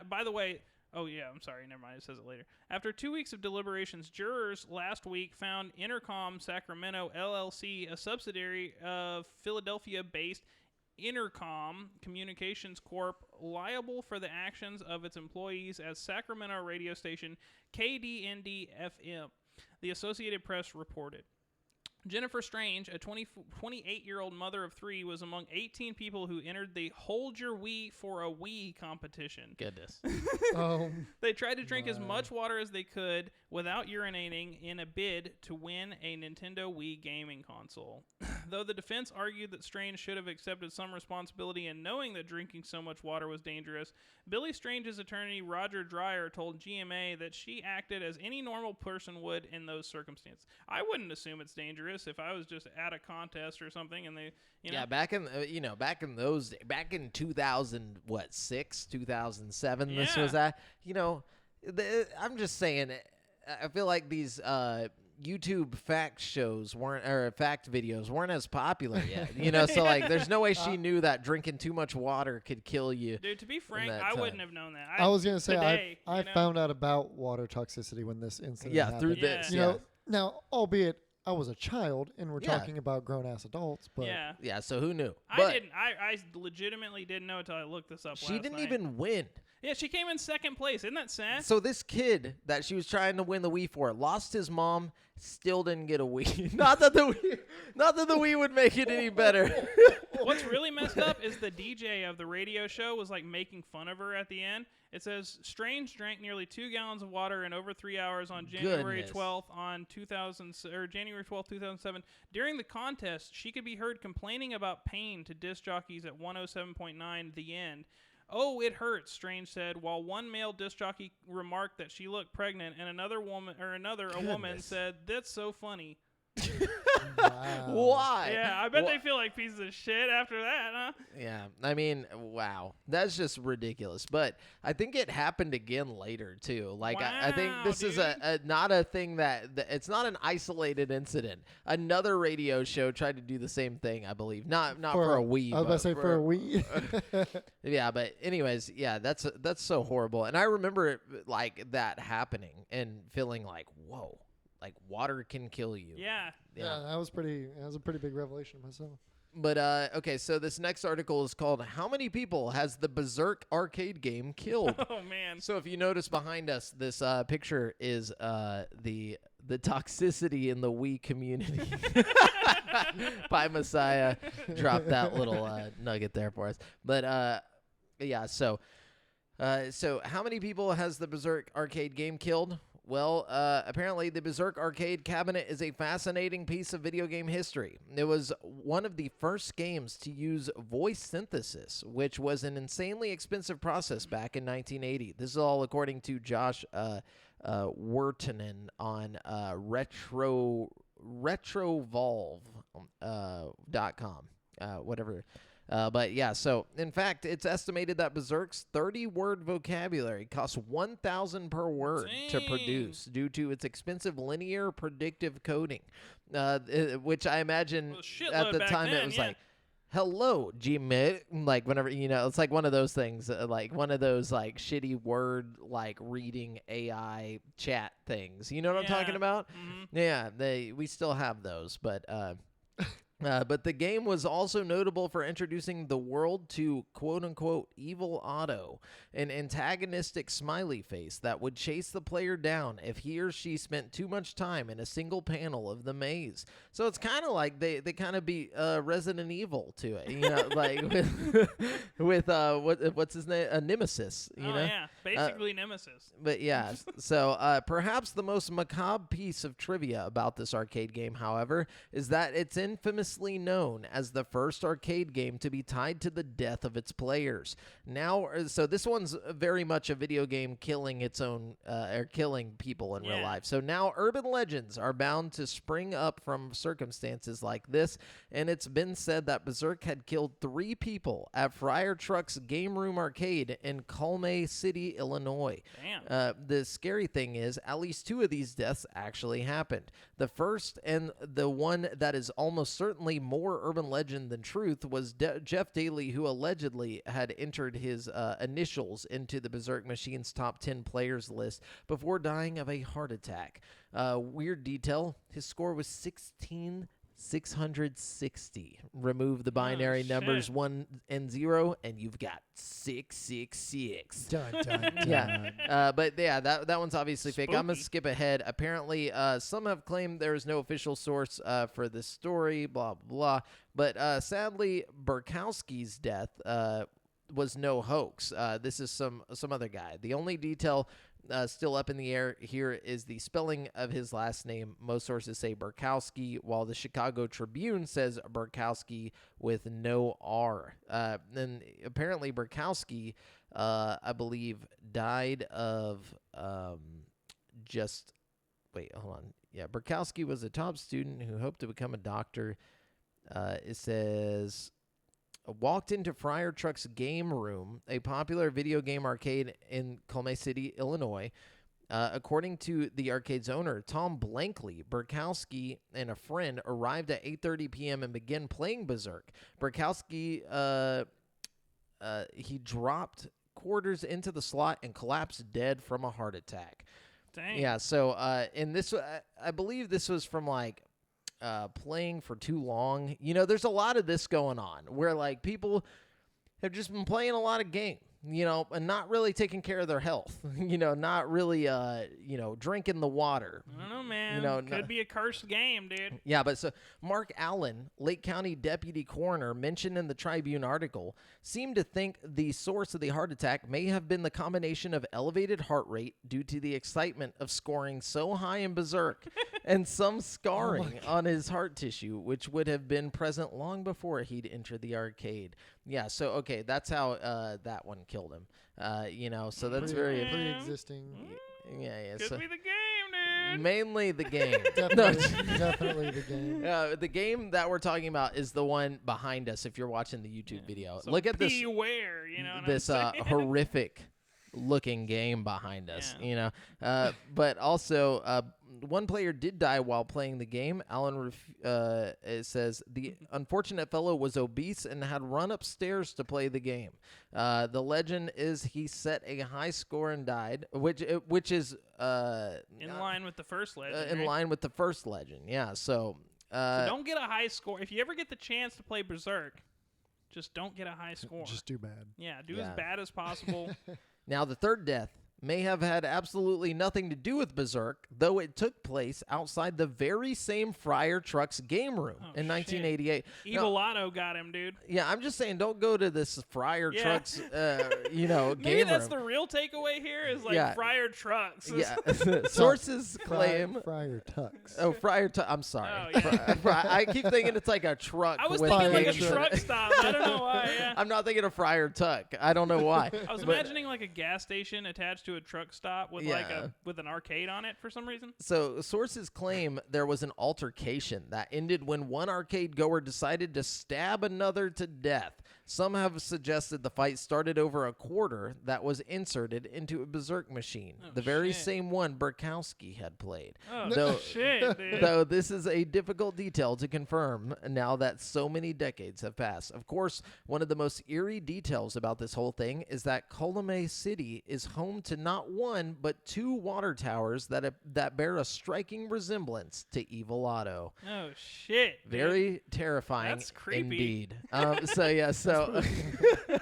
By the way, oh yeah, I'm sorry, never mind, it says it later. After 2 weeks of deliberations, jurors last week found Intercom Sacramento LLC, a subsidiary of Philadelphia-based Intercom Communications Corp., liable for the actions of its employees as Sacramento radio station KDND-FM, the Associated Press reported. Jennifer Strange, a 28-year-old mother of three, was among 18 people who entered the Hold Your Wii for a Wii competition. Goodness. They tried to drink as much water as they could without urinating in a bid to win a Nintendo Wii gaming console. Though the defense argued that Strange should have accepted some responsibility in knowing that drinking so much water was dangerous, Billy Strange's attorney, Roger Dreyer, told GMA that she acted as any normal person would in those circumstances. I wouldn't assume it's dangerous if I was just at a contest or something and they, Yeah, back in those days, back in 2006, 2007, this was that. I'm just saying, I feel like these YouTube fact shows fact videos weren't as popular yet. So like there's no way she knew that drinking too much water could kill you. Dude, to be frank, I wouldn't have known that. I was gonna say I found out about water toxicity when this incident happened. Through this. Now, albeit I was a child and we're talking about grown-ass adults, but so who knew? I legitimately didn't know until I looked this up. She didn't even win. Yeah, she came in second place. Isn't that sad? So this kid that she was trying to win the Wii for lost his mom, still didn't get a Wii. Not that the Wii would make it any better. What's really messed up is the DJ of the radio show was like making fun of her at the end. It says Strange drank nearly 2 gallons of water in over 3 hours on January 12th January 12th, 2007. During the contest, she could be heard complaining about pain to disc jockeys at 107.9 The End. "Oh, it hurts," Strange said, while one male disc jockey remarked that she looked pregnant, and a woman said, "That's so funny." Wow. Why? Yeah, I bet they feel like pieces of shit after that, huh? Yeah, I mean, wow. That's just ridiculous. But I think it happened again later, too. Like, I think this is not a thing that it's not an isolated incident. Another radio show tried to do the same thing, I believe. Not for a Wii. I was about to say for a Wii. Yeah, but anyways, yeah, that's so horrible. And I remember like that happening and feeling like, whoa. Like water can kill you. Yeah, that was a pretty big revelation myself. But okay, so this next article is called "How Many People Has the Berserk Arcade Game Killed?" Oh man! So if you notice behind us, this picture is the toxicity in the Wii community. By Messiah, drop that little nugget there for us. But yeah, so how many people has the Berserk Arcade Game killed? Well, apparently the Berserk arcade cabinet is a fascinating piece of video game history. It was one of the first games to use voice synthesis, which was an insanely expensive process back in 1980. This is all according to Josh Wertonen on retrovolve.com, whatever. But yeah, so in fact, it's estimated that Berserk's 30-word vocabulary costs $1,000 per word to produce due to its expensive linear predictive coding, which I imagine at the time it was like, "Hello, Gmail," like whenever it's like one of those things, like one of those like shitty word like reading AI chat things. You know what I'm talking about? Mm-hmm. Yeah, we still have those, but. But the game was also notable for introducing the world to quote-unquote evil Otto, an antagonistic smiley face that would chase the player down if he or she spent too much time in a single panel of the maze. So it's kind of like they kind of beat Resident Evil to it, like with what's his name, Nemesis. Yeah, basically Nemesis. But yeah, so perhaps the most macabre piece of trivia about this arcade game, however, is that it's infamously known as the first arcade game to be tied to the death of its players. Now, so this one's very much a video game killing its own, or killing people in real life. So now urban legends are bound to spring up from circumstances like this, and it's been said that Berserk had killed 3 people at Friar Truck's Game Room Arcade in Culme City, Illinois. Damn. The scary thing is, at least 2 of these deaths actually happened. The first, and the one that is almost certainly more urban legend than truth, was Jeff Daly, who allegedly had entered his initials into the Berserk Machine's top 10 players list before dying of a heart attack. Weird detail, his score was 16,660. Remove the binary numbers 1 and 0, and you've got 666. Dun, dun, dun. Yeah, but yeah, that one's obviously Spooky. fake. I'm gonna skip ahead. Apparently, some have claimed there is no official source for this story. Blah blah blah. But sadly, Burkowski's death was no hoax. This is some other guy. The only detail still up in the air here is the spelling of his last name. Most sources say Burkowski, while the Chicago Tribune says Burkowski with no R. Then apparently Burkowski, I believe, died of wait, hold on. Yeah, Burkowski was a top student who hoped to become a doctor. It says, walked into Friar Truck's Game Room, a popular video game arcade in Culme City, Illinois. According to the arcade's owner, Tom Blankley, Burkowski and a friend arrived at 8:30 p.m. and began playing Berserk. Burkowski, he dropped quarters into the slot and collapsed dead from a heart attack. Dang. Yeah, so in this, I believe this was from like playing for too long. You know, there's a lot of this going on where like people have just been playing a lot of games, you know, and not really taking care of their health, you know, not really, you know, drinking the water. I don't know, man. You know, could be a cursed game, dude. Yeah, but so Mark Allen, Lake County Deputy Coroner, mentioned in the Tribune article, seemed to think the source of the heart attack may have been the combination of elevated heart rate due to the excitement of scoring so high in Berserk and some scarring on his heart tissue, which would have been present long before he'd entered the arcade. Yeah, so, okay, that's how that one killed him. You know, so that's very... Pre-existing. Yeah. Could be the game, dude. Mainly the game. Definitely the game. The game that we're talking about is the one behind us. If you're watching the YouTube video, look at this. Beware, you know. This horrific looking game behind us. You know, but also one player did die while playing the game. Alan it says the unfortunate fellow was obese and had run upstairs to play the game. The legend is he set a high score and died, which is in line with the first legend. In line with the first legend, yeah. So don't get a high score. If you ever get the chance to play Berserk, just don't get a high score. Just do bad. Yeah, do as bad as possible. Now, the third death may have had absolutely nothing to do with Berserk, though it took place outside the very same Friar Trucks game room in 1988. Evil Otto got him, dude. Yeah, I'm just saying, don't go to this Friar Trucks, you know, game Maybe that's room. the real takeaway here is like Friar Trucks. Yeah, sources claim Friar Tucks. Oh, Friar Tucks. I'm sorry. I keep thinking it's like a truck. I was thinking like a truck stop. I don't know why. Yeah. I'm not thinking of Friar Tuck. I don't know why. I was imagining like a gas station attached to a truck stop with with an arcade on it for some reason. So sources claim there was an altercation that ended when one arcade goer decided to stab another to death. Some have suggested the fight started over a quarter that was inserted into a Berserk machine, the very same one Burkowski had played. Though this is a difficult detail to confirm now that so many decades have passed. Of course, one of the most eerie details about this whole thing is that Colomé City is home to not one but two water towers that bear a striking resemblance to Evil Otto. Oh shit! Very terrifying. That's creepy. Indeed. So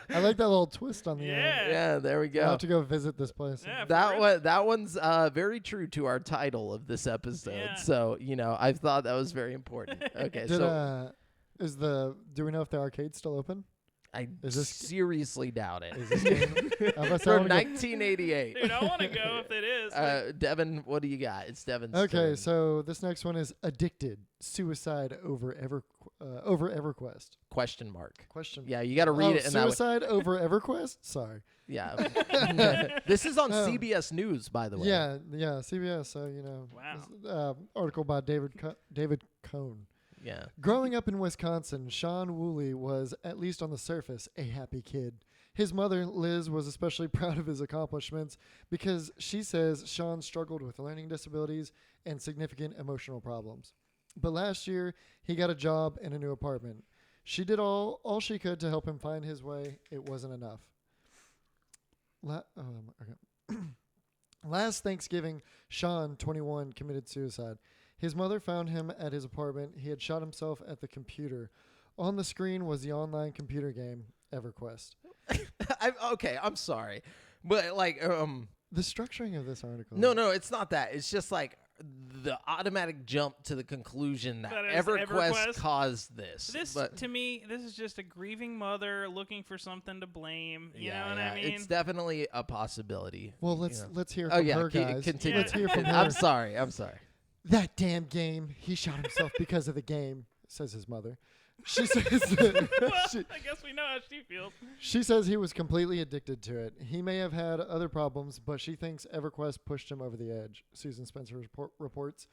I like that little twist on the end. Yeah, there we go. I'll have to go visit this place. Yeah, that one's very true to our title of this episode. Yeah. So, you know, I thought that was very important. Okay, do we know if the arcade's still open? I seriously doubt it. Is this game from 1988. Dude, I want to go if it is. Devin, what do you got? It's Devin's Okay, turn. so this next one is Addicted. Suicide over EverQuest. Question mark. Yeah, you got to read it in that way. Suicide over EverQuest? Sorry. Yeah. This is on CBS News, by the way. Yeah, CBS. So, you know. Wow. This, article by David Cohn. Yeah. Growing up in Wisconsin, Sean Woolley was, at least on the surface, a happy kid. His mother, Liz, was especially proud of his accomplishments because she says Sean struggled with learning disabilities and significant emotional problems. But last year, he got a job and a new apartment. She did all she could to help him find his way. It wasn't enough. Last Thanksgiving, Sean, 21, committed suicide. His mother found him at his apartment. He had shot himself at the computer. On the screen was the online computer game, EverQuest. I'm sorry. But, like... the structuring of this article... No, it's not that. It's just, like, the automatic jump to the conclusion that EverQuest caused this. To me, this is just a grieving mother looking for something to blame. You know what I mean? It's definitely a possibility. Well, let's hear from her, guys. Continue. Let's hear from her. I'm sorry. That damn game. He shot himself because of the game, says his mother. She says I guess we know how she feels. She says he was completely addicted to it. He may have had other problems, but she thinks EverQuest pushed him over the edge. Susan Spencer reports.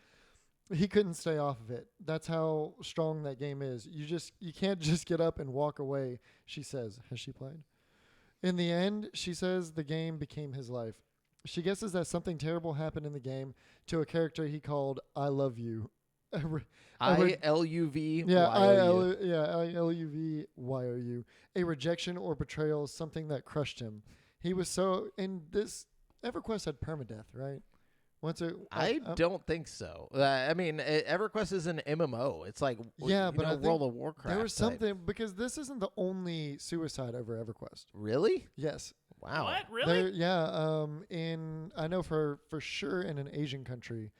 He couldn't stay off of it. That's how strong that game is. You can't just get up and walk away, she says. Has she played? In the end, she says the game became his life. She guesses that something terrible happened in the game to a character he called I Love You. ILUV. Yeah, ILUVYOU. A rejection or betrayal, something that crushed him. He was so... And this... EverQuest had permadeath, right? I don't think so. I mean, EverQuest is an MMO. It's like World of Warcraft. There was something... Because this isn't the only suicide over EverQuest. Really? Yes. Wow. What? Really? I know for sure in an Asian country...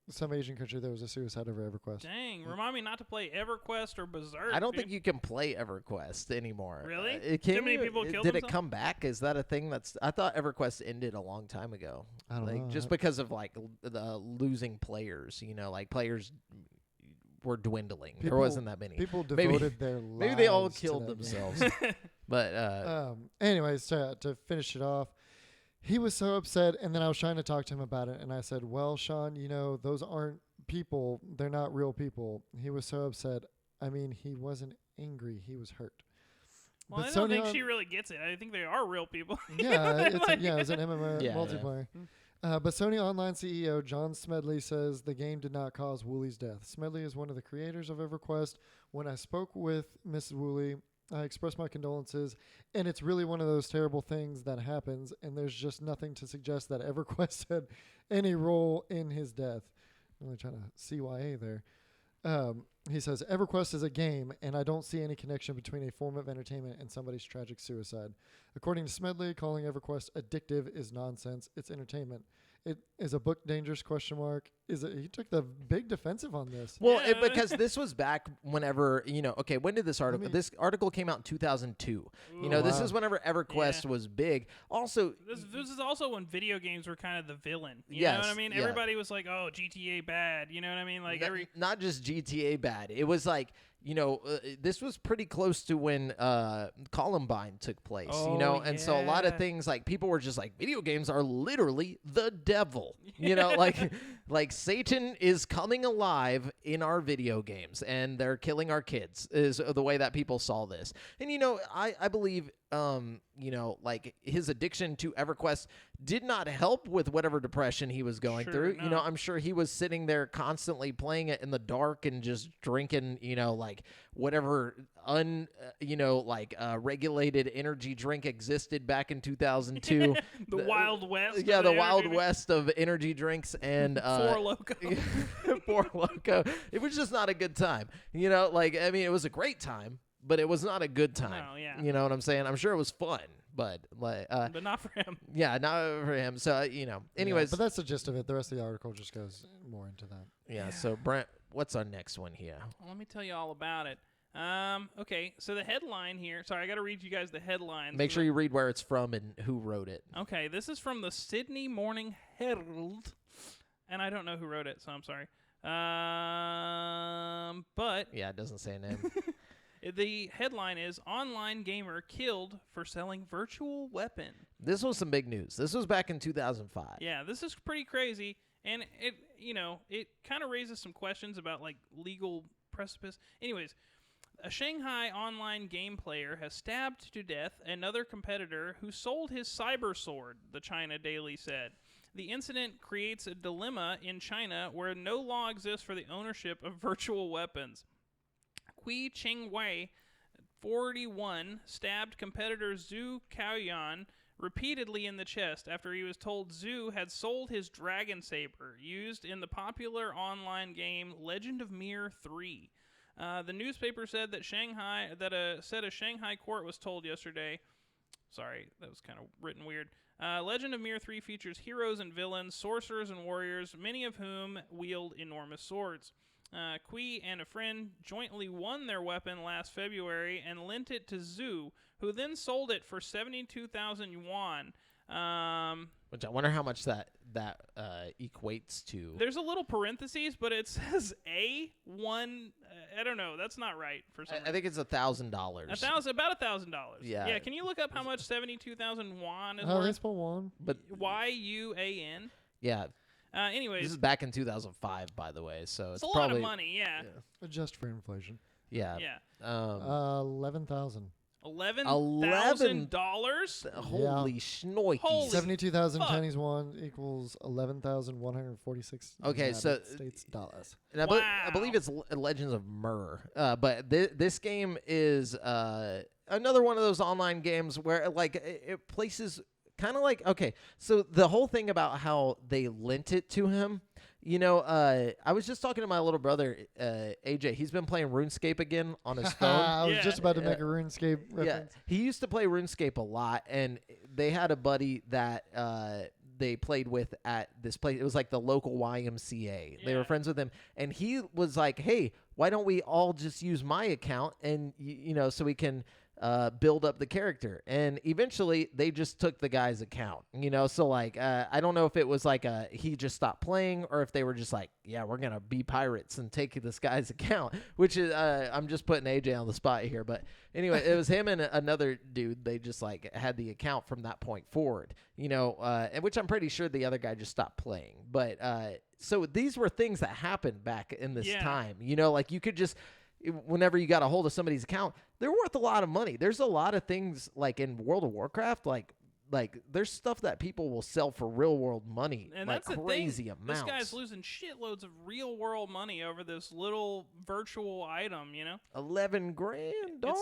some Asian country, there was a suicide over EverQuest. Dang, remind me not to play EverQuest or Berserk. I don't think you can play EverQuest anymore. Really? Too many people killed themselves? Did it come back? Is that a thing I thought EverQuest ended a long time ago. I don't know. Just because of like the losing players, like players were dwindling. There wasn't that many. People devoted their lives. Maybe they all killed themselves. But anyways, to finish it off, he was so upset, and then I was trying to talk to him about it, and I said, well, Sean, those aren't people. They're not real people. He was so upset. I mean, he wasn't angry. He was hurt. Well, I don't think she really gets it. I think they are real people. Yeah, it's an MMO multiplayer. Yeah. But Sony Online CEO John Smedley says the game did not cause Woolley's death. Smedley is one of the creators of EverQuest. When I spoke with Mrs. Woolley, I expressed my condolences, and it's really one of those terrible things that happens, and there's just nothing to suggest that EverQuest had any role in his death. I'm really trying to CYA there. He says, EverQuest is a game, and I don't see any connection between a form of entertainment and somebody's tragic suicide. According to Smedley, calling EverQuest addictive is nonsense. It's entertainment. It is a book dangerous ? He took the big defensive on this. Well, because this was back whenever, when did this article? This article came out in 2002. This is whenever EverQuest was big. Also, this is also when video games were kind of the villain. You know what I mean? Everybody was like, "Oh, GTA bad." You know what I mean? Like not just GTA bad. It was like, this was pretty close to when Columbine took place, and so a lot of things, like, people were just like, video games are literally the devil, like Satan is coming alive in our video games and they're killing our kids, is the way that people saw this. And, I believe, like, his addiction to EverQuest did not help with whatever depression he was going through. No. I'm sure he was sitting there constantly playing it in the dark and just drinking, like whatever regulated energy drink existed back in 2002. the Wild West. Yeah, the Wild West of energy drinks and Four Loko. Four Loko. It was just not a good time. It was a great time, but it was not a good time. No, yeah. You know what I'm saying? I'm sure it was fun, but but not for him. Yeah, not for him. So, anyways. Yeah, but that's the gist of it. The rest of the article just goes more into that. Yeah. So, Brent, what's our next one here? Well, let me tell you all about it. Okay, so the headline here. Sorry, I got to read you guys the headlines. Make sure you read where it's from and who wrote it. Okay, this is from the Sydney Morning Herald, and I don't know who wrote it, so I'm sorry. But yeah, it doesn't say a name. The headline is "Online Gamer Killed for Selling Virtual Weapon." This was some big news. This was back in 2005. Yeah, this is pretty crazy, and it kind of raises some questions about like legal precipice. Anyways, a Shanghai online game player has stabbed to death another competitor who sold his cyber sword, the China Daily said. The incident creates a dilemma in China where no law exists for the ownership of virtual weapons. Kui Chengwei, 41, stabbed competitor Zhu Caoyan repeatedly in the chest after he was told Zhu had sold his dragon saber used in the popular online game Legend of Mir 3. The newspaper said that a Shanghai court was told yesterday. Sorry, that was kind of written weird. Legend of Mir 3 features heroes and villains, sorcerers and warriors, many of whom wield enormous swords. Kui and a friend jointly won their weapon last February and lent it to Zhu, who then sold it for 72,000 yuan. Which I wonder how much that equates to. There's a little parentheses, but it says A1. I don't know. That's not right for some reason. I think it's $1,000. About $1,000. Yeah. Yeah. Can you look up how much 72,000 yuan is Oh, worth? that's for one. But YUAN. Yeah. Anyways, this is back in 2005, by the way, so it's a probably lot of money. Yeah. Adjust for inflation. Yeah. Yeah. 11,000. $11,000? Holy shnoikes. Holy 72,000 Chinese yuan equals 11,146 Okay, so States dollars. And I believe it's Legends of Myrrh. But this game is another one of those online games where like it places kind of like, okay, so the whole thing about how they lent it to him, you know, I was just talking to my little brother, AJ. He's been playing RuneScape again on his phone. I was just about to make a RuneScape reference. Yeah, he used to play RuneScape a lot, and they had a buddy that they played with at this place. It was like the local YMCA. They were friends with him, and he was like, hey, why don't we all just use my account, and you know, so we can build up the character. And eventually they just took the guy's account, you know, so like I don't know if it was like he just stopped playing, or if they were just like, yeah, we're gonna be pirates and take this guy's account, which is I'm just putting AJ on the spot here, but anyway, it was him and another dude. They just like had the account from that point forward, you know, and which I'm pretty sure the other guy just stopped playing. But so these were things that happened back in this time, you know, like you could just, whenever you got a hold of somebody's account, they're worth a lot of money. There's a lot of things like in World of Warcraft, like there's stuff that people will sell for real world money, and like that's crazy amounts. This guy's losing shitloads of real world money over this little virtual item, you know. $11,000. Dog?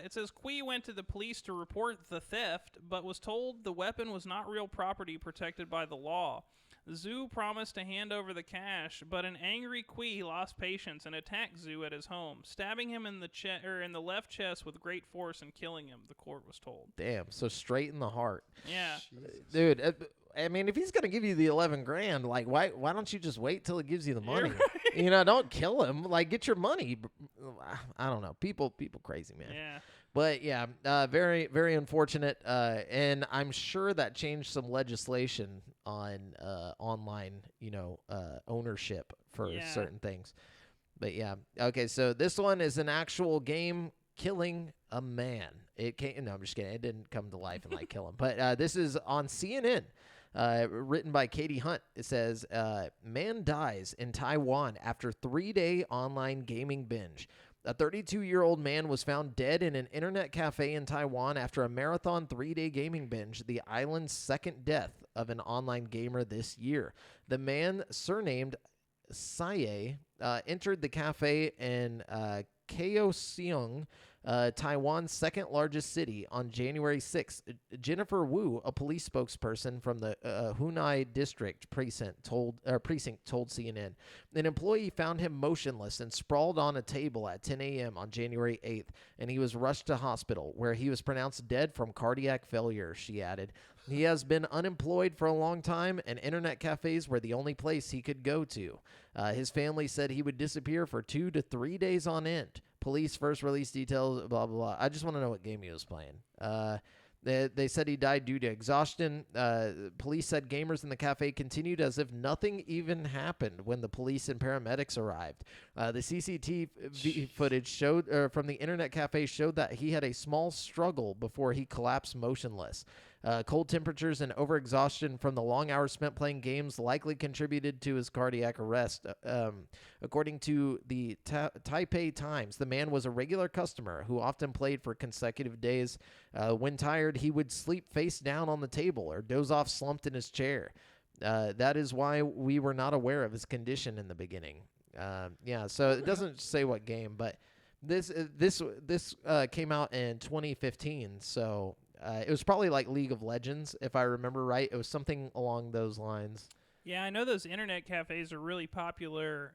It says Kui went to the police to report the theft, but was told the weapon was not real property protected by the law. Zhu promised to hand over the cash, but an angry Kui lost patience and attacked Zhu at his home, stabbing him in the left chest with great force and killing him, the court was told. Damn, so straight in the heart. Yeah. Dude, I mean, if he's going to give you the $11,000, like why don't you just wait till he gives you the money? Right. You know, don't kill him. Like, get your money. I don't know. People crazy, man. Yeah. But yeah, very, very unfortunate. And I'm sure that changed some legislation on online, you know, ownership for certain things. But yeah, okay. So this one is an actual game killing a man. It came. No, I'm just kidding. It didn't come to life and like kill him. But this is on CNN. Written by Katie Hunt. It says, man dies in Taiwan after 3-day online gaming binge. A 32-year-old man was found dead in an internet cafe in Taiwan after a marathon 3-day gaming binge, the island's second death of an online gamer this year. The man, surnamed Saye, entered the cafe in Kaohsiung, Taiwan's second largest city, on January 6th. Jennifer Wu, a police spokesperson from the Hunai District precinct, told CNN. An employee found him motionless and sprawled on a table at 10 a.m. on January 8th, and he was rushed to hospital, where he was pronounced dead from cardiac failure, she added. He has been unemployed for a long time, and internet cafes were the only place he could go to. His family said he would disappear for 2 to 3 days on end. Police first released details, blah, blah, blah. I just want to know what game he was playing. They said he died due to exhaustion. Police said gamers in the cafe continued as if nothing even happened when the police and paramedics arrived. The CCTV footage showed from the internet cafe showed that he had a small struggle before he collapsed motionless. Cold temperatures and overexhaustion from the long hours spent playing games likely contributed to his cardiac arrest. According to the Taipei Times, the man was a regular customer who often played for consecutive days. When tired, he would sleep face down on the table or doze off slumped in his chair. That is why we were not aware of his condition in the beginning. So it doesn't say what game, but this came out in 2015, so... it was probably like League of Legends, if I remember right. It was something along those lines. Yeah, I know those internet cafes are really popular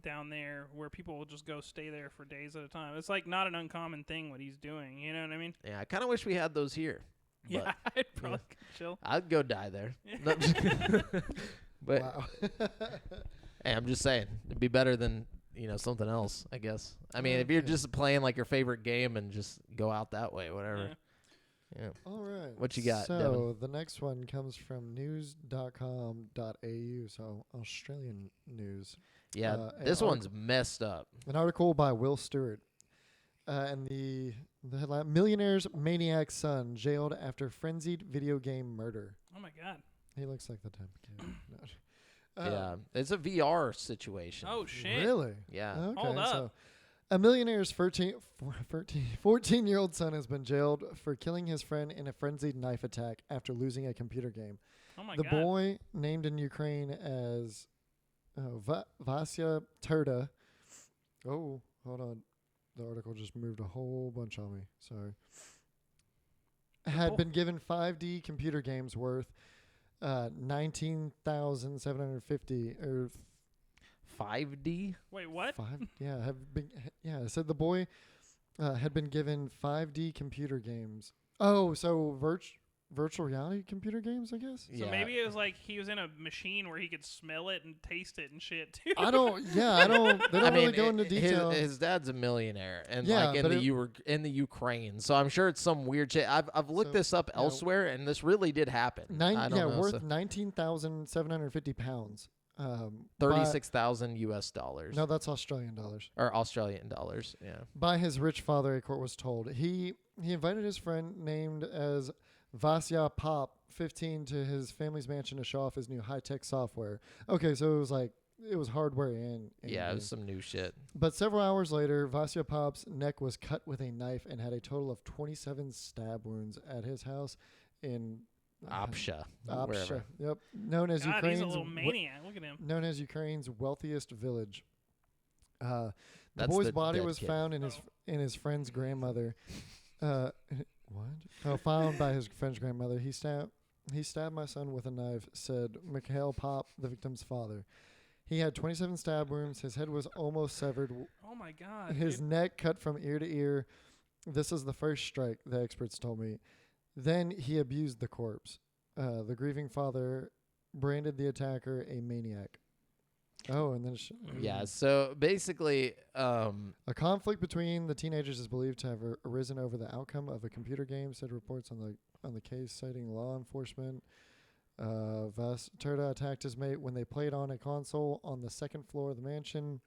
down there, where people will just go stay there for days at a time. It's like not an uncommon thing what he's doing. You know what I mean? Yeah, I kind of wish we had those here. Yeah, I'd probably chill. I'd go die there. But wow. Hey, I'm just saying, it'd be better than something else, I guess. I mean, if you're just playing like your favorite game and just go out that way, whatever. Yeah. All right. What you got, So Devin? the next one comes from news.com.au, so Australian news. Yeah, this one's messed up. An article by Will Stewart. And the headline, Millionaire's Maniac Son Jailed After Frenzied Video Game Murder. Oh, my God. He looks like the type of kid. Yeah, it's a VR situation. Oh, shit. Really? Yeah. Okay, Hold up. A millionaire's 14-year-old son has been jailed for killing his friend in a frenzied knife attack after losing a computer game. Oh my God. The boy, named in Ukraine as Vasya Turda. Oh, hold on. The article just moved a whole bunch on me. Sorry. Had been given 5D computer games worth $19,750 or 5D? Wait, what? It said the boy had been given 5D computer games. Oh, so virtual reality computer games, I guess? So maybe it was like he was in a machine where he could smell it and taste it and shit, too. They don't really go into detail. His dad's a millionaire and in the Ukraine. So I'm sure it's some weird shit. I've looked this up elsewhere and this really did happen. Worth 19,750 pounds. 36,000 US dollars. No, that's Australian dollars. Or Australian dollars, yeah. By his rich father, a court was told. He invited his friend named as Vasya Pop, 15, to his family's mansion to show off his new high-tech software. Okay, so it was hardware and yeah, it was some new shit. But several hours later, Vasya Pop's neck was cut with a knife and had a total of 27 stab wounds at his house in Apsha. Yep. Known as Ukraine's he's a little maniac. Look at him. Known as Ukraine's wealthiest village. The boy's body was found in his friend's grandmother. What? Oh, found by his friend's grandmother. He stabbed my son with a knife, said Mikhail Pop, the victim's father. He had 27 stab wounds. His head was almost severed. Oh my God. His neck cut from ear to ear. This is the first strike, the experts told me. Then he abused the corpse. The grieving father branded the attacker a maniac. Oh, and then so basically, a conflict between the teenagers is believed to have arisen over the outcome of a computer game, said reports on the case citing law enforcement. Turda attacked his mate when they played on a console on the second floor of the mansion.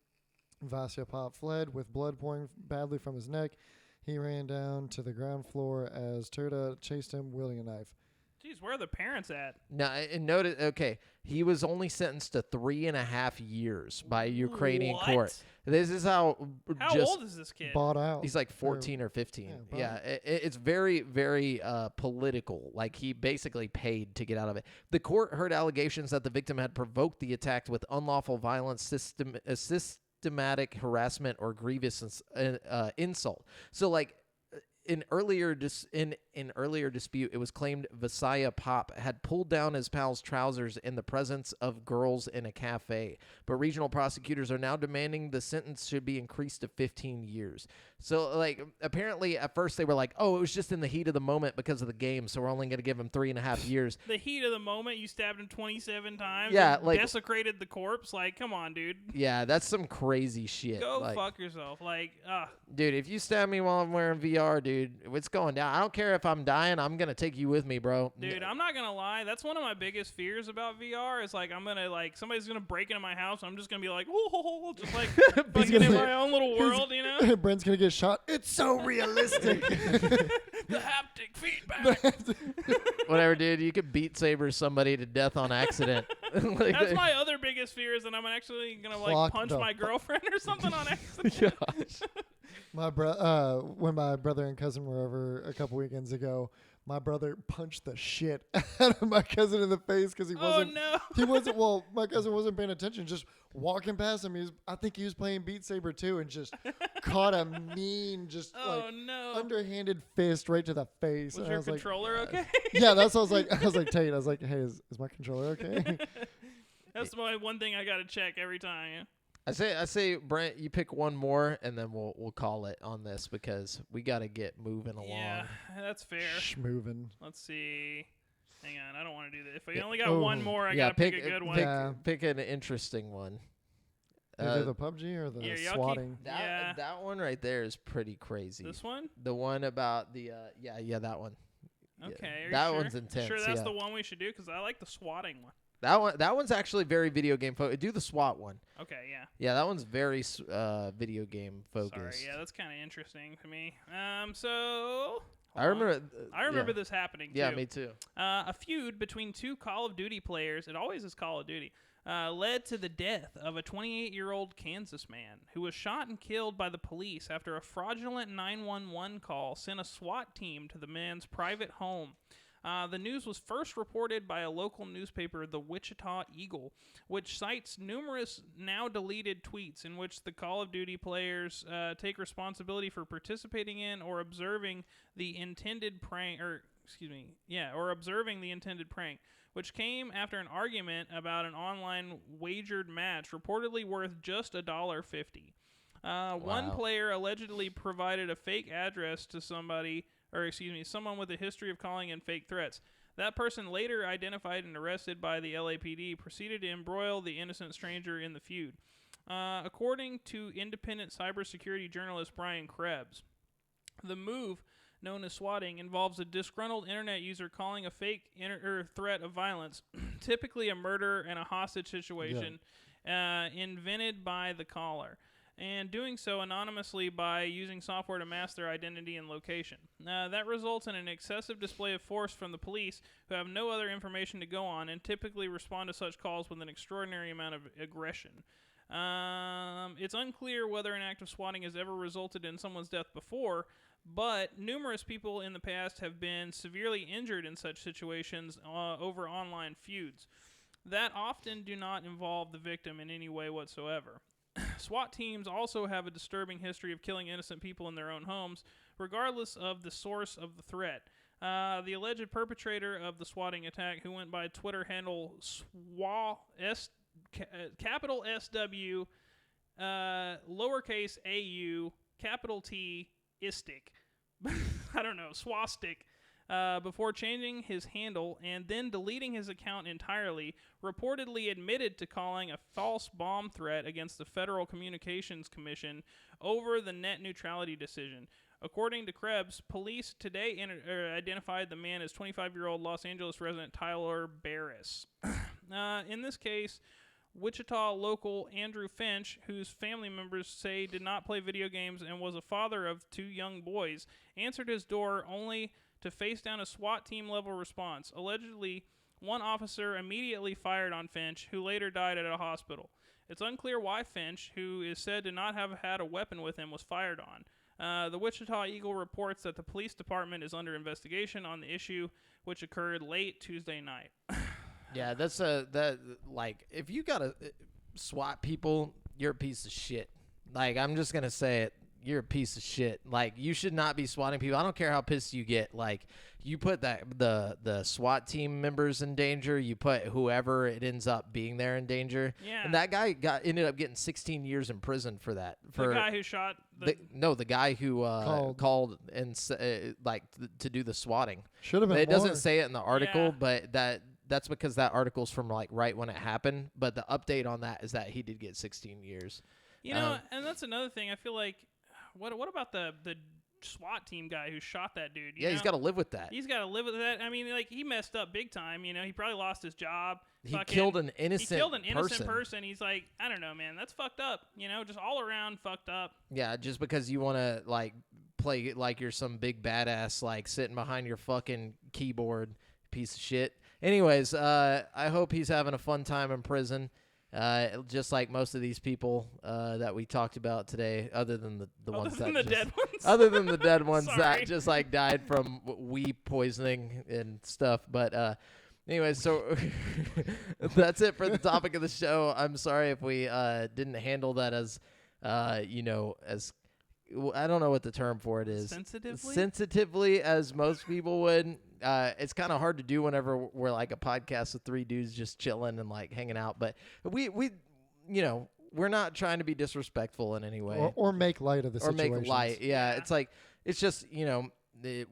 Vasya Pop fled with blood pouring badly from his neck. He ran down to the ground floor as Turda chased him wielding a knife. Jeez, where are the parents at? No, and notice, okay, he was only sentenced to 3.5 years by a Ukrainian court. This is how old is this kid? Bought out. He's like 14 or 15. It's very, very political. Like, he basically paid to get out of it. The court heard allegations that the victim had provoked the attack with unlawful violence, systematic harassment, or grievous insult. So, like, in earlier dispute, it was claimed Vasya Pop had pulled down his pal's trousers in the presence of girls in a cafe. But regional prosecutors are now demanding the sentence should be increased to 15 years. So, like, apparently at first they were like, oh, it was just in the heat of the moment because of the game, so we're only going to give him 3.5 years. The heat of the moment, you stabbed him 27 times, like desecrated the corpse. Like, come on, dude. Yeah, that's some crazy shit. Go fuck yourself. Like, dude, if you stab me while I'm wearing VR, dude, it's going down. I don't care if I'm dying. I'm going to take you with me, bro. Dude, I'm not going to lie. That's one of my biggest fears about VR is, like, I'm going to, like, somebody's going to break into my house. I'm just going to be like, whoa, just, like, fucking in my own little world, you know? Brent's going to get shot. It's so realistic. The haptic feedback. Whatever, dude. You could Beat Saber somebody to death on accident. That's my other biggest fear is that I'm actually going to, like, punch my girlfriend or something on accident. When my brother and cousin were over a couple weekends ago, my brother punched the shit out of my cousin in the face because he wasn't. Oh, no. He wasn't. Well, my cousin wasn't paying attention. Just walking past him, I think he was playing Beat Saber too, and just caught a mean, underhanded fist right to the face. Was your controller okay? Yeah, that's what I was like, Tate. I was like, hey, is my controller okay? That's my one thing I got to check every time. Yeah. I say, Brent, you pick one more, and then we'll call it on this because we got to get moving along. Yeah, that's fair. Moving. Let's see. Hang on, I don't want to do that. If I only got one more, I gotta pick a good one. Pick an interesting one. Either the PUBG or the swatting. That one right there is pretty crazy. This one? The one about the that one. Okay, that one's intense. Sure, that's the one we should do because I like the swatting one. That one's actually very video game focused. Do the SWAT one. Okay, yeah. Yeah, that one's very video game focused. Sorry, yeah, that's kind of interesting to me. So I remember this happening too. Yeah, me too. A feud between two Call of Duty players. It always is Call of Duty. led to the death of a 28-year-old Kansas man who was shot and killed by the police after a fraudulent 911 call sent a SWAT team to the man's private home. The news was first reported by a local newspaper, the Wichita Eagle, which cites numerous now-deleted tweets in which the Call of Duty players take responsibility for participating in or observing the intended prank, which came after an argument about an online wagered match reportedly worth just $1.50. One player allegedly provided a fake address to someone with a history of calling in fake threats. That person, later identified and arrested by the LAPD, proceeded to embroil the innocent stranger in the feud. According to independent cybersecurity journalist Brian Krebs, the move, known as swatting, involves a disgruntled internet user calling a fake threat of violence, typically a murder and a hostage situation, invented by the caller, and doing so anonymously by using software to mask their identity and location. That results in an excessive display of force from the police, who have no other information to go on and typically respond to such calls with an extraordinary amount of aggression. It's unclear whether an act of swatting has ever resulted in someone's death before, but numerous people in the past have been severely injured in such situations over online feuds that often do not involve the victim in any way whatsoever. SWAT teams also have a disturbing history of killing innocent people in their own homes, regardless of the source of the threat. The alleged perpetrator of the swatting attack, who went by Twitter handle capital SW, lowercase AU, capital T, Istic. I don't know, swastic. Before changing his handle and then deleting his account entirely, reportedly admitted to calling a false bomb threat against the Federal Communications Commission over the net neutrality decision. According to Krebs, police today identified the man as 25-year-old Los Angeles resident Tyler Barris. In this case, Wichita local Andrew Finch, whose family members say did not play video games and was a father of 2 young boys, answered his door only to face down a SWAT team level response. Allegedly, one officer immediately fired on Finch, who later died at a hospital. It's unclear why Finch, who is said to not have had a weapon with him, was fired on. The Wichita Eagle reports that the police department is under investigation on the issue, which occurred late Tuesday night. Yeah, if you gotta SWAT people, you're a piece of shit. Like, I'm just gonna say it. You're a piece of shit. Like, you should not be swatting people. I don't care how pissed you get. Like, you put the SWAT team members in danger. You put whoever it ends up being there in danger. Yeah. And that guy ended up getting 16 years in prison for that. The guy who shot the guy who called and to do the swatting. Should have been. It doesn't say it in the article, but that's because that article's from like right when it happened. But the update on that is that he did get 16 years. You know, and that's another thing. I feel like. What about the SWAT team guy who shot that dude? He's got to live with that. He's got to live with that. I mean, like, he messed up big time. You know, he probably lost his job. He killed an innocent person. He's like, I don't know, man. That's fucked up. You know, just all around fucked up. Yeah, just because you want to, like, play like you're some big badass, like, sitting behind your fucking keyboard, piece of shit. Anyways, I hope he's having a fun time in prison. Just like most of these people that we talked about today, other than the dead ones, other than the dead ones that just like died from weed poisoning and stuff. But anyway, so that's it for the topic of the show. I'm sorry if we didn't handle that as as I don't know what the term for it is. Sensitively as most people would. It's kind of hard to do whenever we're like a podcast with 3 dudes just chilling and like hanging out. But we we're not trying to be disrespectful in any way. Or make light of the situation. Or make light. Yeah. It's like, it's just,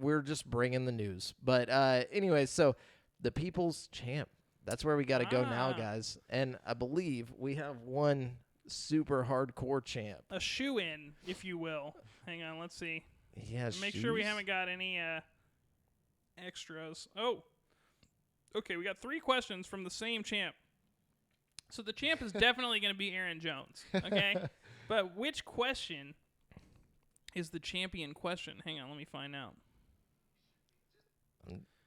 we're just bringing the news. But anyway, so the people's champ. That's where we got to go now, guys. And I believe we have one super hardcore champ. A shoe-in, if you will. Hang on, let's see. Yeah, Make sure we haven't got any extras. Oh. Okay, we got 3 questions from the same champ. So the champ is definitely going to be Aaron Jones, okay? But which question is the champion question? Hang on, let me find out.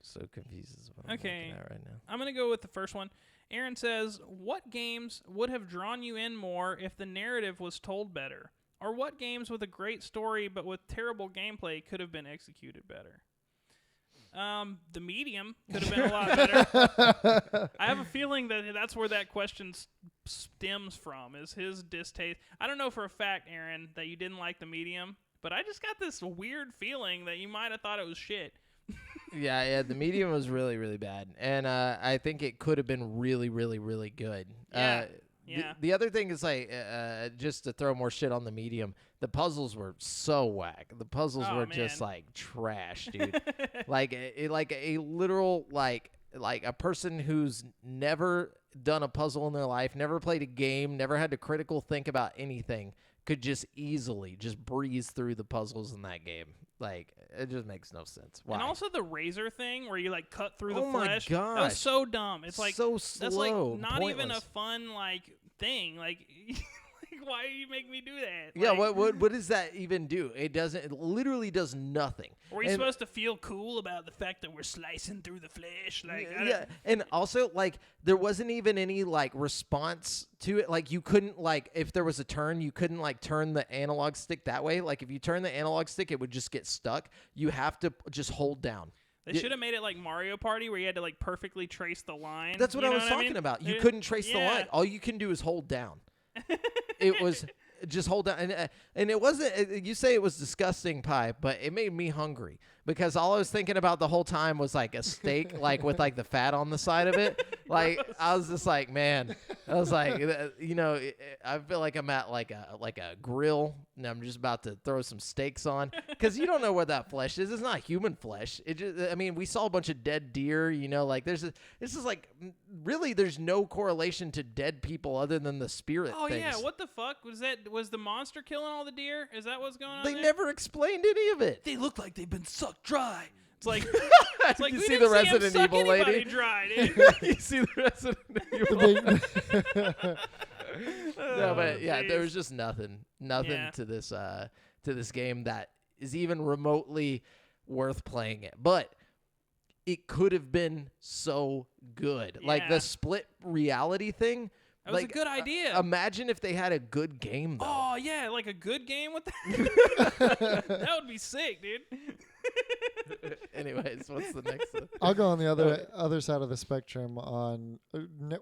so confused as what I'm okay. looking at right now. I'm going to go with the first one. Aaron says, what games would have drawn you in more if the narrative was told better? Or what games with a great story but with terrible gameplay could have been executed better? The Medium could have been a lot better. I have a feeling that that's where that question stems from, is his distaste. I don't know for a fact, Aaron, that you didn't like The Medium, but I just got this weird feeling that you might have thought it was shit. Yeah, the Medium was really, really bad. And I think it could have been really, really, really good. Yeah. The other thing is, like, just to throw more shit on The Medium, the puzzles were so whack. The puzzles were just, like, trash, dude. like a literal, like a person who's never done a puzzle in their life, never played a game, never had to critical think about anything, could just easily just breeze through the puzzles in that game. Like, it just makes no sense. Why? And also the razor thing where you, like, cut through the flesh. Oh, my gosh. That was so dumb. It's, like, so slow. That's, like, not pointless. even a fun, like, thing. Like, why do you make me do that? Yeah, like, what does that even do? It doesn't. It literally does nothing. Were you supposed to feel cool about the fact that we're slicing through the flesh? Like, yeah, and also, like, there wasn't even any, like, response to it. Like, you couldn't, like, if there was a turn, you couldn't, like, turn the analog stick that way. Like, if you turn the analog stick, it would just get stuck. You have to just hold down. They should have made it like Mario Party, where you had to, like, perfectly trace the line. That's what I was talking about. You couldn't trace the line. All you can do is hold down. It was just hold down, and it wasn't. You say it was disgusting, Pie, but it made me hungry because all I was thinking about the whole time was, like, a steak, like, with, like, the fat on the side of it. Like, I was just like, man, I was like, you know, I feel like I'm at like a grill, and I'm just about to throw some steaks on, because you don't know where that flesh is. It's not human flesh. It just, I mean, we saw a bunch of dead deer. You know, like, this is like, really, there's no correlation to dead people other than the spirit. Oh things. yeah, what the fuck was that? Was the monster killing all the deer? Is that what's going on? They there? never explained any of it. They look like they've been sucked dry. It's like, you we see didn't the Resident see him Evil suck lady. anybody dry, dude. You see the Resident Evil. No, but yeah, geez. there was just nothing to this game that is even remotely worth playing it. But it could have been so good. Yeah. Like the split reality thing. That was a good idea. Imagine if they had a good game, though. Oh yeah, like a good game with that. That would be sick, dude. Anyways, what's the next one? I'll go on the other side of the spectrum on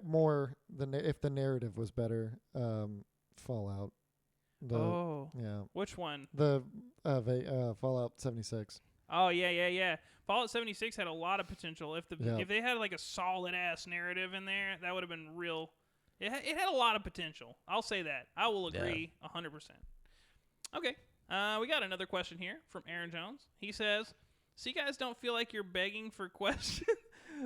more than if the narrative was better. Fallout. Yeah. Which one? The Fallout 76. Oh yeah. Fallout 76 had a lot of potential. If they had like a solid ass narrative in there, that would have been real. It had a lot of potential. I'll say that. I will agree 100%. Okay. We got another question here from Aaron Jones. He says, so you guys don't feel like you're begging for questions?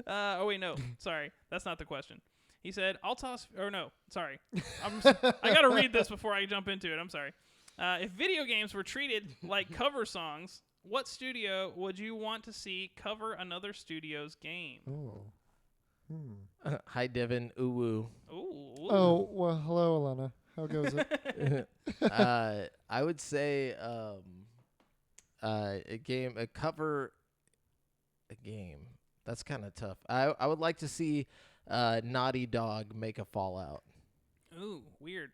Oh, wait, no. Sorry. That's not the question. He said, I'll toss... Or no. Sorry. I got to read this before I jump into it. I'm sorry. If video games were treated like cover songs, what studio would you want to see cover another studio's game? Oh. Hi, Devin. Ooh. Ooh. Oh, well, hello, Alana. How goes it? I would say a game. That's kind of tough. I would like to see Naughty Dog make a Fallout. Ooh, weird.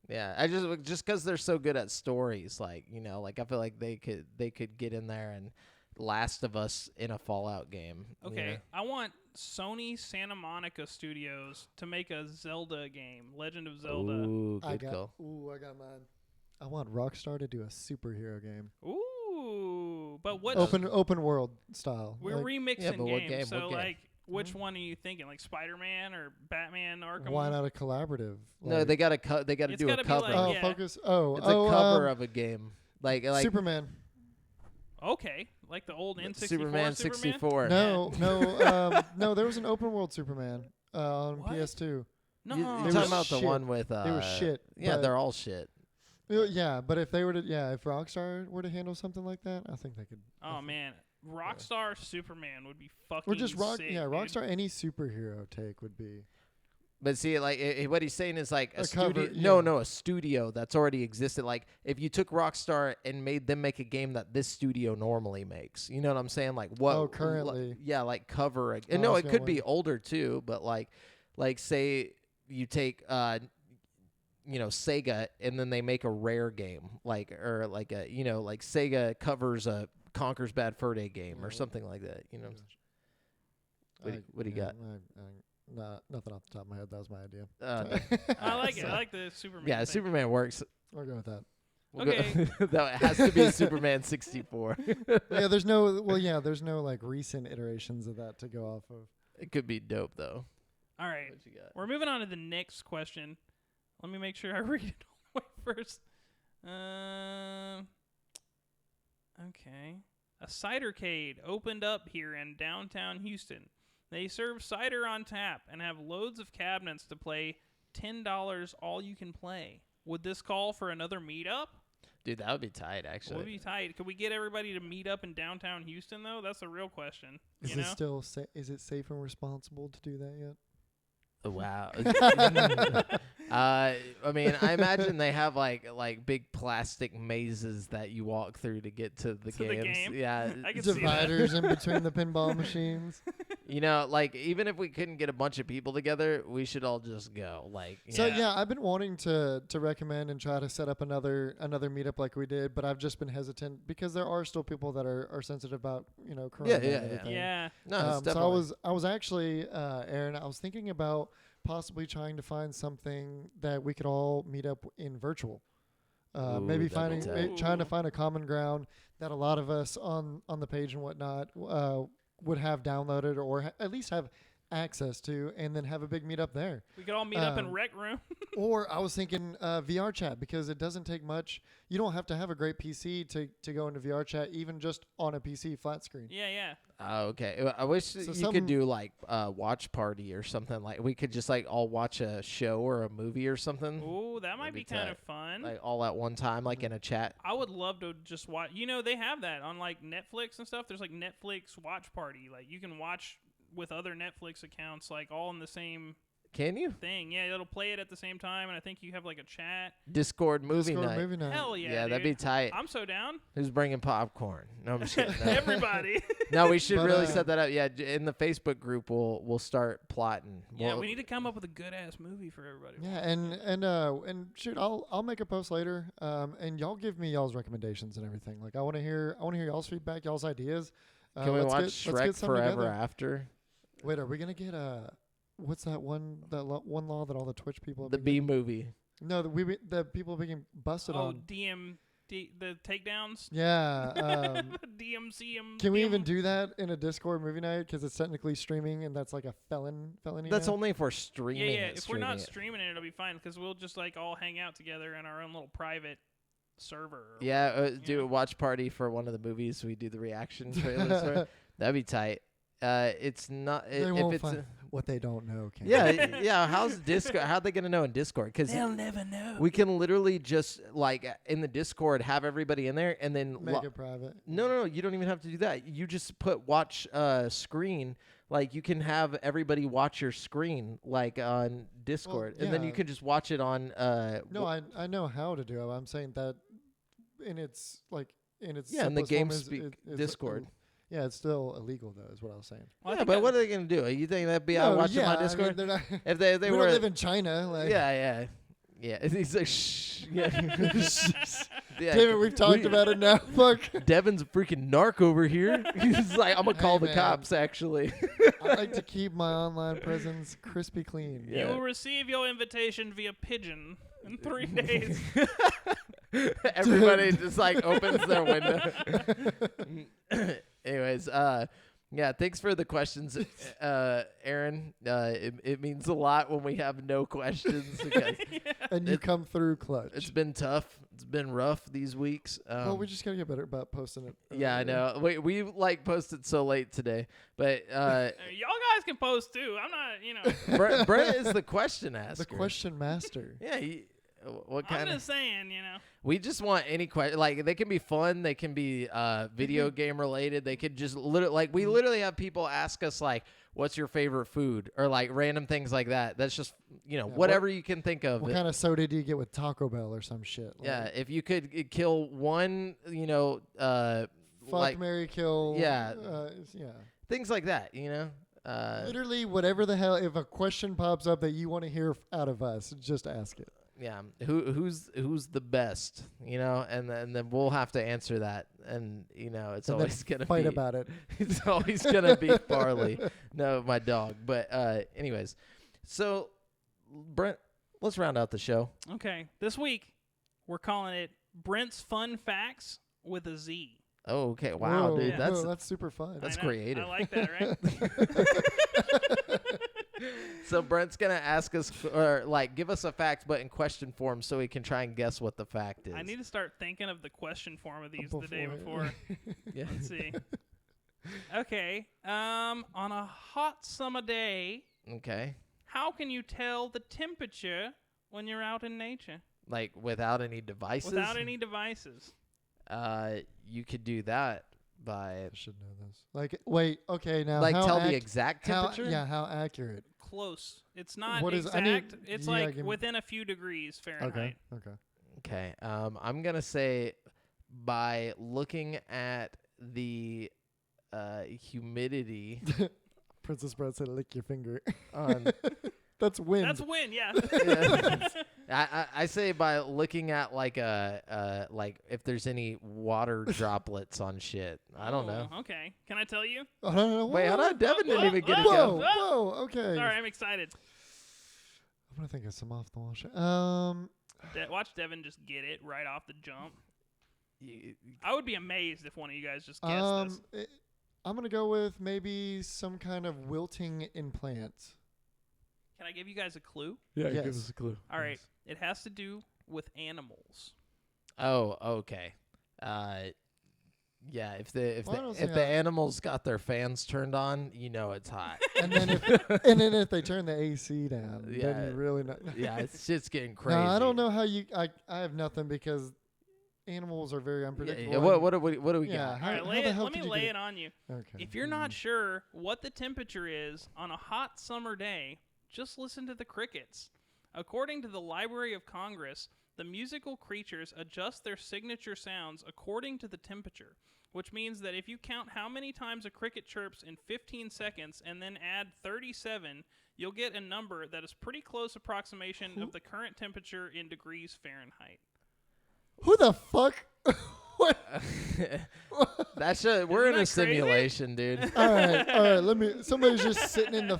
Yeah, I just because they're so good at stories, like, you know, like I feel like they could get in there and Last of Us in a Fallout game. Okay, you know? I want Sony Santa Monica Studios to make a Zelda game, Legend of Zelda. Ooh, good call. I got mine. I want Rockstar to do a superhero game. Ooh, but what? Open world style. We're remixing what games, game? so like, which one are you thinking? Like Spider-Man or Batman Arkham? Why not a collaborative? No, they gotta do a cover. Like, focus. It's a cover of a game, like Superman. Okay, like the old N64 Superman 64. No. There was an open world Superman on PS2. No, you're talking about the one with. They were shit. Yeah, they're all shit. Yeah, but if Rockstar were to handle something like that, I think they could. Oh man, Rockstar Superman would be fucking. Or just sick, Rockstar. Any superhero take would be. But see, like what he's saying is like a cover, studio. No, a studio that's already existed. Like if you took Rockstar and made them make a game that this studio normally makes, you know what I'm saying? Like what? Oh, currently. Yeah, like cover. And no, it could be older too. But like say you take Sega and then they make a Rare game, like Sega covers a Conker's Bad Fur Day game or something like that. You know. What do you got? Nothing off the top of my head. That was my idea. I like it. I like the Superman. Yeah, thing. Superman works. I'll go with that. Okay. That has to be Superman 64. Yeah, there's no like recent iterations of that to go off of. It could be dope though. All right. What you got? We're moving on to the next question. Let me make sure I read it all the way first. Okay. A cidercade opened up here in downtown Houston. They serve cider on tap and have loads of cabinets to play $10 all you can play. Would this call for another meetup? Dude, that would be tight, actually. It would be tight. Could we get everybody to meet up in downtown Houston, though? That's the real question. Is it still is it safe and responsible to do that yet? Wow. I mean, I imagine they have like big plastic mazes that you walk through to get to the games. The game? Yeah, I can dividers in between the pinball machines. Like even if we couldn't get a bunch of people together, we should all just go. I've been wanting to recommend and try to set up another meetup like we did, but I've just been hesitant because there are still people that are sensitive about Corona and everything. Yeah. No, so I was actually Aaron, I was thinking about possibly trying to find something that we could all meet up in virtual. Maybe trying to find a common ground that a lot of us on the page and whatnot would have downloaded or at least have access to, and then have a big meetup there. We could all meet up in Rec Room. Or I was thinking VR chat, because it doesn't take much. You don't have to have a great PC to go into VR chat, even just on a PC flat screen. Yeah. Oh, okay. I wish you could do like watch party or something. Like we could just like all watch a show or a movie or something. Ooh, that might be kind of fun. Like all at one time, like in a chat. I would love to just watch. They have that on like Netflix and stuff. There's like Netflix watch party. Like you can watch with other Netflix accounts, like all in the same Can you? thing. Yeah, it'll play it at the same time, and I think you have like a chat. Discord movie night. Hell yeah, yeah, dude. that'd be tight. I'm so down. Who's bringing popcorn? No, I'm just kidding. No. Everybody. No, we should really set that up. Yeah, in the Facebook group, we'll start plotting. Yeah, we need to come up with a good ass movie for everybody. Yeah, and shoot, I'll make a post later, and y'all give me y'all's recommendations and everything. Like I want to hear y'all's feedback, y'all's ideas. Can we watch Shrek Forever After? Wait, are we gonna get what's that one law that all the Twitch people have the B movie? No, the people being busted on. The takedowns. Yeah. DMCM. Can we even do that in a Discord movie night? Because it's technically streaming, and that's like a felony. That's only if we're streaming. Yeah. If we're not streaming it, it'll be fine because we'll just like all hang out together in our own little private server. Yeah, do a watch party for one of the movies. We do the reaction trailers for it. That'd be tight. It's not they won't find what they don't know. Yeah. How's Discord? How are they gonna know in Discord? Because they'll never know. We can literally just like in the Discord have everybody in there and then make it private. No, you don't even have to do that. You just put watch screen. Like you can have everybody watch your screen like on Discord, and then you can just watch it on. No, I know how to do it. I'm saying that in its in the GameSpeak Discord. Yeah, it's still illegal though, is what I was saying. Well, yeah, but what are they gonna do? You think that'd be out watching my Discord? I mean, if they we were don't live in China, like yeah. He's like shh. Yeah. Damn it, we've talked about it now. Fuck. Devin's a freaking narc over here. He's like, I'm gonna call the cops. Actually, I like to keep my online presence crispy clean. Yeah. You will receive your invitation via pigeon in 3 days. Everybody just like opens their window. Anyways, yeah, thanks for the questions, Aaron. It means a lot when we have no questions. And you come through clutch. It's been tough. It's been rough these weeks. Well, we just got to get better about posting it. Yeah, I know. We like posted so late today. But y'all guys can post too. I'm not, Brent is the question asker. The question master. Yeah, what kind? I'm just saying, We just want any question. Like, they can be fun. They can be video game related. They could just we literally have people ask us like, "What's your favorite food?" or like random things like that. That's just whatever you can think of. What kind of soda do you get with Taco Bell or some shit? Yeah, if you could kill one, fuck, marry, kill. Yeah, yeah. Things like that. Literally, whatever the hell. If a question pops up that you want to hear out of us, just ask it. Yeah, who's the best, and then we'll have to answer that, and it's and always gonna fight be, about it. It's always gonna be Farley, no, my dog. But anyways, so Brent, let's round out the show. Okay, this week we're calling it Brent's Fun Facts with a Z. Oh, okay, wow, dude, that's super fun. That's creative. I like that, right? So Brent's gonna ask us, or give us a fact, but in question form, so we can try and guess what the fact is. I need to start thinking of the question form of these the day before. Yeah. Let's see. Okay. On a hot summer day. Okay. How can you tell the temperature when you're out in nature? Like without any devices? Without any devices. You could do that by. I should know this. Wait. Okay. Now. Tell the exact temperature. How accurate? Close. It's not what exact. It's within a few degrees Fahrenheit. Okay. I'm gonna say by looking at the humidity. Princess Brett said, "Lick your finger." That's wind. That's wind. Yeah. I say by looking at like if there's any water droplets on shit. I don't know. Okay. Can I tell you? I don't know. Wait, hold on. Devin didn't even get to go. go. Whoa. Okay. Sorry, I'm excited. I'm gonna think of some off the wall shit. Watch Devin just get it right off the jump. I would be amazed if one of you guys just guessed this. I'm gonna go with maybe some kind of wilting implant. Can I give you guys a clue? Yeah, give us a clue. All right. It has to do with animals. Oh, okay. Yeah, if the animals got their fans turned on, it's hot. and then if they turn the AC down, then you really not. Yeah, it's just getting crazy. No, I don't know how you. I have nothing because animals are very unpredictable. Yeah, what do we got? All right, let me lay it on you. Okay. If you're not sure what the temperature is on a hot summer day, just listen to the crickets. According to the Library of Congress, the musical creatures adjust their signature sounds according to the temperature, which means that if you count how many times a cricket chirps in 15 seconds and then add 37, you'll get a number that is pretty close approximation of the current temperature in degrees Fahrenheit. Who the fuck? What? We're in a simulation, dude. All right. Somebody's just sitting in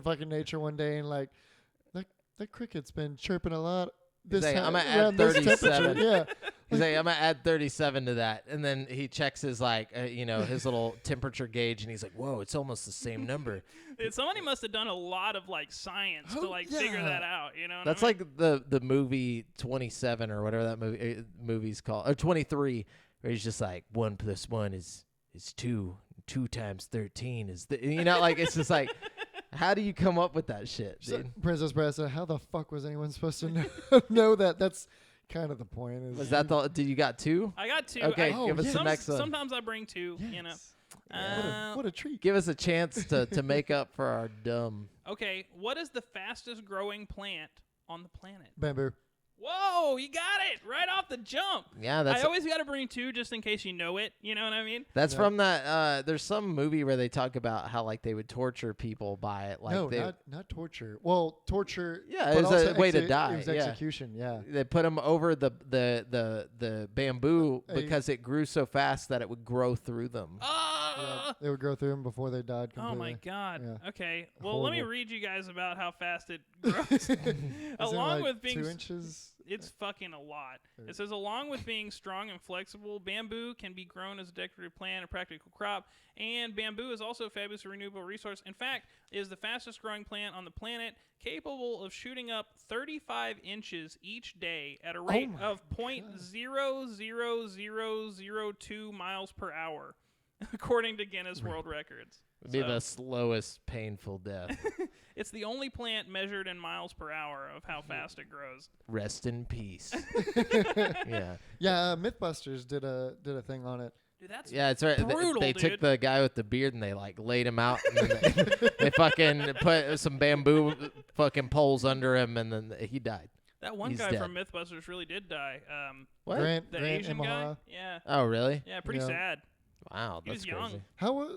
fucking nature one day and like, that cricket's been chirping a lot. He's like, I'm gonna add 37. Yeah. He's like, I'm gonna add 37 to that, and then he checks his his little temperature gauge, and he's like, whoa, it's almost the same number. Somebody must have done a lot of science to figure that out. That's like the movie 27 or whatever that movie's called, or 23, where he's just like 1 + 1 is 2. 2 times 13 is it's just like. How do you come up with that shit, dude? So, Princess Bressa, how the fuck was anyone supposed to know that? That's kind of the point. Was that did you got 2? I got 2. Okay, give us the next one. Sometimes I bring 2, What a treat. Give us a chance to make up for our dumb. Okay, what is the fastest growing plant on the planet? Bamboo. Whoa, you got it right off the jump. Yeah, I always got to bring 2 just in case you know it. You know what I mean? That's from that. There's some movie where they talk about how they would torture people by it. Not torture. Well, torture. Yeah, it was a way to die. It was execution. Yeah. They put them over the bamboo because it grew so fast that it would grow through them. Yeah, they would grow through them before they died completely. Oh my god. Yeah. Okay. Well, let me read you guys about how fast it grows. Along with being 2 inches. It's fucking a lot. It says, along with being strong and flexible, bamboo can be grown as a decorative plant, a practical crop, and bamboo is also a fabulous renewable resource. In fact, it is the fastest growing plant on the planet, capable of shooting up 35 inches each day at a rate of 0.00002 miles per hour, according to Guinness World Records. It'd be the slowest, painful death. It's the only plant measured in miles per hour of how fast it grows. Rest in peace. Yeah. Yeah, Mythbusters did a thing on it. Dude, that's it's right. brutal, they took the guy with the beard and they like laid him out and then they fucking put some bamboo fucking poles under him and then he died. That one guy from Mythbusters really did die. What? Grant Asian guy? Imahara. Yeah. Oh, really? Yeah, pretty sad. Wow, he that's was young. crazy. How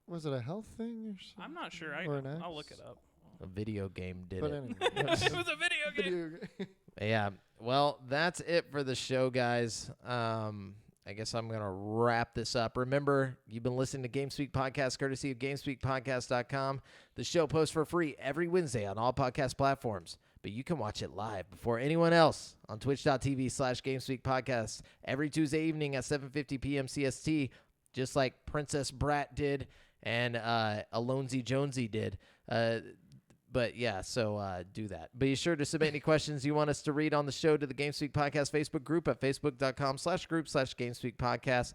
was it a health thing or something? I'm not sure. I'll look it up. A video game did but it. Anyway. It was a video game. Yeah. Well, that's it for the show, guys. I guess I'm going to wrap this up. Remember, you've been listening to GameSpeak Podcast, courtesy of GameSpeakPodcast.com. The show posts for free every Wednesday on all podcast platforms, but you can watch it live before anyone else on twitch.tv/GameSpeakPodcast every Tuesday evening at 7:50 p.m. CST, just like Princess Brat did and Alonesy Jonesy did. But yeah, so do that. Be sure to submit any questions you want us to read on the show to the GameSpeak Podcast Facebook group at facebook.com/group/GameSpeak Podcast.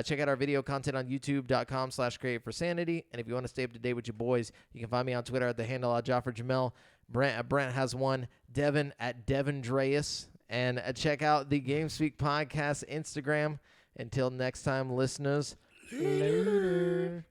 Check out our video content on youtube.com/createforsanity. And if you want to stay up to date with your boys, you can find me on Twitter at the handle @JofferJamel. Brent has one, Devin at DevinDreas. And check out the GameSpeak Podcast Instagram. Until next time, listeners. Later.